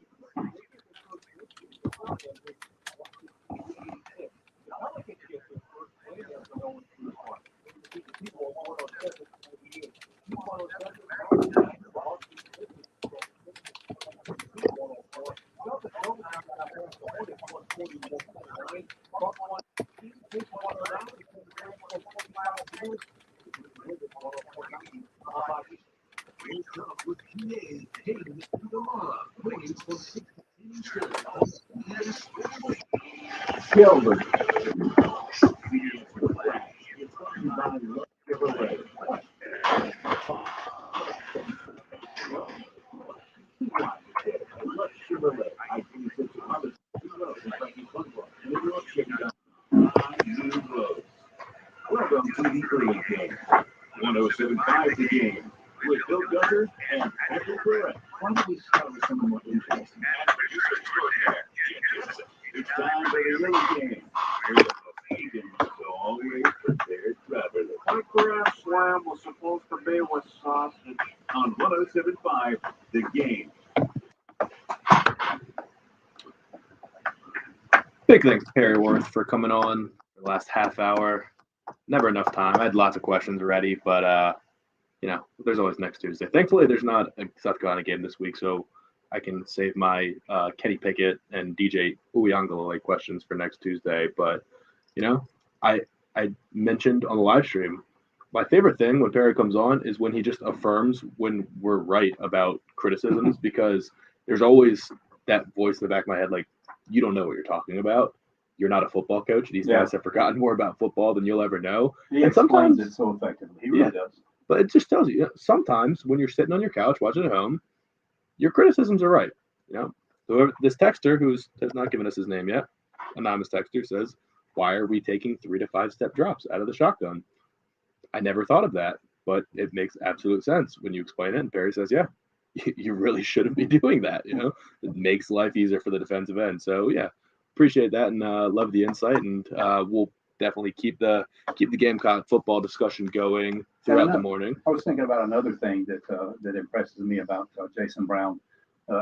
Gilbert. Welcome to the early game. 107.5 the game. With Bill Gunter and Patrick Barrett. Why don't we start with some more interesting? It's time for the early game. Here's the Eagles, so always prepared traveler. Quick grab slam was supposed to be with sausage on 107.5 the game. Big thanks to Perry Worth for coming on the last half hour. Never enough time. I had lots of questions ready, but there's always next Tuesday. Thankfully, there's not a South Carolina game this week, so I can save my Kenny Pickett and DJ Uyunglele questions for next Tuesday. But I mentioned on the live stream, my favorite thing when Perry comes on is when he just affirms when we're right about criticisms because there's always that voice in the back of my head, like, you don't know what you're talking about. You're not a football coach. These guys have forgotten more about football than you'll ever know. He and sometimes explains it so effectively. He really does. But it just tells you, sometimes when you're sitting on your couch watching at home, your criticisms are right. Whoever, this texter has not given us his name yet, anonymous texter, says, why are we taking 3 to 5 step drops out of the shotgun? I never thought of that, but it makes absolute sense when you explain it. And Perry says, yeah, you really shouldn't be doing that. It makes life easier for the defensive end. So yeah, appreciate that and love the insight. And we'll definitely keep the Gamecock football discussion going throughout the morning. I was thinking about another thing that impresses me about Jason Brown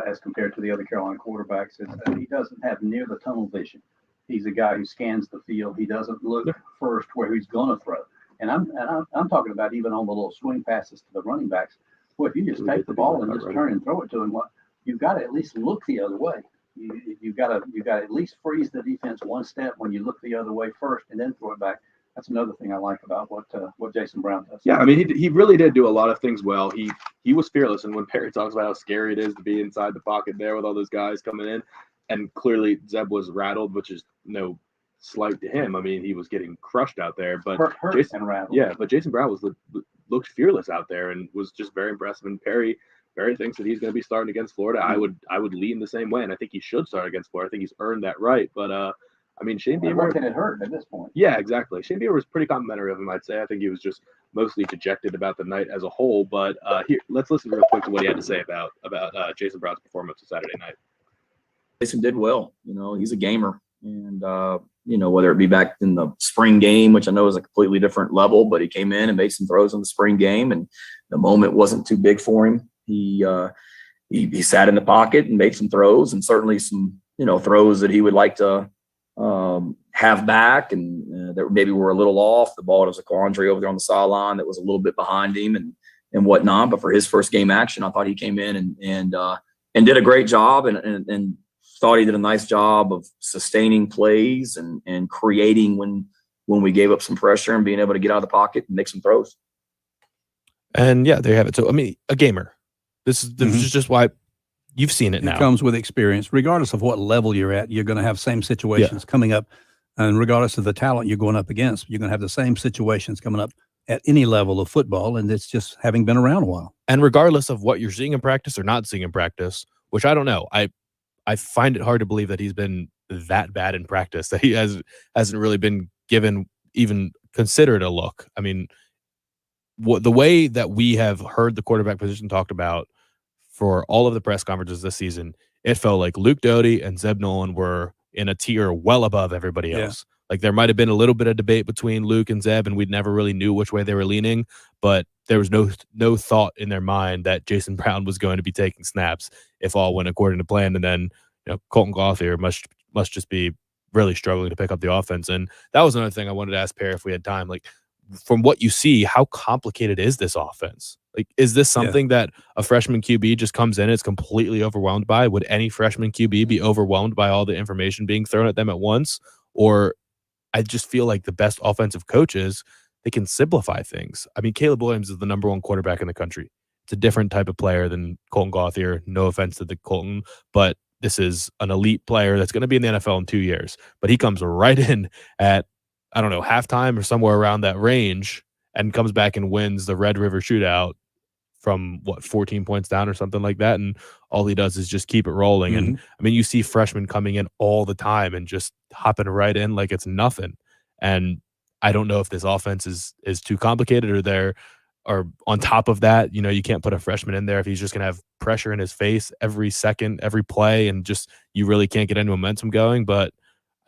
as compared to the other Carolina quarterbacks is that he doesn't have near the tunnel vision. He's a guy who scans the field. He doesn't look first where he's going to throw. And I'm talking about even on the little swing passes to the running backs. Well, if you just take the ball and just turn and throw it to him, you've got to at least look the other way. You've got to at least freeze the defense one step when you look the other way first and then throw it back. That's another thing I like about what Jason Brown does. Yeah, I mean, he really did do a lot of things well. He was fearless, and when Perry talks about how scary it is to be inside the pocket there with all those guys coming in, and clearly Zeb was rattled, which is no slight to him. I mean, he was getting crushed out there, but Jason rattled. Yeah, but Jason Brown looked fearless out there and was just very impressive. And Perry thinks that he's going to be starting against Florida. I would lean the same way, and I think he should start against Florida. I think he's earned that right. But I mean, Shane Beamer. What can it hurt at this point? Yeah, exactly. Shane Beamer was pretty complimentary of him, I'd say. I think he was just mostly dejected about the night as a whole. But here, let's listen real quick to what he had to say about Jason Brown's performance on Saturday night. Jason did well. He's a gamer, and whether it be back in the spring game, which I know is a completely different level, but he came in and made some throws in the spring game, and the moment wasn't too big for him. He sat in the pocket and made some throws, and certainly some throws that he would like to have back, and that maybe were a little off. The ball was a quandary over there on the sideline that was a little bit behind him and whatnot. But for his first game action, I thought he came in and did a great job and thought he did a nice job of sustaining plays and creating when we gave up some pressure and being able to get out of the pocket and make some throws. And yeah, there you have it. So I mean, a gamer. This is just why you've seen it now. It comes with experience. Regardless of what level you're at, you're going to have same situations coming up. And regardless of the talent you're going up against, you're going to have the same situations coming up at any level of football. And it's just having been around a while. And regardless of what you're seeing in practice or not seeing in practice, which I don't know, I find it hard to believe that he's been that bad in practice, that he hasn't really been given even considered a look. I mean, the way that we have heard the quarterback position talked about for all of the press conferences this season, it felt like Luke Doty and Zeb Nolan were in a tier well above everybody else. Like there might have been a little bit of debate between Luke and Zeb, and we never really knew which way they were leaning, but there was no thought in their mind that Jason Brown was going to be taking snaps if all went according to plan. And then Colton Gauthier must just be really struggling to pick up the offense. And that was another thing I wanted to ask Perry if we had time. Like, from what you see, how complicated is this offense? Like, is this something that a freshman QB just comes in and is completely overwhelmed by? Would any freshman QB be overwhelmed by all the information being thrown at them at once? Or I just feel like the best offensive coaches, they can simplify things. I mean, Caleb Williams is the number 1 quarterback in the country. It's a different type of player than Colton Gauthier. No offense to the Colton, but this is an elite player that's going to be in the NFL in 2 years. But he comes right in at, I don't know, halftime or somewhere around that range and comes back and wins the Red River Shootout from 14 points down or something like that. And all he does is just keep it rolling. Mm-hmm. And I mean, you see freshmen coming in all the time and just hopping right in like it's nothing. And I don't know if this offense is too complicated or on top of that, you can't put a freshman in there if he's just going to have pressure in his face every second, every play, and just you really can't get any momentum going. But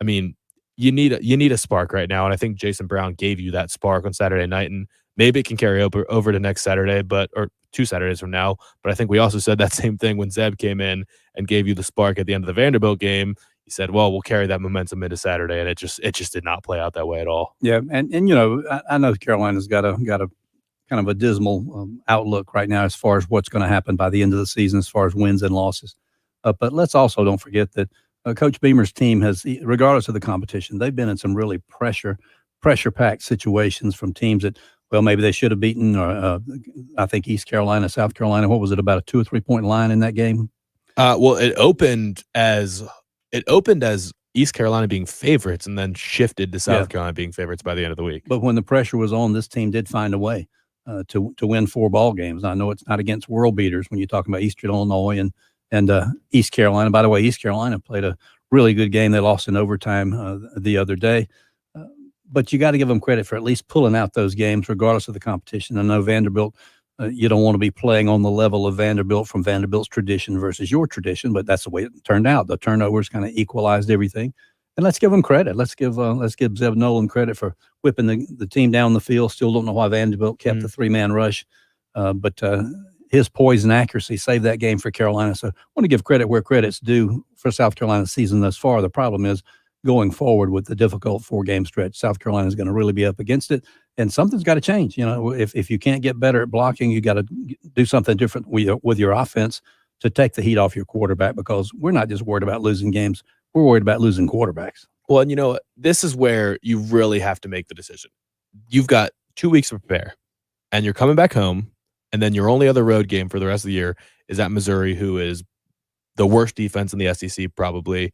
I mean, you need a spark right now, and I think Jason Brown gave you that spark on Saturday night, and maybe it can carry over to next Saturday, or 2 Saturdays from now. But I think we also said that same thing when Zeb came in and gave you the spark at the end of the Vanderbilt game. He said, "Well, we'll carry that momentum into Saturday," and it just did not play out that way at all. Yeah, and I know Carolina's got a kind of a dismal outlook right now as far as what's going to happen by the end of the season as far as wins and losses. But let's also don't forget that Coach Beamer's team has, regardless of the competition, they've been in some really pressure-packed situations from teams that well, maybe they should have beaten, or I think East Carolina, South Carolina. What was it, about a 2 or 3 point line in that game? Well, it opened as East Carolina being favorites, and then shifted to South Carolina being favorites by the end of the week. But when the pressure was on, this team did find a way to win 4 ball games. I know it's not against world beaters when you're talking about Eastern Illinois and East Carolina. By the way, East Carolina played a really good game. They lost in overtime the other day. But you got to give them credit for at least pulling out those games, regardless of the competition. I know Vanderbilt, you don't want to be playing on the level of Vanderbilt from Vanderbilt's tradition versus your tradition, but that's the way it turned out. The turnovers kind of equalized everything. And let's give them credit. Let's give Zeb Nolan credit for whipping the team down the field. Still don't know why Vanderbilt kept the 3-man rush, but his poise and accuracy saved that game for Carolina. So I want to give credit where credit's due for South Carolina's season thus far. The problem is, going forward with the difficult 4-game stretch, South Carolina is going to really be up against it, and something's got to change. You know, if you can't get better at blocking, you got to do something different with your offense to take the heat off your quarterback, because we're not just worried about losing games, we're worried about losing quarterbacks. Well, and you know, this is where you really have to make the decision. You've got 2 weeks to prepare, and you're coming back home, and then your only other road game for the rest of the year is at Missouri, who is the worst defense in the SEC probably.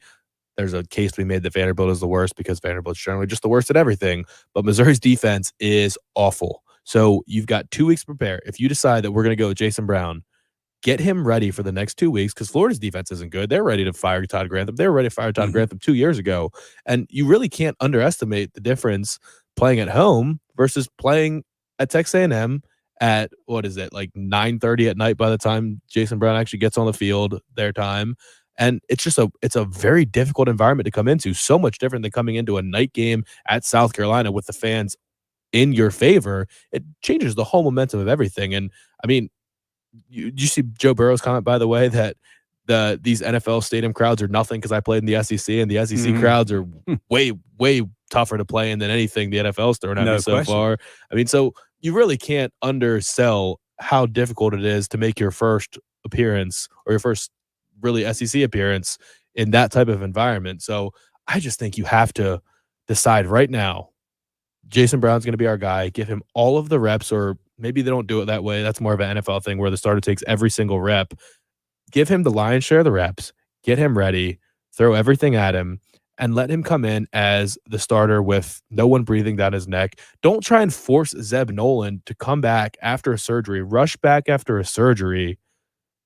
There's a case to be made that Vanderbilt is the worst because Vanderbilt's generally just the worst at everything. But Missouri's defense is awful. So you've got 2 weeks to prepare. If you decide that we're going to go with Jason Brown, get him ready for the next 2 weeks, because Florida's defense isn't good. They're ready to fire Todd Grantham. They were ready to fire Todd Grantham 2 years ago. And you really can't underestimate the difference playing at home versus playing at Texas A&M at, what is it, like 9:30 at night by the time Jason Brown actually gets on the field, their time. And it's just it's a very difficult environment to come into, so much different than coming into a night game at South Carolina with the fans in your favor. It changes the whole momentum of everything. And I mean, you see Joe Burrow's comment, by the way, that these NFL stadium crowds are nothing because I played in the SEC, and the SEC crowds are way, way tougher to play in than anything the NFL's thrown at me so far. I mean, so you really can't undersell how difficult it is to make your first appearance, or your first really SEC appearance, in that type of environment. So I just think you have to decide right now, Jason Brown's going to be our guy. Give him all of the reps, or maybe they don't do it that way. That's more of an NFL thing where the starter takes every single rep. Give him the lion's share of the reps, get him ready, throw everything at him, and let him come in as the starter with no one breathing down his neck. Don't try and force Zeb Nolan to come back after a surgery, rush back after a surgery,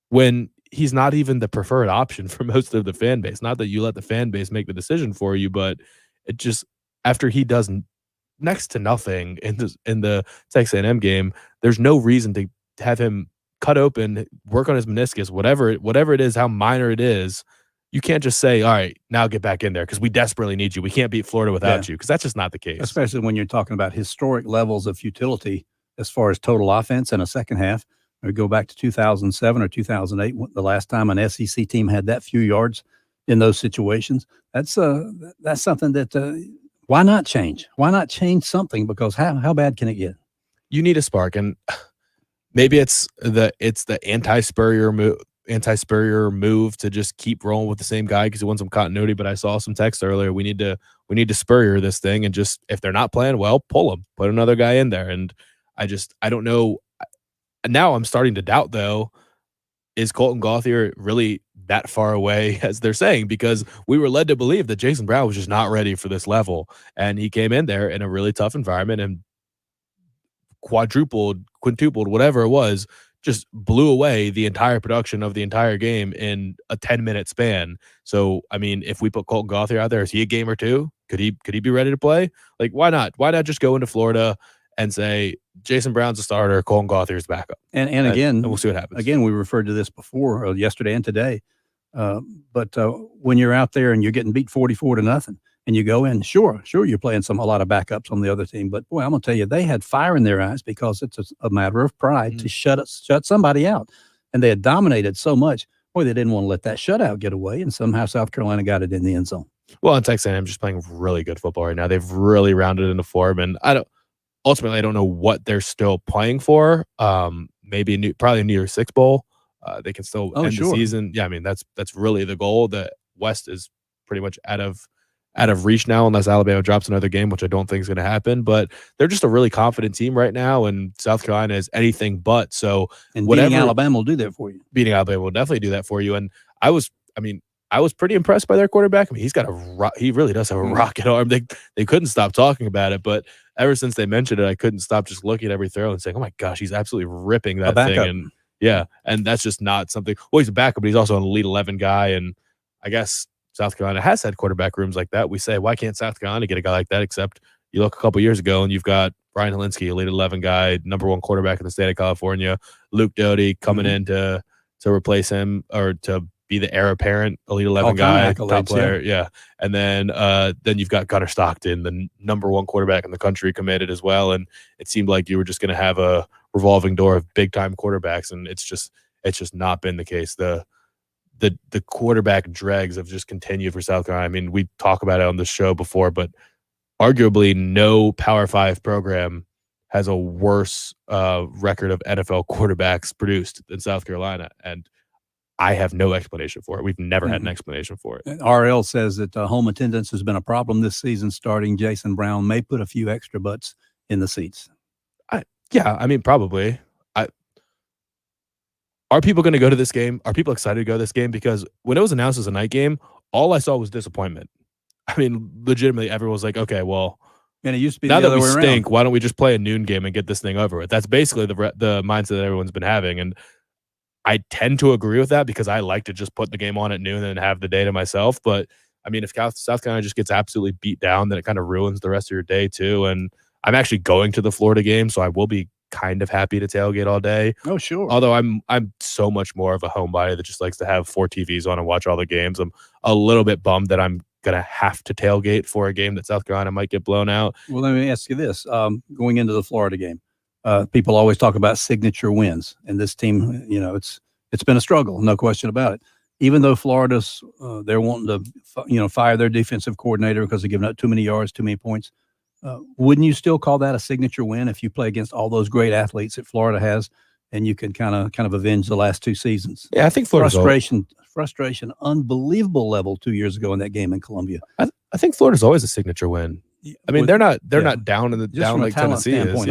when he's not even the preferred option for most of the fan base. Not that you let the fan base make the decision for you, but it just, after he does next to nothing in the Texas A&M game, there's no reason to have him cut open, work on his meniscus, whatever it is, how minor it is. You can't just say, all right, now get back in there because we desperately need you. We can't beat Florida without you, because that's just not the case. Especially when you're talking about historic levels of futility as far as total offense in a second half. We go back to 2007 or 2008, the last time an SEC team had that few yards in those situations. That's something that why not change? Why not change something? Because how bad can it get? You need a spark, and maybe it's the anti-Spurrier move to just keep rolling with the same guy because he wants some continuity. But I saw some text earlier. We need to Spurrier this thing, and just, if they're not playing well, pull them, put another guy in there. And I don't know. Now I'm starting to doubt, though, is Colton Gauthier really that far away as they're saying? Because we were led to believe that Jason Brown was just not ready for this level. And he came in there in a really tough environment and quintupled, whatever it was, just blew away the entire production of the entire game in a 10-minute span. So, I mean, if we put Colton Gauthier out there, is he a game or two? Could he be ready to play? Like, why not? Why not just go into Florida and say, Jason Brown's a starter, Colton Gauthier's backup. And again, and we'll see what happens. Again, we referred to this before, yesterday and today. But when you're out there and you're getting beat 44-0, and you go in, sure, you're playing a lot of backups on the other team. But boy, I'm gonna tell you, they had fire in their eyes because it's a matter of pride to shut somebody out, and they had dominated so much. Boy, they didn't want to let that shutout get away, and somehow South Carolina got it in the end zone. Well, and Texas A&M just playing really good football right now. They've really rounded into form, and I don't know what they're still playing for. Maybe probably a New Year's Six bowl. They can still end the season. Yeah, I mean that's really the goal. The West is pretty much out of out of reach now unless Alabama drops another game, which I don't think is going to happen. But they're just a really confident team right now, and South Carolina is anything but. So And beating Alabama will do that for you. beating Alabama will definitely do that for you. And I was pretty impressed by their quarterback. I mean, he really does have a rocket arm. They couldn't stop talking about it, but ever since they mentioned it, I couldn't stop just looking at every throw and saying, "Oh my gosh, he's absolutely ripping that thing." And yeah, and that's just not something. Well, he's a backup, but he's also an Elite 11 guy, and I guess South Carolina has had quarterback rooms like that. We say, why can't South Carolina get a guy like that? Except you look a couple years ago, and you've got Brian Helinski, Elite 11 guy, #1 quarterback in the state of California. Luke Doty coming in to replace him or to be the heir apparent Elite 11 guy, top player. Yeah. And then you've got Gunnar Stockton, the #1 quarterback in the country, committed as well. And it seemed like you were just going to have a revolving door of big time quarterbacks. And it's just not been the case. The quarterback dregs have just continued for South Carolina. I mean, we talk about it on the show before, but arguably no Power 5 program has a worse record of NFL quarterbacks produced than South Carolina. And I have no explanation for it. We've never had an explanation for it. And RL says that home attendance has been a problem this season. Starting Jason Brown may put a few extra butts in the seats. Yeah, I mean, probably. Are people going to go to this game? Are people excited to go to this game? Because when it was announced as a night game, all I saw was disappointment. I mean, legitimately, everyone was like, okay, well, and it used to be now the that other we way stink, around. why don't we just play a noon game and get this thing over with? That's basically the mindset that everyone's been having. And I tend to agree with that because I like to just put the game on at noon and have the day to myself. But I mean, if South Carolina just gets absolutely beat down, then it kind of ruins the rest of your day too. And I'm actually going to the Florida game, so I will be kind of happy to tailgate all day. Oh, sure. Although I'm so much more of a homebody that just likes to have 4 TVs on and watch all the games. I'm a little bit bummed that I'm gonna have to tailgate for a game that South Carolina might get blown out. Well, let me ask you this: going into the Florida game, people always talk about signature wins, and this team, it's been a struggle, no question about it. Even though Florida's they're wanting to fire their defensive coordinator because they're giving up too many yards, too many points. Wouldn't you still call that a signature win if you play against all those great athletes that Florida has, and you can kind of avenge the last 2 seasons? Yeah, I think Florida's frustration, unbelievable level 2 years ago in that game in Columbia. I think Florida's always a signature win. I mean, they're not down like Tennessee is.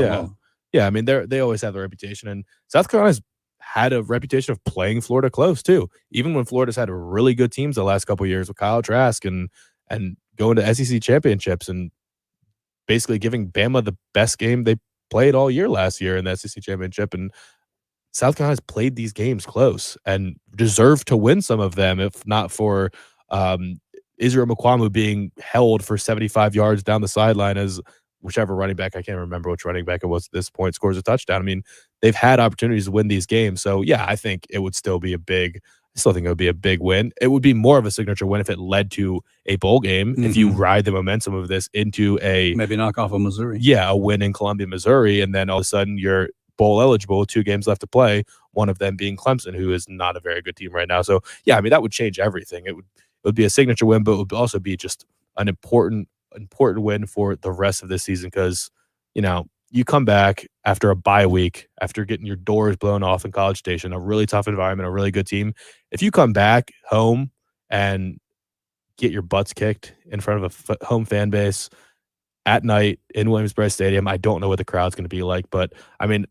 Yeah. I mean, they always have the reputation, and South Carolina's had a reputation of playing Florida close too. Even when Florida's had really good teams the last couple of years with Kyle Trask and going to SEC championships and basically giving Bama the best game they played all year last year in the SEC championship. And South Carolina's played these games close and deserved to win some of them, if not for Israel Mukuamu being held for 75 yards down the sideline as whichever running back, I can't remember which running back it was at this point, scores a touchdown. I mean, they've had opportunities to win these games. So yeah, I think it would still be I still think it would be a big win. It would be more of a signature win if it led to a bowl game. If you ride the momentum of this into maybe knock off of Missouri. Yeah, a win in Columbia, Missouri, and then all of a sudden you're bowl eligible, 2 games left to play, one of them being Clemson, who is not a very good team right now. So yeah, I mean, that would change everything. It would be a signature win, but it would also be just an important win for the rest of this season because, you come back after a bye week, after getting your doors blown off in College Station, a really tough environment, a really good team. If you come back home and get your butts kicked in front of a home fan base at night in Williams-Brice Stadium, I don't know what the crowd's going to be like, but I mean,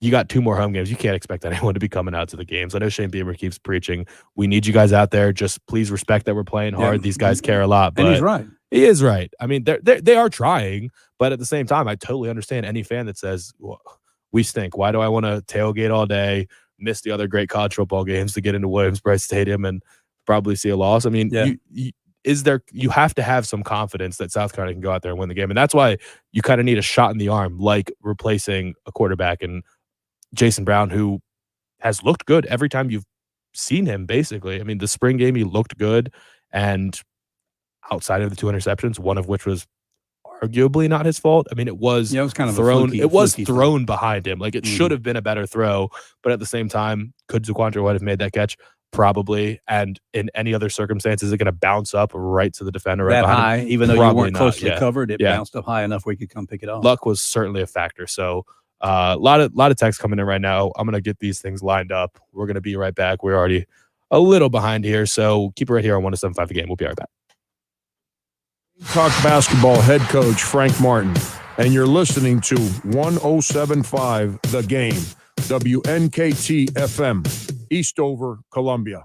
you got 2 more home games. You can't expect anyone to be coming out to the games. I know Shane Beamer keeps preaching, we need you guys out there. Just please respect that we're playing hard. These guys care a lot. But and he's right. He is right. I mean, they are trying, but at the same time, I totally understand any fan that says, well, we stink. Why do I want to tailgate all day, miss the other great college football games to get into Williams-Brice Stadium and probably see a loss? I mean, you have to have some confidence that South Carolina can go out there and win the game. And that's why you kind of need a shot in the arm, like replacing a quarterback and Jason Brown, who has looked good every time you've seen him, basically. I mean, the spring game, he looked good. And outside of the 2 interceptions, one of which was arguably not his fault. I mean, it was kind of thrown. It was fluky thrown behind him. Like, it should have been a better throw. But at the same time, could Zaquandre White have made that catch? Probably. And in any other circumstances, is it going to bounce up right to the defender right that behind high, him? even though Probably you weren't not. closely Yeah. covered, it Yeah. bounced up high enough where you could come pick it off. Luck was certainly a factor. So a lot of text coming in right now. I'm going to get these things lined up. We're going to be right back. We're already a little behind here. So keep it right here on 107.5 The Game. We'll be right back. Gamecock basketball head coach Frank Martin, and you're listening to 107.5 The Game, WNKT FM, Eastover, Columbia.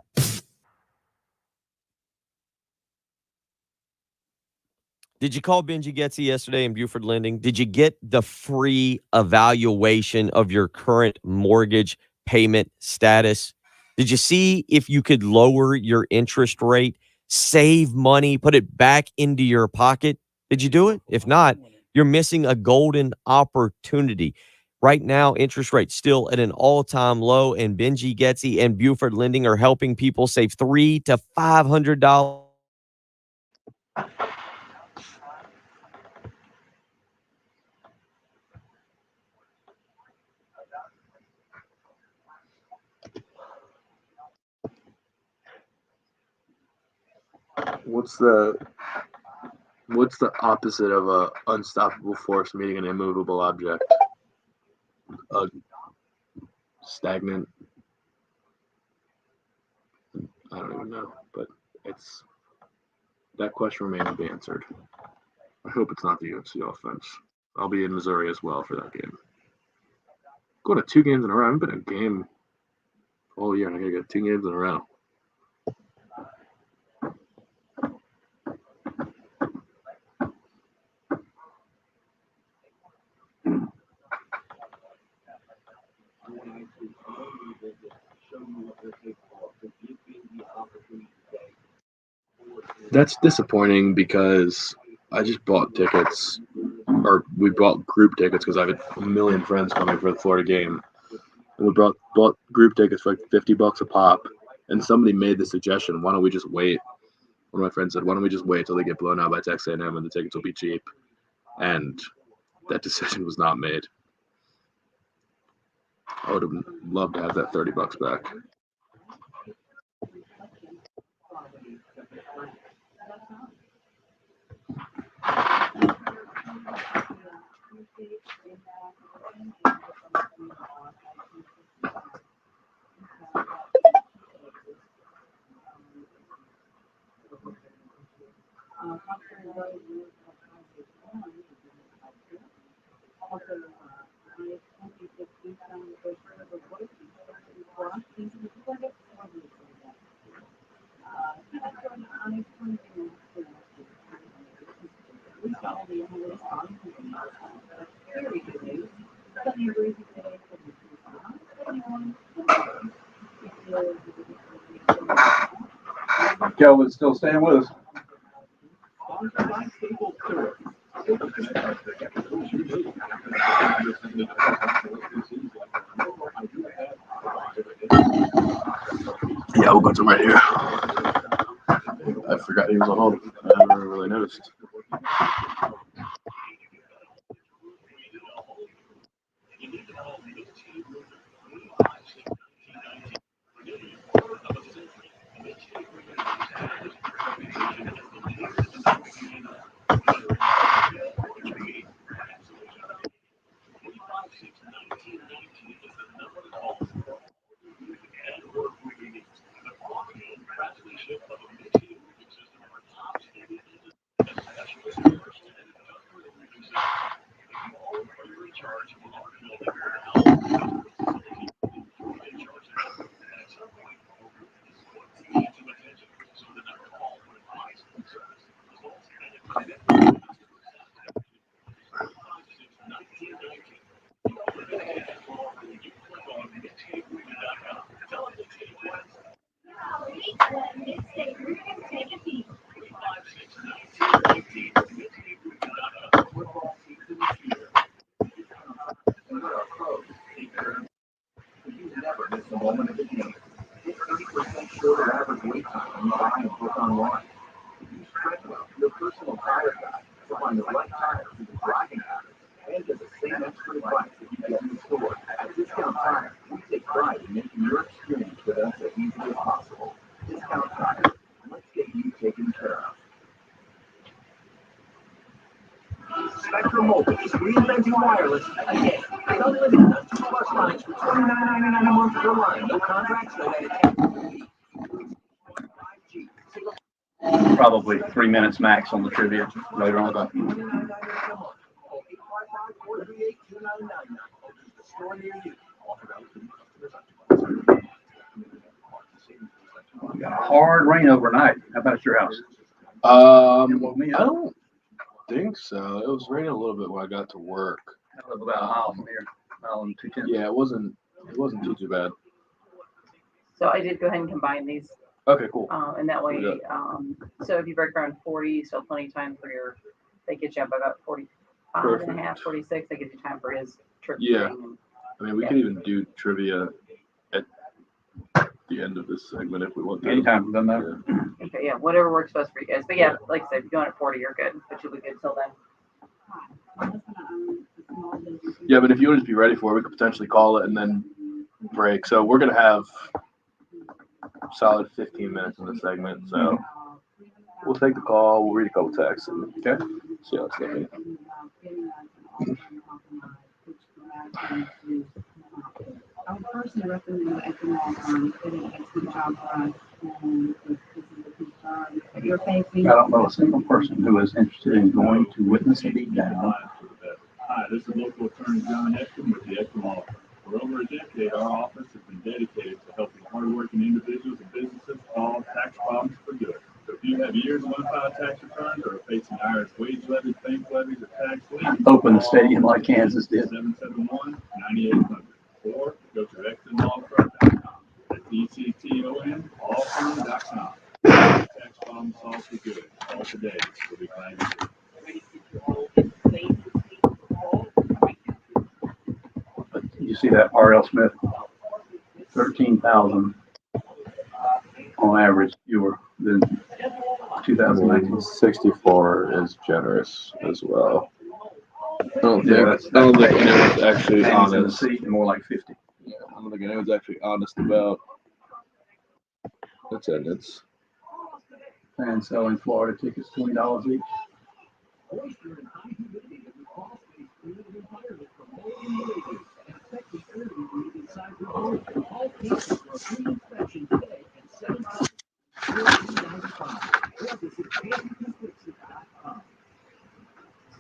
Did you call Benji Getzy yesterday in Buford Lending? Did you get the free evaluation of your current mortgage payment status? Did you see if you could lower your interest rate, save money, put it back into your pocket? Did you do it? If not, you're missing a golden opportunity. Right now, interest rates still at an all-time low, and Benji Getzy and Buford Lending are helping people save $300 to $500. What's the opposite of a unstoppable force meeting an immovable object? Stagnant. I don't even know, but that question remains to be answered. I hope it's not the UNC offense. I'll be in Missouri as well for that game. Going to 2 games in a row. I haven't been a game all year, and I'm going to get 2 games in a row. That's disappointing because I just bought tickets, or we bought group tickets because I have a million friends coming for the Florida game. And we bought group tickets for like $50 a pop. And somebody made the suggestion, why don't we just wait? One of my friends said, why don't we just wait till they get blown out by Texas A&M and the tickets will be cheap? And that decision was not made. I would have loved to have that $30 back. Kelvin's still staying with us. Yeah, we'll go to right here. I forgot he was on hold. I never really noticed. Spectrum Mobile is reinventing wireless again. Unlimited up to plus lines for $29.99 a month per line. No contracts, no data. 5G. probably 3 minutes max on the trivia later on. We got a hard rain overnight. How about at your house? I don't think so. It was raining a little bit when I got to work. I live about a mile from here. Mile and 210. Yeah, it wasn't too bad. So I did go ahead and combine these. Okay, cool. And that way, Yeah. so if you break around 40, still plenty of time for they get you up about 45 and a half, 46. They give you time for his trip. Yeah. thing. I mean, we Yeah. can even do trivia at the end of this segment if we want to. Anytime, doesn't matter. Okay, yeah, whatever works best for you guys. But yeah, like I said, if you're going at 40, you're good, but you'll be good till then. Yeah, but if you want to just be ready for it, we could potentially call it and then break. So we're going to have a solid 15 minutes in this segment. So we'll take the call. We'll read a couple texts and see how it's looking. I would personally recommend ethanol did an excellent job for us, and this is a concern that you're facing. I don't know a single person who is interested in going to witness a beatdown. Hi, this is local attorney John Ekstrom with the Ekstrom Law Firm. For over a decade, our office has been dedicated to helping hardworking individuals and businesses solve tax problems for good. So if you have years of unfiled tax returns or are facing IRS wage levies, bank levies, or tax liens, Open the stadium like Kansas did. 771-9800 or go to EkstronLawFirm.com. That's ECTON, lawfirm.com. Tax problems solved for good. All today. We'll be glad to You see that R.L. Smith, 13,000 on average fewer than 2019. 64 is generous as well. I don't think, Yeah, I don't think anyone's actually Hands in the honest. seat and more like 50. Yeah, I don't think anyone's actually honest about attendance. And selling Florida tickets, $20 each.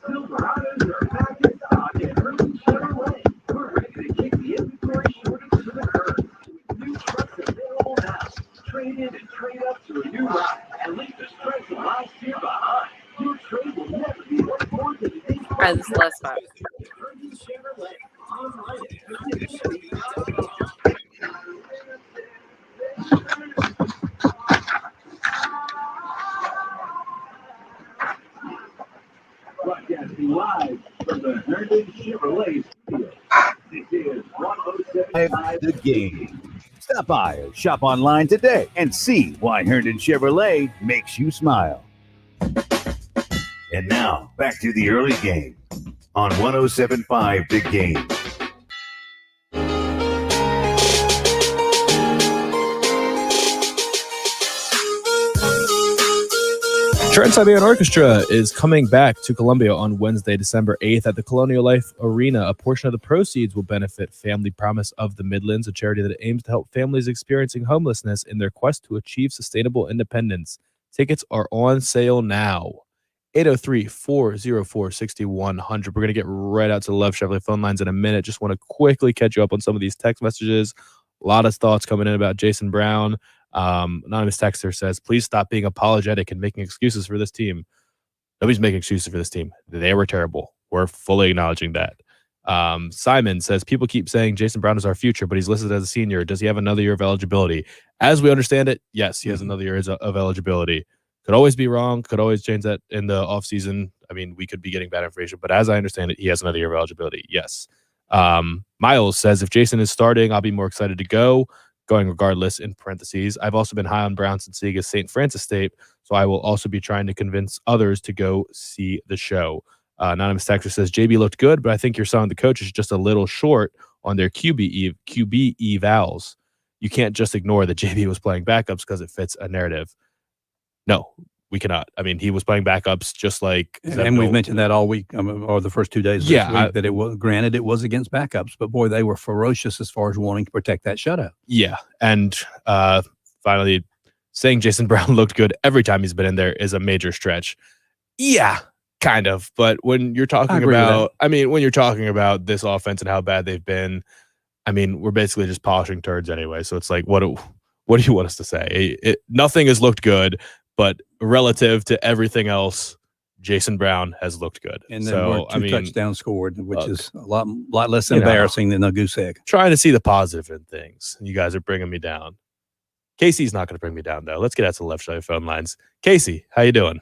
Silverados are back in stock at Herman Chevrolet. We're ready to kick the inventory shortage to the curb. New trucks available now. Trade in and trade up to a new ride and leave the stress of last year behind. Your trade will never be worth more than it is. All right, this is the last spot. Herman Chevrolet. Online at broadcasting live from the Herndon Chevrolet studio. This is 107.5 The Game. Stop by or shop online today and see why Herndon Chevrolet makes you smile. And now, back to the early game on 107.5 The Game. Trans-Siberian Orchestra is coming back to Columbia on Wednesday, December 8th at the Colonial Life Arena. A portion of the proceeds will benefit Family Promise of the Midlands, a charity that aims to help families experiencing homelessness in their quest to achieve sustainable independence. Tickets are on sale now. 803-404-6100. We're going to get right out to the Love Chevrolet phone lines in a minute. Just want to quickly catch you up on some of these text messages. A lot of thoughts coming in about Jason Brown. Anonymous texter says, please stop being apologetic and making excuses for this team. Nobody's making excuses for this team. They were terrible. We're fully acknowledging that. Simon says, people keep saying Jason Brown is our future, but he's listed as a senior. Does he have another year of eligibility? As we understand it, yes, he has another year of eligibility. Could always be wrong. Could always change that in the offseason. I mean, we could be getting bad information, but as I understand it, he has another year of eligibility. Yes. Miles says, if Jason is starting, I'll be more excited to go. Going regardless, in parentheses. I've also been high on Brown since seeing his St. Francis tape, so I will also be trying to convince others to go see the show. Anonymous texter says, JB looked good, but I think you're selling the coaches just a little short on their QB evals. You can't just ignore that JB was playing backups because it fits a narrative. No, we cannot. I mean, he was playing backups just like... And we've mentioned that all week, or the first 2 days of this week, that it was, granted, it was against backups, but boy, they were ferocious as far as wanting to protect that shutout. Yeah. And finally, saying Jason Brown looked good every time he's been in there is a major stretch. Yeah, kind of. But when you're talking about, when you're talking about this offense and how bad they've been, we're basically just polishing turds anyway. So it's like, what do you want us to say? Nothing has looked good, but relative to everything else, Jason Brown has looked good. And then we're two touchdowns scored, which is a lot less embarrassing than a goose egg. Trying to see the positive in things. You guys are bringing me down. Casey's not going to bring me down, though. Let's get out to the left side phone lines. Casey, how you doing?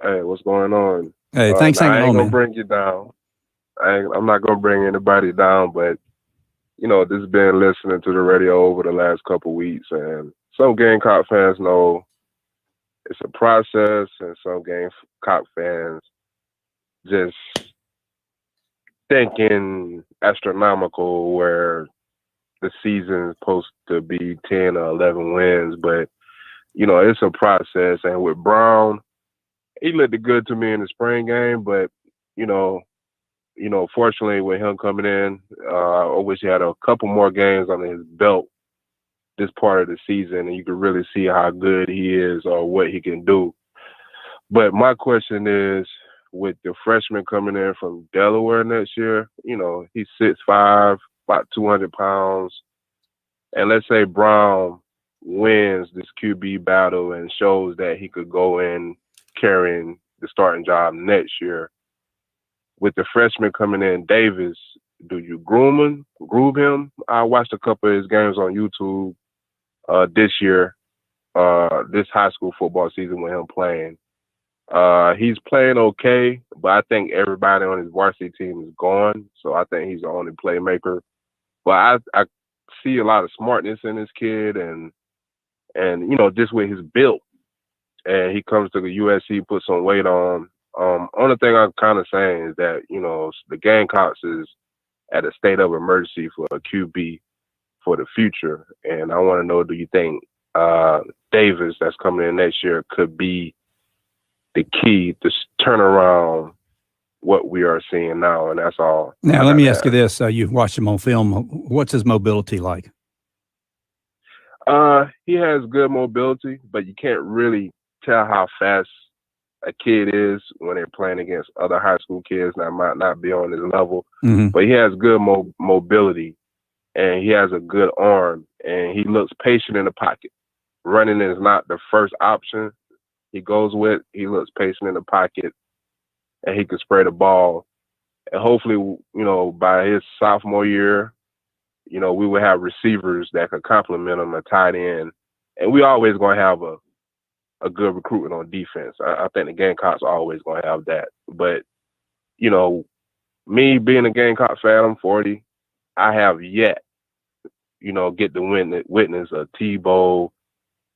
Hey, what's going on? Hey, thanks for hanging on, I ain't man. gonna bring you down. I'm not gonna bring anybody down, but this has been listening to the radio over the last couple weeks, and some Gamecock fans know it's a process, and some Gamecock fans just thinking astronomical where the season's supposed to be 10 or 11 wins, but it's a process. And with Brown, he looked good to me in the spring game, but fortunately with him coming in, I wish he had a couple more games on his belt this part of the season, and you could really see how good he is or what he can do. But my question is, with the freshman coming in from Delaware next year, he's 6'5", about 200 pounds. And let's say Brown wins this QB battle and shows that he could go in carrying the starting job next year. With the freshman coming in, Davis, do you groove him? I watched a couple of his games on YouTube this year, this high school football season with him playing. He's playing okay, but I think everybody on his varsity team is gone, so I think he's the only playmaker. But I see a lot of smartness in this kid, and just with his build. And he comes to the USC, put some weight on. Only thing I'm kind of saying is that the Gamecocks is at a state of emergency for a QB for the future, and I want to know: do you think Davis, that's coming in next year, could be the key to turn around what we are seeing now? And that's all. Now, let me ask you this. You've watched him on film. What's his mobility like? He has good mobility, but you can't really tell how fast a kid is when they're playing against other high school kids that might not be on his level. Mm-hmm. But he has good mobility, and he has a good arm, and he looks patient in the pocket. Running is not the first option he goes with. He looks patient in the pocket, and he can spray the ball. And hopefully, by his sophomore year, we will have receivers that could complement him, a tight end. And we always going to have a good recruiting on defense. I think the Gamecocks are always going to have that. But, me being a Gamecock fan, I'm 40. I have yet, get to witness a Tebow,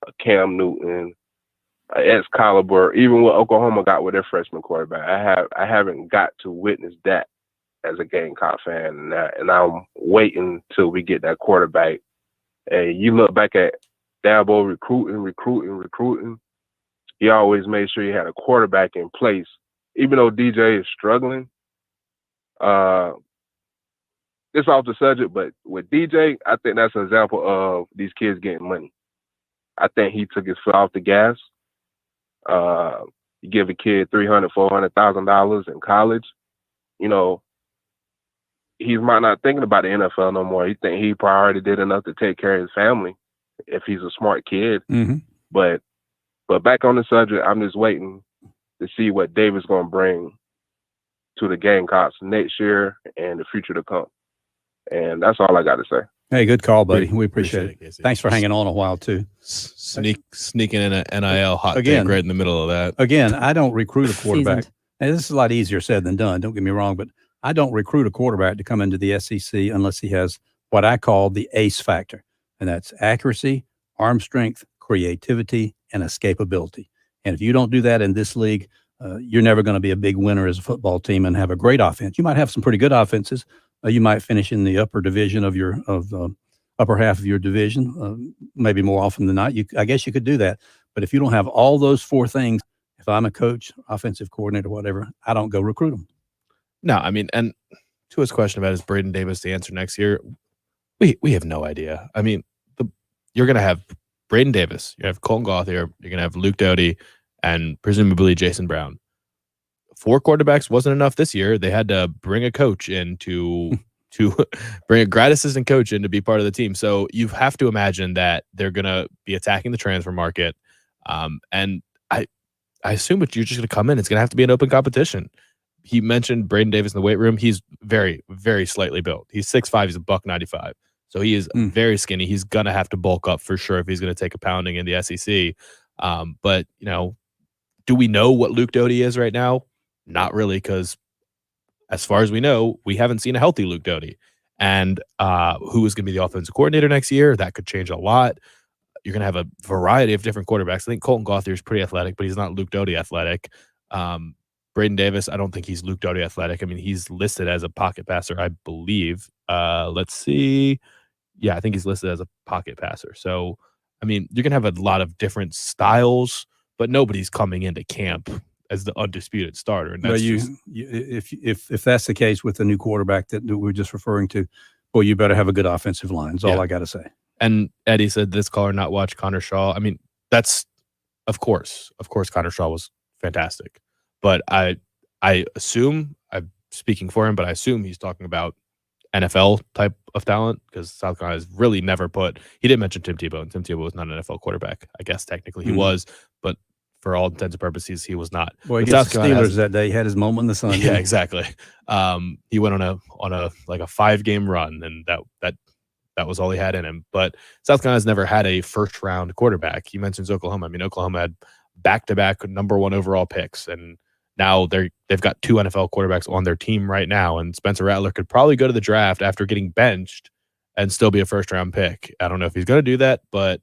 a Cam Newton, Excalibur, even what Oklahoma got with their freshman quarterback. I haven't got to witness that as a Gamecock fan, and I'm waiting till we get that quarterback. And you look back at Dabo recruiting. He always made sure he had a quarterback in place, even though DJ is struggling. It's off the subject, but with DJ, I think that's an example of these kids getting money. I think he took his foot off the gas. You give a kid $300,000, $400,000 in college, he might not thinking about the NFL no more. He think he probably already did enough to take care of his family if he's a smart kid. Mm-hmm. But back on the subject, I'm just waiting to see what Davis going to bring to the Gamecocks next year and the future to come. And that's all I got to say. Hey, good call, buddy. We appreciate it. Casey. Thanks for hanging on a while, too. Sneaking in an NIL hot Again, take right in the middle of that. Again, I don't recruit a quarterback. Seasoned. And this is a lot easier said than done. Don't get me wrong, but I don't recruit a quarterback to come into the SEC unless he has what I call the ACE factor, and that's accuracy, arm strength, creativity, and escapability. And if you don't do that in this league, you're never going to be a big winner as a football team and have a great offense. You might have some pretty good offenses. You might finish in the upper division of upper half of your division, maybe more often than not. I guess you could do that. But if you don't have all those four things, if I'm a coach, offensive coordinator, whatever, I don't go recruit them. No, and to his question about is Braden Davis the answer next year, we have no idea. You're going to have Braden Davis, you have Colton Gothier, you're going to have Luke Doty, and presumably Jason Brown. 4 quarterbacks wasn't enough this year. They had to bring a coach in to bring a grad assistant coach in to be part of the team. So you have to imagine that they're going to be attacking the transfer market. And I assume you're just going to come in. It's going to have to be an open competition. He mentioned Braden Davis in the weight room. He's very, very slightly built. He's 6'5". He's a $195. So he is very skinny. He's going to have to bulk up for sure if he's going to take a pounding in the SEC. But, do we know what Luke Doty is right now? Not really, because as far as we know, we haven't seen a healthy Luke Doty. And who is going to be the offensive coordinator next year? That could change a lot. You're going to have a variety of different quarterbacks. I think Colton Gothier is pretty athletic, but he's not Luke Doty athletic. Braden Davis, I don't think he's Luke Doty athletic. I mean, he's listed as a pocket passer, I believe. Let's see. Yeah, I think he's listed as a pocket passer. So, I mean, you're going to have a lot of different styles, but nobody's coming into camp as the undisputed starter. And that's if that's the case with the new quarterback that we're just referring to, well, you better have a good offensive line. That's all I got to say. And Eddie said this caller not watch Connor Shaw. I mean, that's of course Connor Shaw was fantastic, but I assume, I'm speaking for him, but I assume he's talking about NFL type of talent, because South Carolina has really never he didn't mention Tim Tebow, and Tim Tebow was not an NFL quarterback. I guess technically he was, but for all intents and purposes, he was not. Well, against the Steelers that day, he had his moment in the sun. Yeah, exactly. He went on a 5-game run, and that was all he had in him. But South Carolina's never had a first-round quarterback. He mentions Oklahoma. I mean, Oklahoma had back-to-back #1 overall picks, and now they've got 2 NFL quarterbacks on their team right now, and Spencer Rattler could probably go to the draft after getting benched and still be a first-round pick. I don't know if he's going to do that, but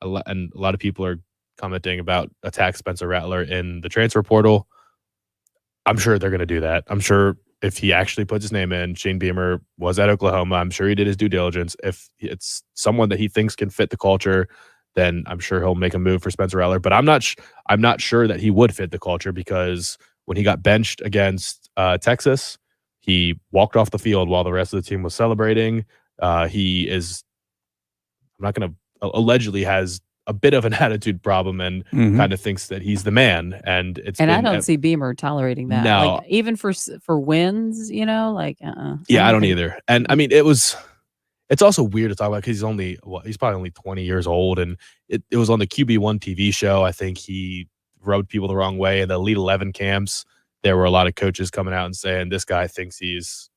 a lot of people are commenting about attack Spencer Rattler in the transfer portal. I'm sure they're going to do that. I'm sure if he actually puts his name in, Shane Beamer was at Oklahoma. I'm sure he did his due diligence. If it's someone that he thinks can fit the culture, then I'm sure he'll make a move for Spencer Rattler. But I'm not sure that he would fit the culture, because when he got benched against Texas, he walked off the field while the rest of the team was celebrating. He allegedly has a bit of an attitude problem and kind of thinks that he's the man. And I don't see Beamer tolerating that. No. Like, even for wins, Yeah, I don't either. And I mean, it's also weird to talk about, because he's probably only 20 years old, and it was on the QB1 TV show. I think he rubbed people the wrong way in the Elite 11 camps. There were a lot of coaches coming out and saying, this guy thinks he's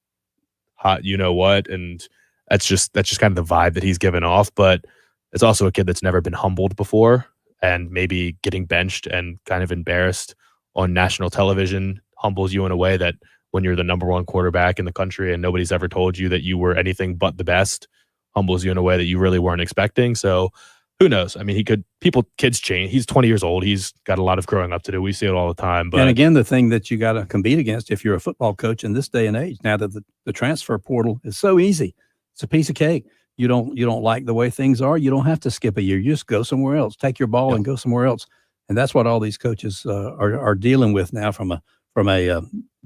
hot, you know what? And that's just kind of the vibe that he's given off. But it's also a kid that's never been humbled before, and maybe getting benched and kind of embarrassed on national television humbles you in a way that when you're the #1 quarterback in the country and nobody's ever told you that you were anything but the best, humbles you in a way that you really weren't expecting. So who knows? I mean, kids change. He's 20 years old. He's got a lot of growing up to do. We see it all the time. But and again, the thing that you got to compete against if you're a football coach in this day and age, now that the transfer portal is so easy, it's a piece of cake. You don't like the way things are, you don't have to skip a year. You just go somewhere else. Take your ball and go somewhere else. And that's what all these coaches are dealing with now, from a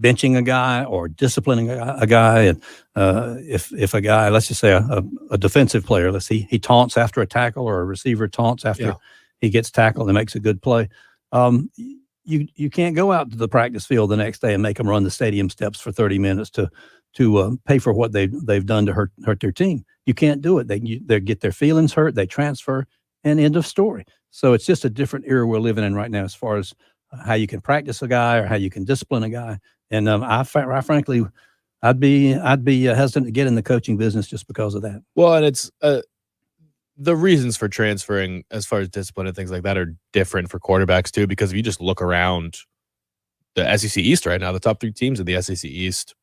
benching a guy or disciplining a guy. And if a guy, let's just say a defensive player, he taunts after a tackle, or a receiver taunts after he gets tackled and makes a good play. You can't go out to the practice field the next day and make them run the stadium steps for 30 minutes to pay for what they've done to hurt their team. You can't do it. They get their feelings hurt, they transfer, and end of story. So it's just a different era we're living in right now, as far as how you can practice a guy or how you can discipline a guy. And I frankly, I'd be hesitant to get in the coaching business just because of that. Well, and it's the reasons for transferring as far as discipline and things like that are different for quarterbacks too, because if you just look around the SEC East right now, the top 3 teams in the SEC East,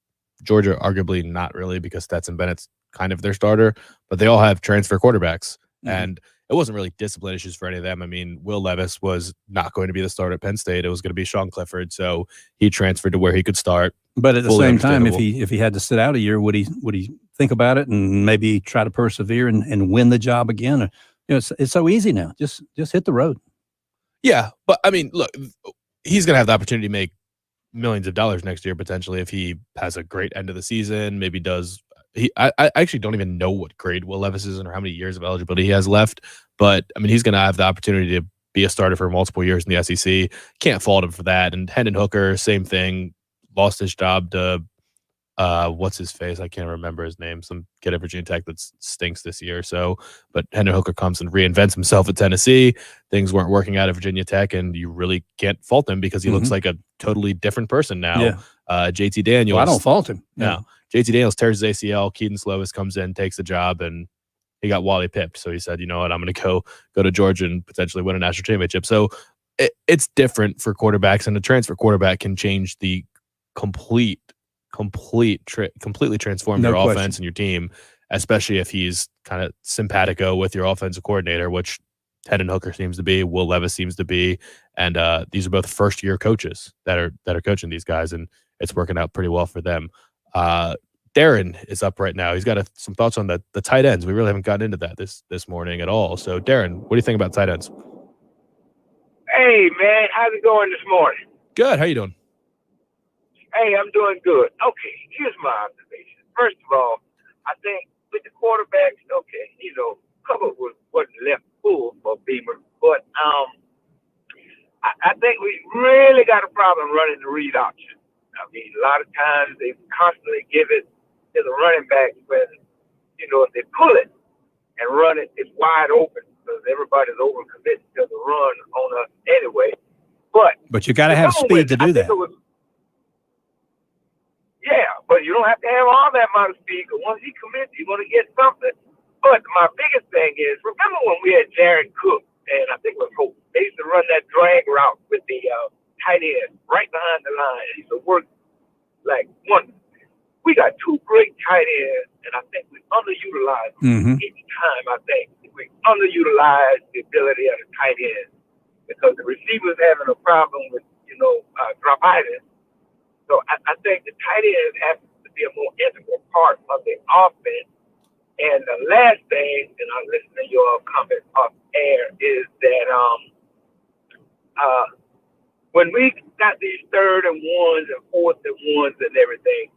Georgia arguably not really, because Stetson Bennett's kind of their starter, but they all have transfer quarterbacks. And it wasn't really discipline issues for any of them. I mean, Will Levis was not going to be the starter at Penn State. It was going to be Sean Clifford, so he transferred to where he could start. But at the same time, if he had to sit out a year, would he think about it and maybe try to persevere and win the job again? Or, it's so easy now. Just hit the road. Yeah, but I mean, look, he's going to have the opportunity to make millions of dollars next year potentially if he has a great end of the season. Maybe does I actually don't even know what grade Will Levis is in or how many years of eligibility he has left. But I mean, he's going to have the opportunity to be a starter for multiple years in the SEC. Can't fault him for that. And Hendon Hooker, same thing, lost his job to what's his face? I can't remember his name. Some kid at Virginia Tech that stinks this year. So, but Hendon Hooker comes and reinvents himself at Tennessee. Things weren't working out at Virginia Tech, and you really can't fault him because he looks like a totally different person now. Yeah. JT Daniels. Well, I don't fault him. No. JT Daniels tears his ACL. Keaton Slovis comes in, takes the job, and he got Wally pipped. So he said, you know what, I'm going to go to Georgia and potentially win a national championship. So it's different for quarterbacks, and a transfer quarterback can change the completely transform No your question. offense and your team, especially if he's kind of simpatico with your offensive coordinator, which Hendon Hooker seems to be, Will Levis seems to be, and these are both first-year coaches that are coaching these guys, and it's working out pretty well for them. Darren is up right now. He's got some thoughts on the tight ends. We really haven't gotten into that this morning at all. So, Darren, what do you think about tight ends? Hey, man, how's it going this morning? Good. How you doing? Hey, I'm doing good. Okay, here's my observation. First of all, I think with the quarterbacks, okay, covered wasn't left full for Beamer, but I think we really got a problem running the read option. I mean, a lot of times they constantly give it to the running backs when, if they pull it and run it, it's wide open because everybody's overcommitted to the run on us anyway. But you got to have speed to do that. Yeah, but you don't have to have all that amount of speed because once he commits, you're going to get something. But my biggest thing is, remember when we had Jared Cook, and I think it was Hope, they used to run that drag route with the tight end right behind the line. It used to work like one. We got two great tight ends, and I think we underutilized them each time. I think we underutilized the ability of the tight end because the receivers having a problem with, dropitis. So I think the tight end has to be a more integral part of the offense. And the last thing, and I'll listen to your comment off air, is that when we got these 3rd and 1s and 4th and 1s and everything,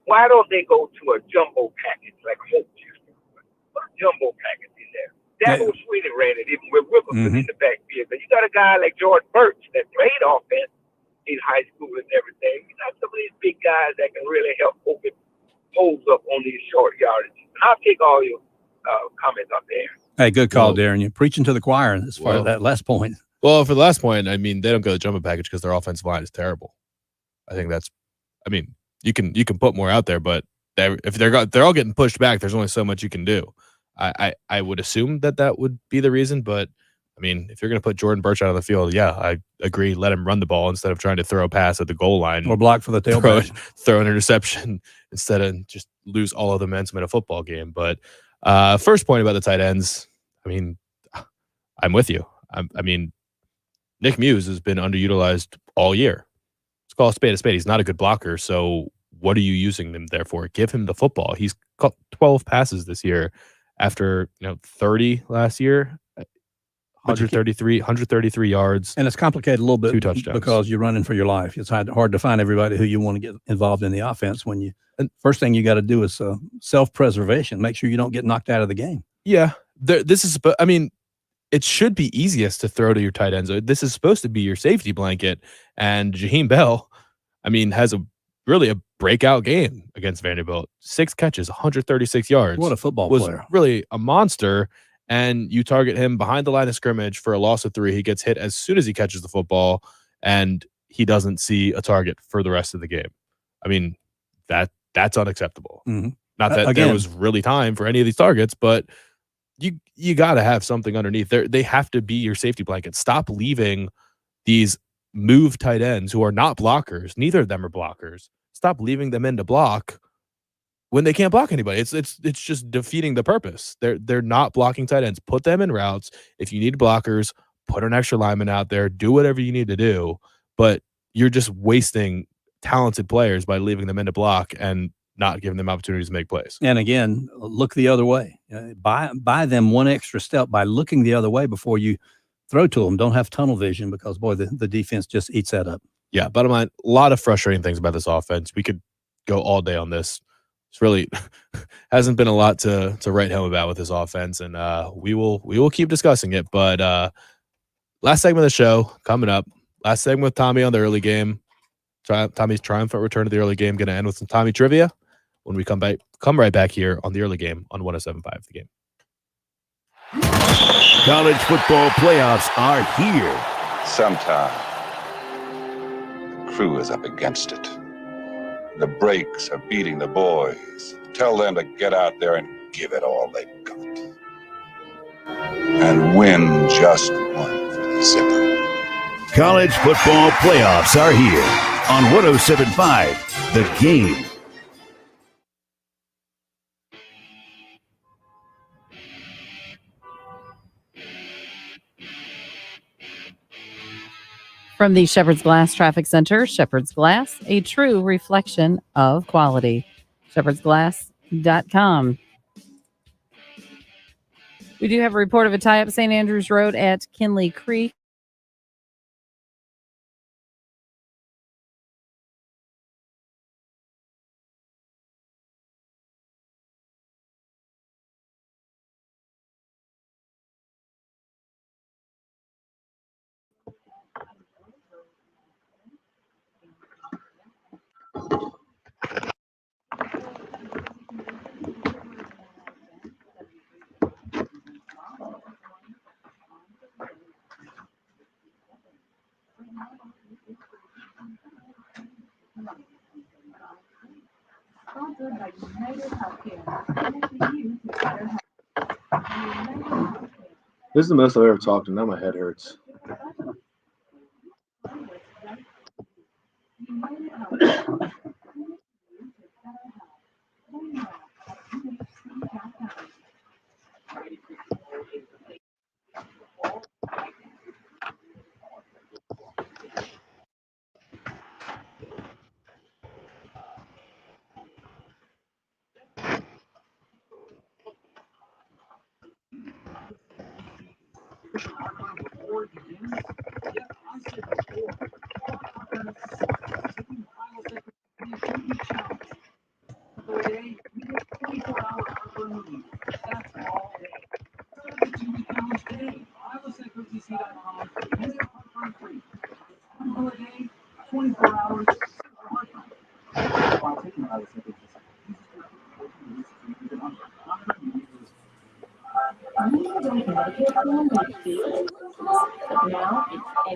why don't they go to a jumbo package like Hope used to? Put a jumbo package in there. Dabo Swinney ran it even with Wilkerson in the backfield. But you got a guy like George Birch that played offense in high school and everything. You got some of these big guys that can really help open holes up on these short yardage. And I'll take all your comments up there. Hey, good call, Darren. You're preaching to the choir as far as that last point. Well, for the last point, I mean, they don't go to jumbo package because their offensive line is terrible. I think you can put more out there, but if they're all getting pushed back, there's only so much you can do. I would assume that would be the reason, but I mean, if you're going to put Jordan Birch out on the field, yeah, I agree. Let him run the ball instead of trying to throw a pass at the goal line or block for the tailback, throw an interception instead of just lose all of the momentum in a football game. But first point about the tight ends, I mean, I'm with you. I mean, Nick Muse has been underutilized all year. Let's call a spade a spade. He's not a good blocker, so what are you using him there for? Give him the football. He's caught 12 passes this year after 30 last year. 133 yards. And it's complicated a little bit 2 touchdowns. because you're running for your life. It's hard to find everybody who you want to get involved in the offense when you first thing you got to do is self-preservation. Make sure you don't get knocked out of the game. Yeah. It should be easiest to throw to your tight ends. This is supposed to be your safety blanket. And Jaheim Bell, has really a breakout game against Vanderbilt. 6 catches, 136 yards. What a football was player. Really a monster. And you target him behind the line of scrimmage for a loss of 3. He gets hit as soon as he catches the football, and he doesn't see a target for the rest of the game. I mean, that's unacceptable. Not that there was really time for any of these targets, but you got to have something underneath there. They have to be your safety blanket. Stop leaving these move tight ends who are not blockers. Neither of them are blockers. Stop leaving them in to block when they can't block anybody. It's just defeating the purpose. They're not blocking tight ends. Put them in routes. If you need blockers, put an extra lineman out there. Do whatever you need to do. But you're just wasting talented players by leaving them in to block and not giving them opportunities to make plays. And again, look the other way. Buy them one extra step by looking the other way before you throw to them. Don't have tunnel vision because, boy, the defense just eats that up. Yeah, bottom line, a lot of frustrating things about this offense. We could go all day on this. it's really hasn't been a lot to write home about with this offense, and we will keep discussing it. But last segment of the show coming up. Last segment with Tommy on the early game. Tommy's triumphant return to the early game. Going to end with some Tommy trivia when we come right back here on the early game on 107.5 The Game. College football playoffs are here. Sometime, the crew is up against it. The breaks are beating the boys. Tell them to get out there and give it all they've got. And win just one zipper. College football playoffs are here on 107.5 The Game. From the Shepherd's Glass Traffic Center, Shepherd's Glass, a true reflection of quality. shepherdsglass.com. We do have a report of a tie-up at St. Andrews Road at Kinley Creek. Sponsored by United Healthcare. Connecting you to better health. This is the most I've ever talked, and now my head hurts.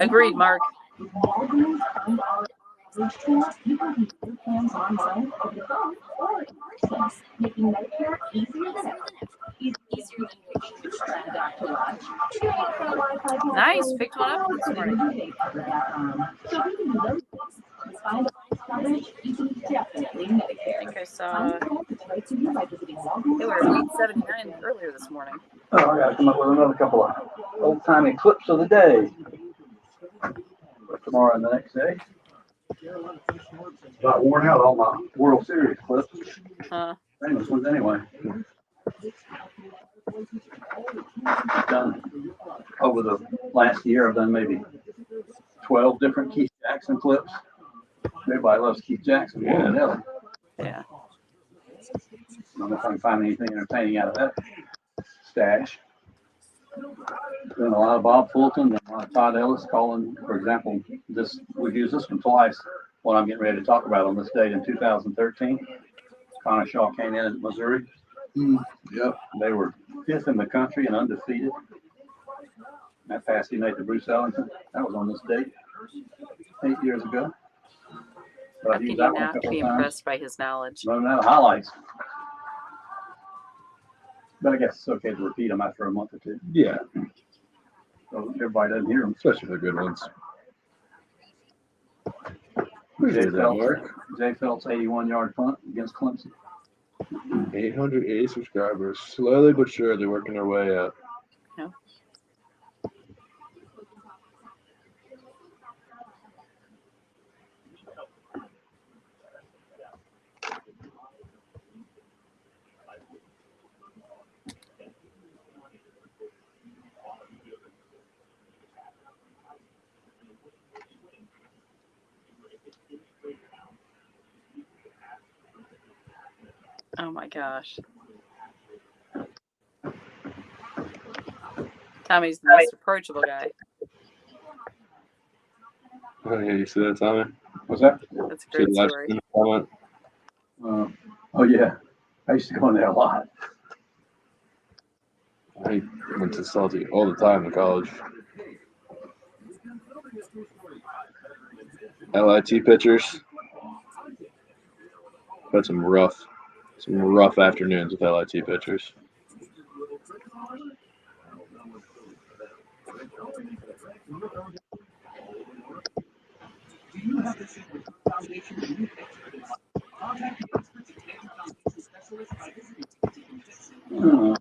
Agreed, Mark. Making Medicare easier than ever. Nice. Picked one up this morning. I think I saw they were 879 earlier this morning. Oh, I got to come up with another couple of old-timey clips of the day. For tomorrow and the next day. About worn out all my World Series clips. Famous ones anyway. Done over the last year, I've done maybe 12 different Keith Jackson clips. Everybody loves Keith Jackson. Yeah. I don't know if I can find anything entertaining out of that stash. Doing a lot of Bob Fulton and a lot of Todd Ellis calling, for example, we've used this one twice. What I'm getting ready to talk about on this date in 2013. Connor Shaw came in at Missouri. Yep. They were 5th in the country and undefeated. That pass he made to Bruce Ellington, that was on this date 8 years ago. So How can you not be impressed by his knowledge? Running out of highlights. But I guess it's okay to repeat them after a month or two. Yeah. So everybody doesn't hear them. Especially the good ones. Jay Phelps 81-yard punt against Clemson. 880 subscribers. Slowly but surely working their way up. Yeah. Oh my gosh. Tommy's the most approachable guy. Oh, yeah, you see that, Tommy? What's that? That's a great story. Oh yeah, I used to go in there a lot. I went to Salty all the time in college. LIT pitchers. Had some rough afternoons with LIT pitchers. Do you have the secret foundation you need experts? Contact the experts at Taylor Foundation Specialists by visiting TCU.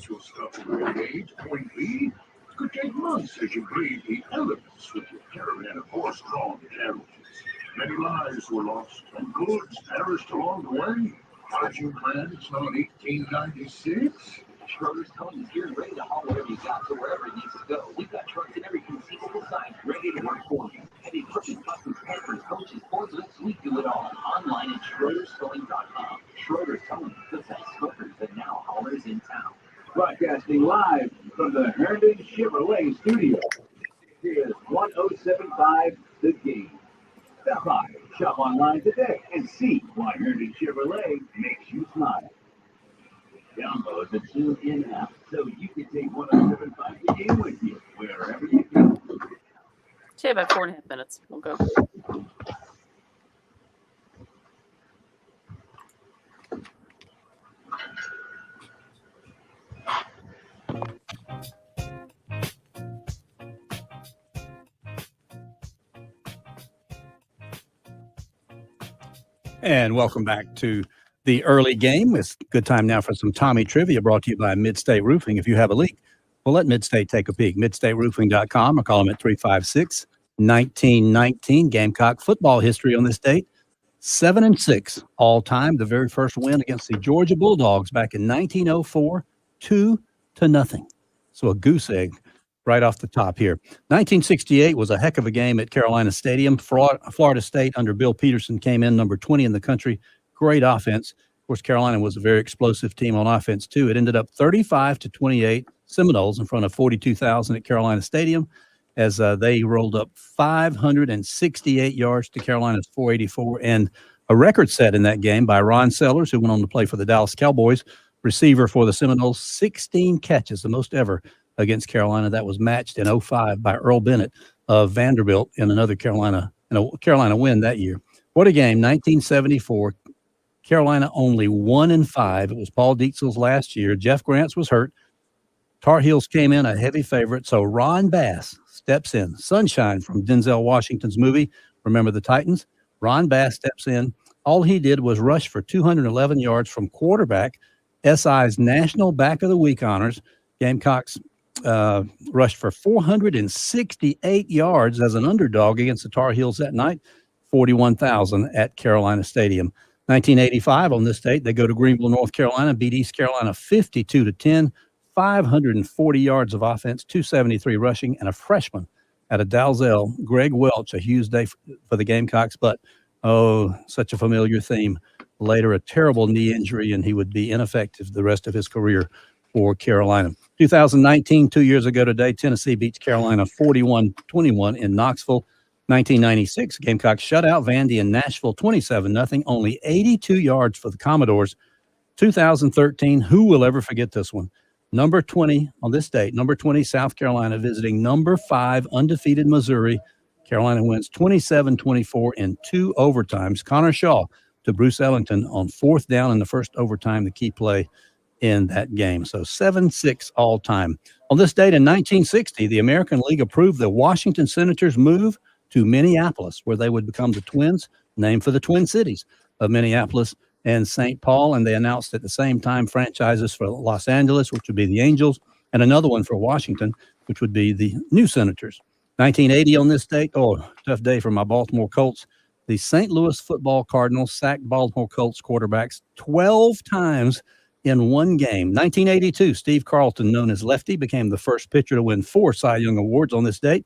Your stuff in grade age, point B. It could take months as you breathe the elements with your caravan of horse-drawn carriages. Many lives were lost and goods perished along the way. Had you planned until 1896? Schroeder's Towing is here and ready to haul whatever you got to wherever it needs to go. We've got trucks in every conceivable size ready to work for you. Heavy pushing buses, campers, coaches, forklifts, we do it all. Online at SchroedersTowing.com. Schroeder's Towing, the best hookers and now haulers in town. Broadcasting live from the Herndon Chevrolet studio. Here's 1075 The Game. Stop by, shop online today, and see why Herndon Chevrolet makes you smile. Download the TuneIn app so you can take 1075 The Game with you wherever you go. Say about 4.5 minutes. We'll go. And welcome back to the early game. It's a good time now for some Tommy Trivia brought to you by Midstate Roofing. If you have a leak, well, let Midstate take a peek. MidstateRoofing.com or call them at 356-1919. Gamecock football history on this date. 7-6 all time. The very first win against the Georgia Bulldogs back in 1904, 2-0. So a goose egg right off the top here. 1968 was a heck of a game at Carolina Stadium. Florida State under Bill Peterson came in number 20 in the country. Great offense. Of course, Carolina was a very explosive team on offense, too. It ended up 35-28 Seminoles in front of 42,000 at Carolina Stadium as they rolled up 568 yards to Carolina's 484, and a record set in that game by Ron Sellers, who went on to play for the Dallas Cowboys, receiver for the Seminoles, 16 catches, the most ever against Carolina. That was matched in 2005 by Earl Bennett of Vanderbilt in a Carolina win that year. What a game. 1974, Carolina only 1-5. It was Paul Dietzel's last year. Jeff Grants was hurt. Tar Heels came in a heavy favorite, so Ron Bass steps in. Sunshine from Denzel Washington's movie, Remember the Titans. Ron Bass steps in. All he did was rush for 211 yards from quarterback, SI's National Back of the Week honors. Gamecocks rushed for 468 yards as an underdog against the Tar Heels that night, 41,000 at Carolina Stadium. 1985 on this date, they go to Greenville, North Carolina, beat East Carolina 52-10, 540 yards of offense, 273 rushing, and a freshman out of Dalzell, Greg Welch, a huge day for the Gamecocks, but such a familiar theme. Later, a terrible knee injury, and he would be ineffective the rest of his career for Carolina. 2019, 2 years ago today, Tennessee beats Carolina 41-21 in Knoxville. 1996, Gamecocks shut out Vandy in Nashville 27-0, only 82 yards for the Commodores. 2013, who will ever forget this one? Number 20 on this date, number 20, South Carolina visiting number 5, undefeated Missouri. Carolina wins 27-24 in 2 overtimes. Connor Shaw to Bruce Ellington on 4th down in the first overtime, the key play in that game. So 7-6 all time. On this date in 1960, the American League approved the Washington Senators' move to Minneapolis, where they would become the Twins, named for the Twin Cities of Minneapolis and St. Paul. And they announced at the same time franchises for Los Angeles, which would be the Angels, and another one for Washington, which would be the New Senators. 1980 on this date, tough day for my Baltimore Colts. The St. Louis Football Cardinals sacked Baltimore Colts quarterbacks 12 times in one game. 1982, Steve Carlton, known as Lefty, became the first pitcher to win 4 Cy Young Awards on this date.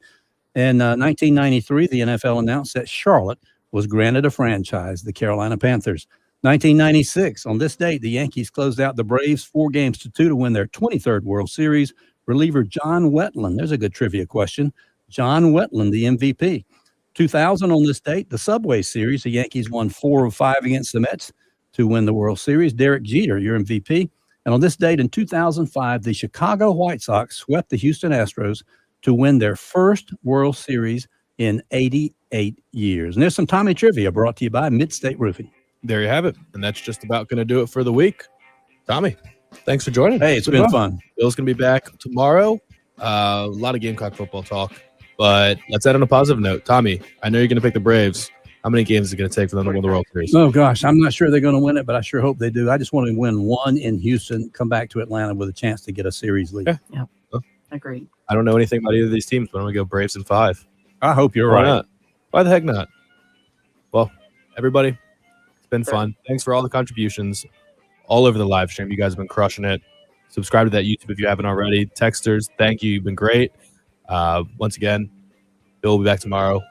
And 1993, the NFL announced that Charlotte was granted a franchise, the Carolina Panthers. 1996, on this date, the Yankees closed out the Braves 4-2 to win their 23rd World Series. Reliever John Wetland, there's a good trivia question. John Wetland, the MVP. 2000, on this date, the Subway Series, the Yankees won 4 of 5 against the Mets to win the World Series. Derek Jeter, your MVP. And on this date in 2005, the Chicago White Sox swept the Houston Astros to win their first World Series in 88 years. And there's some Tommy trivia brought to you by Mid-State Roofing. There you have it. And that's just about going to do it for the week. Tommy, thanks for joining. Hey, it's been fun. Bill's going to be back tomorrow. A lot of Gamecock football talk. But let's end on a positive note. Tommy, I know you're going to pick the Braves. How many games is it going to take for them to win the World Series? Oh, gosh. I'm not sure they're going to win it, but I sure hope they do. I just want to win one in Houston, come back to Atlanta with a chance to get a series lead. Yeah. Agreed. I don't know anything about either of these teams, but I'm going to go Braves in 5. I hope you're Why right. not? Why the heck not? Well, everybody, it's been fun. Thanks for all the contributions all over the live stream. You guys have been crushing it. Subscribe to that YouTube if you haven't already. Texters, thank you. You've been great. Once again, Bill will be back tomorrow.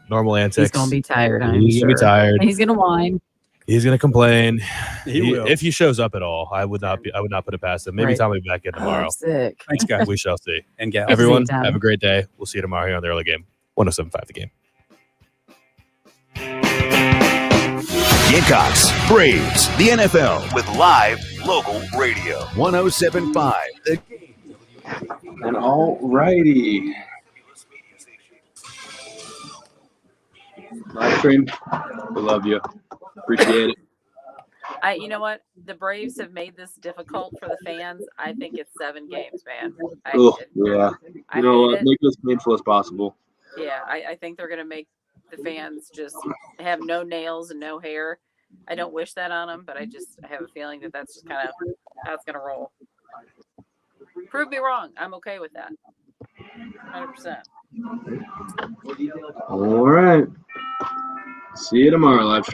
Normal antics. He's going to be tired. He's going to be tired. He's going to whine. He's going to complain. He will. If he shows up at all. I would not put it past him. Maybe Right. Tommy will be back in tomorrow. I'm sick. Thanks, guys. We shall see. And gals. Everyone, Tommy. have a great day. We'll see you tomorrow here on the early game. 107.5 The Game. Gamecocks, Braves, the NFL with live local radio. 107.5 The Game. And all righty. Live stream, we love you. Appreciate it. You know what? The Braves have made this difficult for the fans. I think it's 7 games, man. Oh, yeah. I You know hate what? it. Make it as painful as possible. Yeah, I think they're going to make the fans just have no nails and no hair. I don't wish that on them, but I have a feeling that that's just kind of how it's going to roll. Prove me wrong. I'm okay with that. 100%. All right. See you tomorrow, live stream.